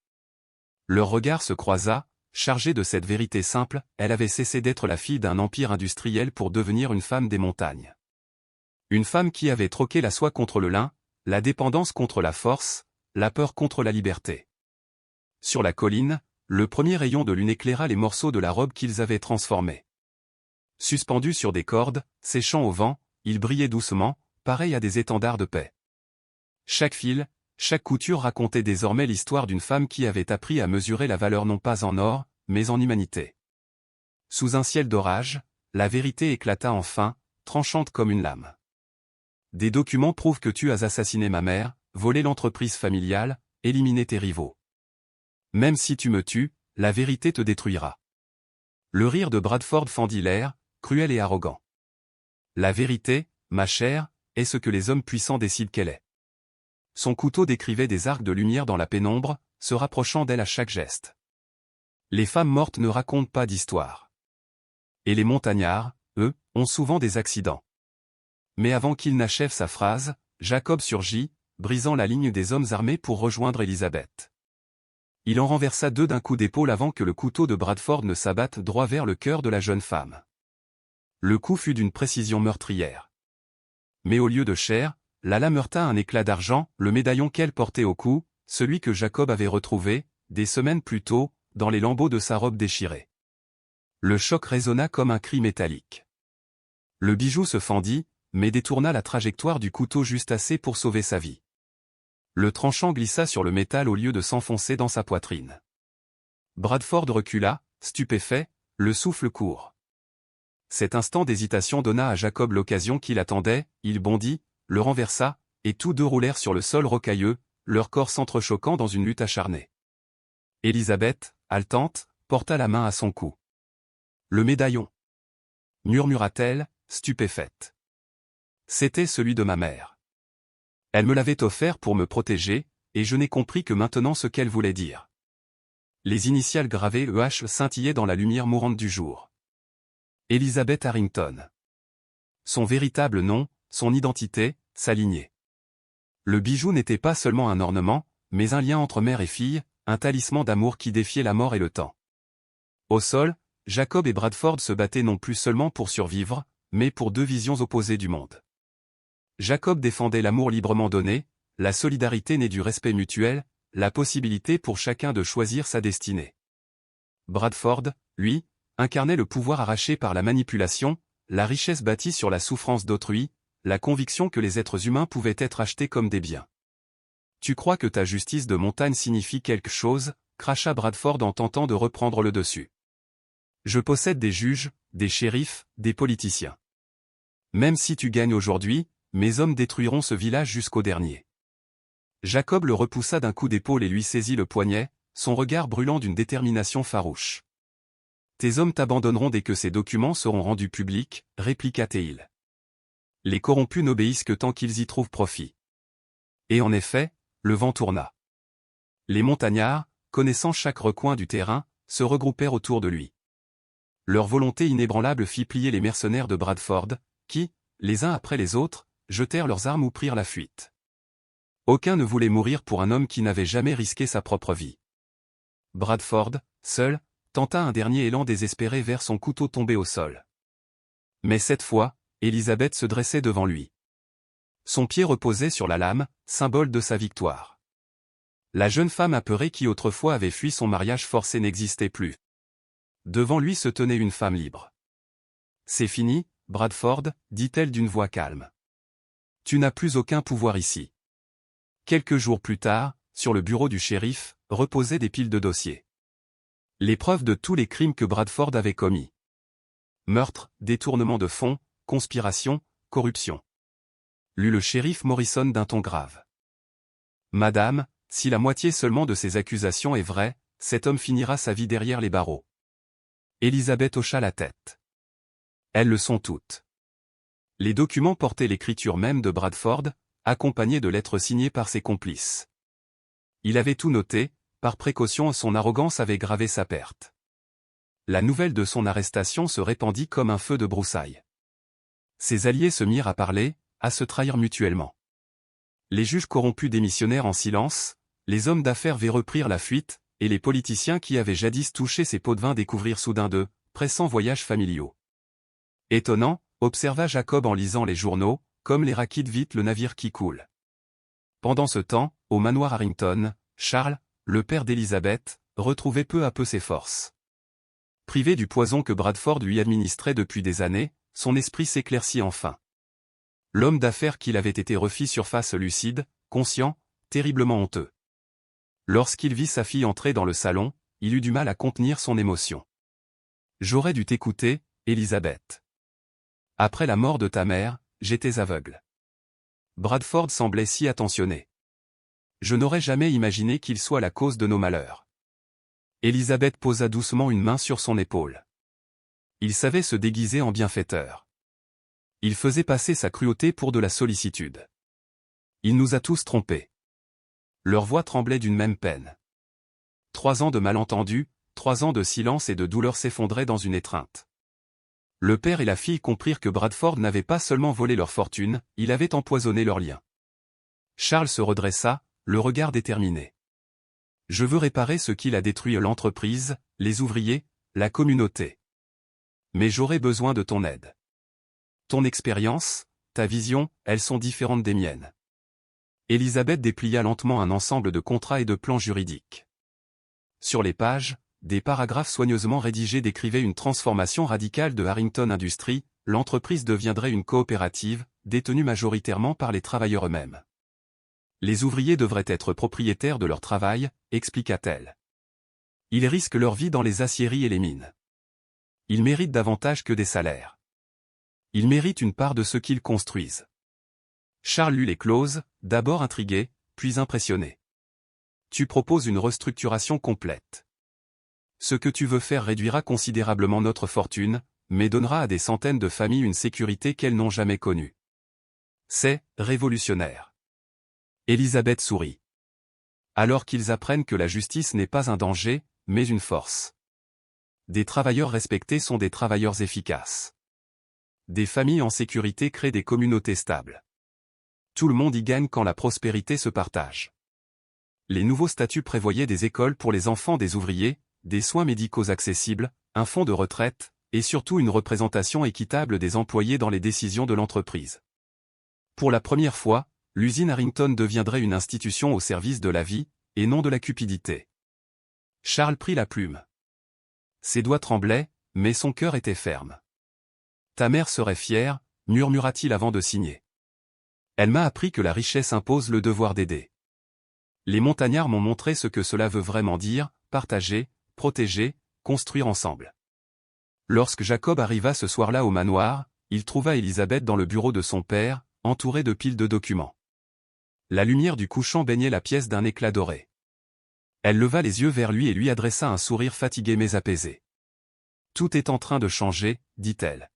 Leur regard se croisa, chargé de cette vérité simple, elle avait cessé d'être la fille d'un empire industriel pour devenir une femme des montagnes. Une femme qui avait troqué la soie contre le lin, la dépendance contre la force, la peur contre la liberté. Sur la colline, le premier rayon de lune éclaira les morceaux de la robe qu'ils avaient transformés. Suspendus sur des cordes, séchant au vent, ils brillaient doucement, pareils à des étendards de paix. Chaque fil, chaque couture racontait désormais l'histoire d'une femme qui avait appris à mesurer la valeur non pas en or, mais en humanité. Sous un ciel d'orage, la vérité éclata enfin, tranchante comme une lame. Des documents prouvent que tu as assassiné ma mère, volé l'entreprise familiale, éliminé tes rivaux. Même si tu me tues, la vérité te détruira. Le rire de Bradford fendit l'air, cruel et arrogant. La vérité, ma chère, est ce que les hommes puissants décident qu'elle est. Son couteau décrivait des arcs de lumière dans la pénombre, se rapprochant d'elle à chaque geste. Les femmes mortes ne racontent pas d'histoire. Et les montagnards, eux, ont souvent des accidents. Mais avant qu'il n'achève sa phrase, Jacob surgit, brisant la ligne des hommes armés pour rejoindre Élisabeth. Il en renversa 2 d'un coup d'épaule avant que le couteau de Bradford ne s'abatte droit vers le cœur de la jeune femme. Le coup fut d'une précision meurtrière. Mais au lieu de chair, la lame heurta un éclat d'argent, le médaillon qu'elle portait au cou, celui que Jacob avait retrouvé, des semaines plus tôt, dans les lambeaux de sa robe déchirée. Le choc résonna comme un cri métallique. Le bijou se fendit, mais détourna la trajectoire du couteau juste assez pour sauver sa vie. Le tranchant glissa sur le métal au lieu de s'enfoncer dans sa poitrine. Bradford recula, stupéfait, le souffle court. Cet instant d'hésitation donna à Jacob l'occasion qu'il attendait, il bondit, le renversa, et tous deux roulèrent sur le sol rocailleux, leurs corps s'entrechoquant dans une lutte acharnée. Élisabeth, haletante, porta la main à son cou. « Le médaillon » murmura-t-elle, stupéfaite. « C'était celui de ma mère. Elle me l'avait offert pour me protéger, et je n'ai compris que maintenant ce qu'elle voulait dire. » Les initiales gravées EH scintillaient dans la lumière mourante du jour. Elizabeth Harrington. Son véritable nom, son identité, s'alignaient. Le bijou n'était pas seulement un ornement, mais un lien entre mère et fille, un talisman d'amour qui défiait la mort et le temps. Au sol, Jacob et Bradford se battaient non plus seulement pour survivre, mais pour 2 visions opposées du monde. Jacob défendait l'amour librement donné, la solidarité née du respect mutuel, la possibilité pour chacun de choisir sa destinée. Bradford, lui, incarnait le pouvoir arraché par la manipulation, la richesse bâtie sur la souffrance d'autrui, la conviction que les êtres humains pouvaient être achetés comme des biens. « Tu crois que ta justice de montagne signifie quelque chose ?» cracha Bradford en tentant de reprendre le dessus. « Je possède des juges, des shérifs, des politiciens. Même si tu gagnes aujourd'hui, mes hommes détruiront ce village jusqu'au dernier. » Jacob le repoussa d'un coup d'épaule et lui saisit le poignet, son regard brûlant d'une détermination farouche. « Tes hommes t'abandonneront dès que ces documents seront rendus publics, répliqua-t-il. Les corrompus n'obéissent que tant qu'ils y trouvent profit. Et en effet, le vent tourna. Les montagnards, connaissant chaque recoin du terrain, se regroupèrent autour de lui. Leur volonté inébranlable fit plier les mercenaires de Bradford, qui, les uns après les autres, jetèrent leurs armes ou prirent la fuite. Aucun ne voulait mourir pour un homme qui n'avait jamais risqué sa propre vie. Bradford, seul, tenta un dernier élan désespéré vers son couteau tombé au sol. Mais cette fois, Élisabeth se dressait devant lui. Son pied reposait sur la lame, symbole de sa victoire. La jeune femme apeurée qui autrefois avait fui son mariage forcé n'existait plus. Devant lui se tenait une femme libre. « C'est fini, Bradford, dit-elle d'une voix calme. Tu n'as plus aucun pouvoir ici. » Quelques jours plus tard, sur le bureau du shérif, reposaient des piles de dossiers. Les preuves de tous les crimes que Bradford avait commis. Meurtre, détournement de fonds, conspiration, corruption. Lut le shérif Morrison d'un ton grave. « Madame, si la moitié seulement de ces accusations est vraie, cet homme finira sa vie derrière les barreaux. » Élisabeth hocha la tête. « Elles le sont toutes. » Les documents portaient l'écriture même de Bradford, accompagnés de lettres signées par ses complices. Il avait tout noté, par précaution son arrogance avait gravé sa perte. La nouvelle de son arrestation se répandit comme un feu de broussailles. Ses alliés se mirent à parler, à se trahir mutuellement. Les juges corrompus démissionnèrent en silence, les hommes d'affaires véreux prirent la fuite, et les politiciens qui avaient jadis touché ces pots de vin découvrirent soudain de pressants voyages familiaux. Étonnant, observa Jacob en lisant les journaux, comme les raquides vite le navire qui coule. Pendant ce temps, au manoir Harrington, Charles, le père d'Élisabeth, retrouvait peu à peu ses forces. Privé du poison que Bradford lui administrait depuis des années, son esprit s'éclaircit enfin. L'homme d'affaires qu'il avait été refit surface lucide, conscient, terriblement honteux. Lorsqu'il vit sa fille entrer dans le salon, il eut du mal à contenir son émotion. « J'aurais dû t'écouter, Élisabeth. Après la mort de ta mère, j'étais aveugle. » Bradford semblait si attentionné. « Je n'aurais jamais imaginé qu'il soit la cause de nos malheurs. » Élisabeth posa doucement une main sur son épaule. Il savait se déguiser en bienfaiteur. Il faisait passer sa cruauté pour de la sollicitude. Il nous a tous trompés. Leur voix tremblait d'une même peine. 3 ans de malentendus, 3 ans de silence et de douleur s'effondraient dans une étreinte. Le père et la fille comprirent que Bradford n'avait pas seulement volé leur fortune, il avait empoisonné leurs liens. Charles se redressa, le regard déterminé. Je veux réparer ce qu'il a détruit, l'entreprise, les ouvriers, la communauté. Mais j'aurai besoin de ton aide. Ton expérience, ta vision, elles sont différentes des miennes. Élisabeth déplia lentement un ensemble de contrats et de plans juridiques. Sur les pages, des paragraphes soigneusement rédigés décrivaient une transformation radicale de Harrington Industries, l'entreprise deviendrait une coopérative, détenue majoritairement par les travailleurs eux-mêmes. Les ouvriers devraient être propriétaires de leur travail, expliqua-t-elle. Ils risquent leur vie dans les aciéries et les mines. Ils méritent davantage que des salaires. Ils méritent une part de ce qu'ils construisent. Charles lut les clauses, d'abord intrigué, puis impressionné. Tu proposes une restructuration complète. Ce que tu veux faire réduira considérablement notre fortune, mais donnera à des centaines de familles une sécurité qu'elles n'ont jamais connue. C'est révolutionnaire. Élisabeth sourit. Alors qu'ils apprennent que la justice n'est pas un danger, mais une force. Des travailleurs respectés sont des travailleurs efficaces. Des familles en sécurité créent des communautés stables. Tout le monde y gagne quand la prospérité se partage. Les nouveaux statuts prévoyaient des écoles pour les enfants des ouvriers, des soins médicaux accessibles, un fonds de retraite, et surtout une représentation équitable des employés dans les décisions de l'entreprise. Pour la première fois, l'usine Harrington deviendrait une institution au service de la vie, et non de la cupidité. Charles prit la plume. Ses doigts tremblaient, mais son cœur était ferme. Ta mère serait fière, murmura-t-il avant de signer. Elle m'a appris que la richesse impose le devoir d'aider. Les montagnards m'ont montré ce que cela veut vraiment dire, partager, protéger, construire ensemble. Lorsque Jacob arriva ce soir-là au manoir, il trouva Élisabeth dans le bureau de son père, entourée de piles de documents. La lumière du couchant baignait la pièce d'un éclat doré. Elle leva les yeux vers lui et lui adressa un sourire fatigué mais apaisé. Tout est en train de changer, dit-elle.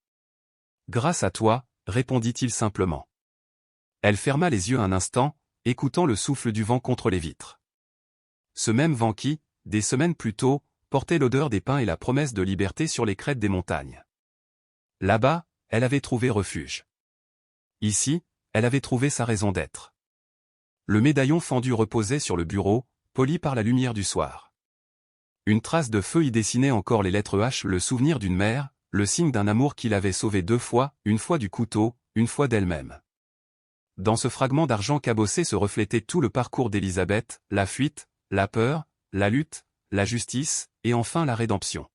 Grâce à toi, répondit-il simplement. Elle ferma les yeux un instant, écoutant le souffle du vent contre les vitres. Ce même vent qui, des semaines plus tôt, portait l'odeur des pins et la promesse de liberté sur les crêtes des montagnes. Là-bas, elle avait trouvé refuge. Ici, elle avait trouvé sa raison d'être. Le médaillon fendu reposait sur le bureau, poli par la lumière du soir. Une trace de feu y dessinait encore les lettres H, le souvenir d'une mère, le signe d'un amour qui l'avait sauvée 2 fois, une fois du couteau, une fois d'elle-même. Dans ce fragment d'argent cabossé se reflétait tout le parcours d'Élisabeth, la fuite, la peur, la lutte, la justice, et enfin la rédemption.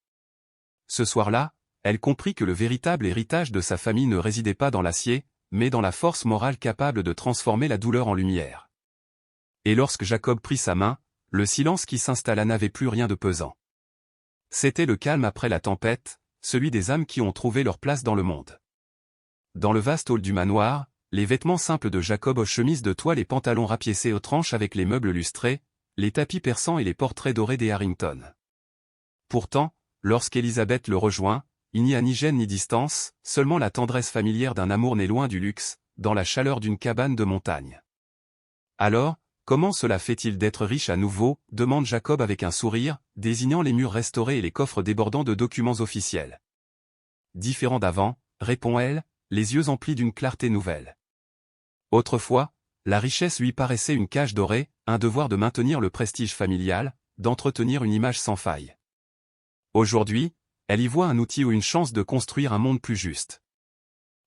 Ce soir-là, elle comprit que le véritable héritage de sa famille ne résidait pas dans l'acier, mais dans la force morale capable de transformer la douleur en lumière. Et lorsque Jacob prit sa main, le silence qui s'installa n'avait plus rien de pesant. C'était le calme après la tempête, celui des âmes qui ont trouvé leur place dans le monde. Dans le vaste hall du manoir, les vêtements simples de Jacob aux chemises de toile et pantalons rapiécés aux tranches avec les meubles lustrés, les tapis persans et les portraits dorés des Harrington. Pourtant, lorsqu'Élisabeth le rejoint, il n'y a ni gêne ni distance, seulement la tendresse familière d'un amour né loin du luxe, dans la chaleur d'une cabane de montagne. Alors, comment cela fait-il d'être riche à nouveau, demande Jacob avec un sourire, désignant les murs restaurés et les coffres débordant de documents officiels. Différent d'avant, répond elle, les yeux emplis d'une clarté nouvelle. Autrefois, la richesse lui paraissait une cage dorée, un devoir de maintenir le prestige familial, d'entretenir une image sans faille. Aujourd'hui, elle y voit un outil ou une chance de construire un monde plus juste.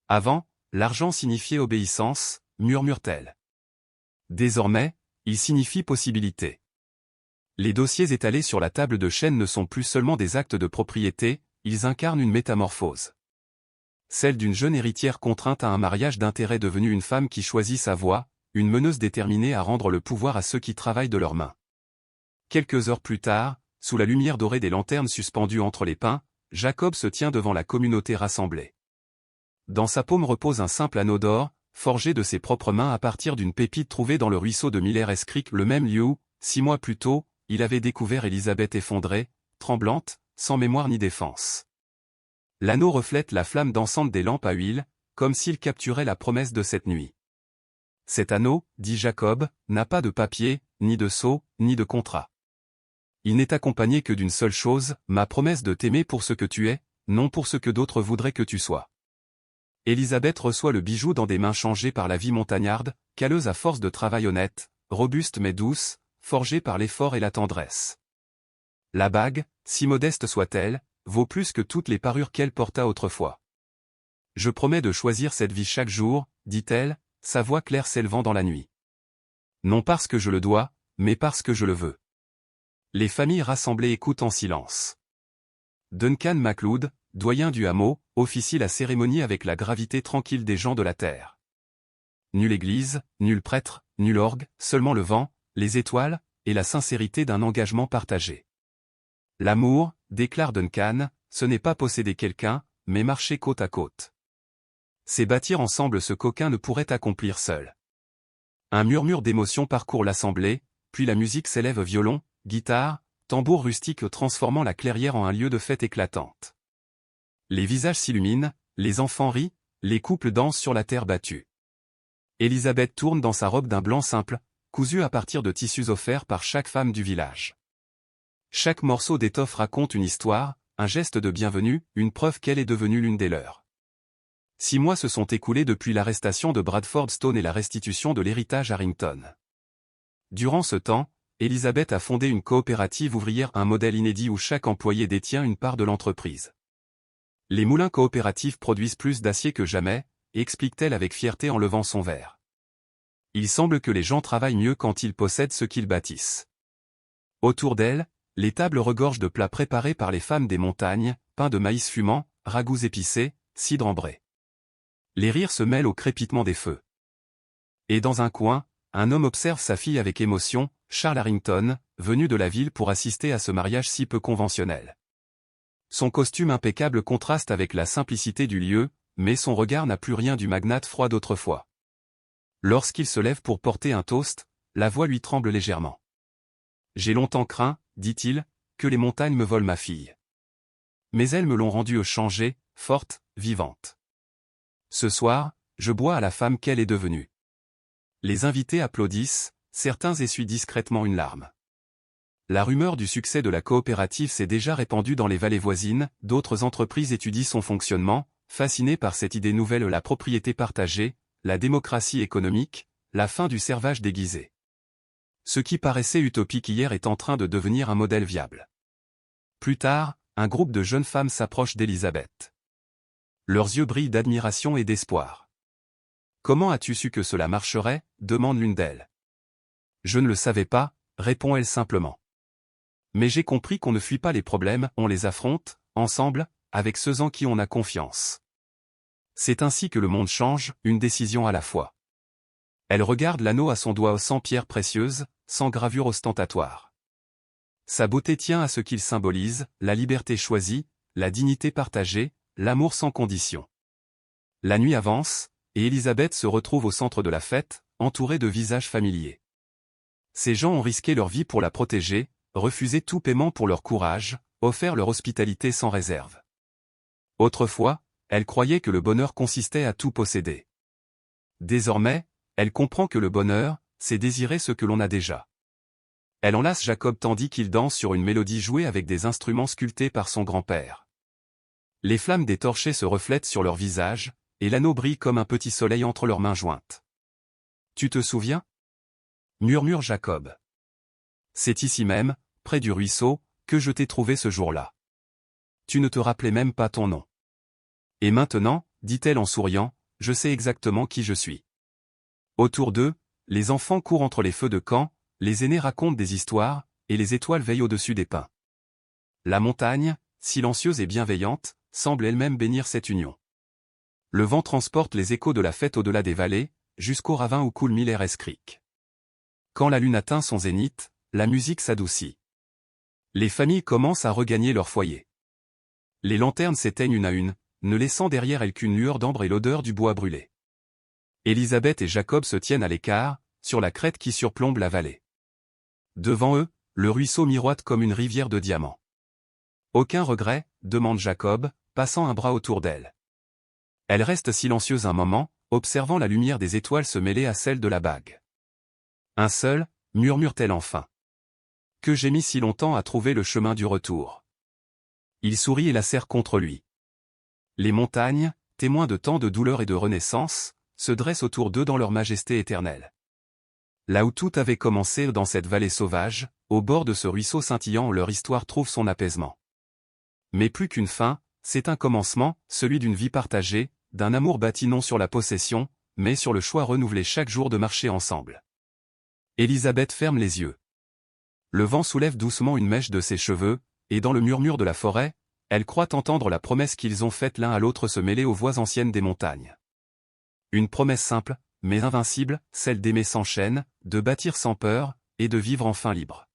Avant, l'argent signifiait obéissance, murmure-t-elle. Désormais, il signifie possibilité. Les dossiers étalés sur la table de chêne ne sont plus seulement des actes de propriété, ils incarnent une métamorphose. Celle d'une jeune héritière contrainte à un mariage d'intérêt devenue une femme qui choisit sa voie, une meneuse déterminée à rendre le pouvoir à ceux qui travaillent de leurs mains. Quelques heures plus tard, sous la lumière dorée des lanternes suspendues entre les pins, Jacob se tient devant la communauté rassemblée. Dans sa paume repose un simple anneau d'or, forgé de ses propres mains à partir d'une pépite trouvée dans le ruisseau de Miller Creek, le même lieu où, 6 mois plus tôt, il avait découvert Élisabeth effondrée, tremblante, sans mémoire ni défense. L'anneau reflète la flamme dansante des lampes à huile, comme s'il capturait la promesse de cette nuit. Cet anneau, dit Jacob, n'a pas de papier, ni de sceau, ni de contrat. Il n'est accompagné que d'une seule chose, ma promesse de t'aimer pour ce que tu es, non pour ce que d'autres voudraient que tu sois. Élisabeth reçoit le bijou dans des mains changées par la vie montagnarde, calleuse à force de travail honnête, robuste mais douce, forgée par l'effort et la tendresse. La bague, si modeste soit-elle, vaut plus que toutes les parures qu'elle porta autrefois. Je promets de choisir cette vie chaque jour, dit-elle, sa voix claire s'élevant dans la nuit. Non parce que je le dois, mais parce que je le veux. Les familles rassemblées écoutent en silence. Duncan MacLeod, doyen du hameau, officie la cérémonie avec la gravité tranquille des gens de la terre. Nulle église, nul prêtre, nul orgue, seulement le vent, les étoiles, et la sincérité d'un engagement partagé. L'amour, déclare Duncan, ce n'est pas posséder quelqu'un, mais marcher côte à côte. C'est bâtir ensemble ce qu'aucun ne pourrait accomplir seul. Un murmure d'émotion parcourt l'assemblée, puis la musique s'élève violon, guitare, tambour rustique transformant la clairière en un lieu de fête éclatante. Les visages s'illuminent, les enfants rient, les couples dansent sur la terre battue. Élisabeth tourne dans sa robe d'un blanc simple, cousue à partir de tissus offerts par chaque femme du village. Chaque morceau d'étoffe raconte une histoire, un geste de bienvenue, une preuve qu'elle est devenue l'une des leurs. 6 mois se sont écoulés depuis l'arrestation de Bradford Stone et la restitution de l'héritage Harrington. Durant ce temps, Élisabeth a fondé une coopérative ouvrière, un modèle inédit où chaque employé détient une part de l'entreprise. Les moulins coopératifs produisent plus d'acier que jamais, explique-t-elle avec fierté en levant son verre. Il semble que les gens travaillent mieux quand ils possèdent ce qu'ils bâtissent. Autour d'elle, les tables regorgent de plats préparés par les femmes des montagnes, pain de maïs fumant, ragoûts épicés, cidre ambré. Les rires se mêlent au crépitement des feux. Et dans un coin, un homme observe sa fille avec émotion, Charles Harrington, venu de la ville pour assister à ce mariage si peu conventionnel. Son costume impeccable contraste avec la simplicité du lieu, mais son regard n'a plus rien du magnate froid d'autrefois. Lorsqu'il se lève pour porter un toast, la voix lui tremble légèrement. « J'ai longtemps craint, dit-il, que les montagnes me volent ma fille. Mais elles me l'ont rendue changée, forte, vivante. Ce soir, je bois à la femme qu'elle est devenue. » Les invités applaudissent, certains essuient discrètement une larme. La rumeur du succès de la coopérative s'est déjà répandue dans les vallées voisines, d'autres entreprises étudient son fonctionnement, fascinées par cette idée nouvelle, la propriété partagée, la démocratie économique, la fin du servage déguisé. Ce qui paraissait utopique hier est en train de devenir un modèle viable. Plus tard, un groupe de jeunes femmes s'approche d'Élisabeth. Leurs yeux brillent d'admiration et d'espoir. « Comment as-tu su que cela marcherait » demande l'une d'elles. « Je ne le savais pas » répond-elle simplement. « Mais j'ai compris qu'on ne fuit pas les problèmes, on les affronte, ensemble, avec ceux en qui on a confiance. C'est ainsi que le monde change, une décision à la fois. » Elle regarde l'anneau à son doigt sans pierre précieuse, sans gravure ostentatoire. Sa beauté tient à ce qu'il symbolise, la liberté choisie, la dignité partagée, l'amour sans condition. La nuit avance, et Élisabeth se retrouve au centre de la fête, entourée de visages familiers. Ces gens ont risqué leur vie pour la protéger, refusé tout paiement pour leur courage, offert leur hospitalité sans réserve. Autrefois, elle croyait que le bonheur consistait à tout posséder. Désormais, elle comprend que le bonheur, c'est désirer ce que l'on a déjà. Elle enlace Jacob tandis qu'il danse sur une mélodie jouée avec des instruments sculptés par son grand-père. Les flammes des torchets se reflètent sur leurs visages, et l'anneau brille comme un petit soleil entre leurs mains jointes. « Tu te souviens » murmure Jacob. « C'est ici même, près du ruisseau, que je t'ai trouvé ce jour-là. Tu ne te rappelais même pas ton nom. Et maintenant, dit-elle en souriant, je sais exactement qui je suis. » Autour d'eux, les enfants courent entre les feux de camp, les aînés racontent des histoires, et les étoiles veillent au-dessus des pins. La montagne, silencieuse et bienveillante, semble elle-même bénir cette union. Le vent transporte les échos de la fête au-delà des vallées, jusqu'au ravin où coule Milleres Creek. Quand la lune atteint son zénith, la musique s'adoucit. Les familles commencent à regagner leur foyer. Les lanternes s'éteignent une à une, ne laissant derrière elles qu'une lueur d'ambre et l'odeur du bois brûlé. Élisabeth et Jacob se tiennent à l'écart, sur la crête qui surplombe la vallée. Devant eux, le ruisseau miroite comme une rivière de diamants. Aucun regret, demande Jacob, passant un bras autour d'elle. Elle reste silencieuse un moment, observant la lumière des étoiles se mêler à celle de la bague. Un seul, murmure-t-elle enfin. Que j'ai mis si longtemps à trouver le chemin du retour. Il sourit et la serre contre lui. Les montagnes, témoins de tant de douleur et de renaissance, se dressent autour d'eux dans leur majesté éternelle. Là où tout avait commencé dans cette vallée sauvage, au bord de ce ruisseau scintillant où leur histoire trouve son apaisement. Mais plus qu'une fin, c'est un commencement, celui d'une vie partagée, d'un amour bâti non sur la possession, mais sur le choix renouvelé chaque jour de marcher ensemble. Elisabeth ferme les yeux. Le vent soulève doucement une mèche de ses cheveux, et dans le murmure de la forêt, elle croit entendre la promesse qu'ils ont faite l'un à l'autre se mêler aux voix anciennes des montagnes. Une promesse simple, mais invincible, celle d'aimer sans chaîne, de bâtir sans peur, et de vivre enfin libre.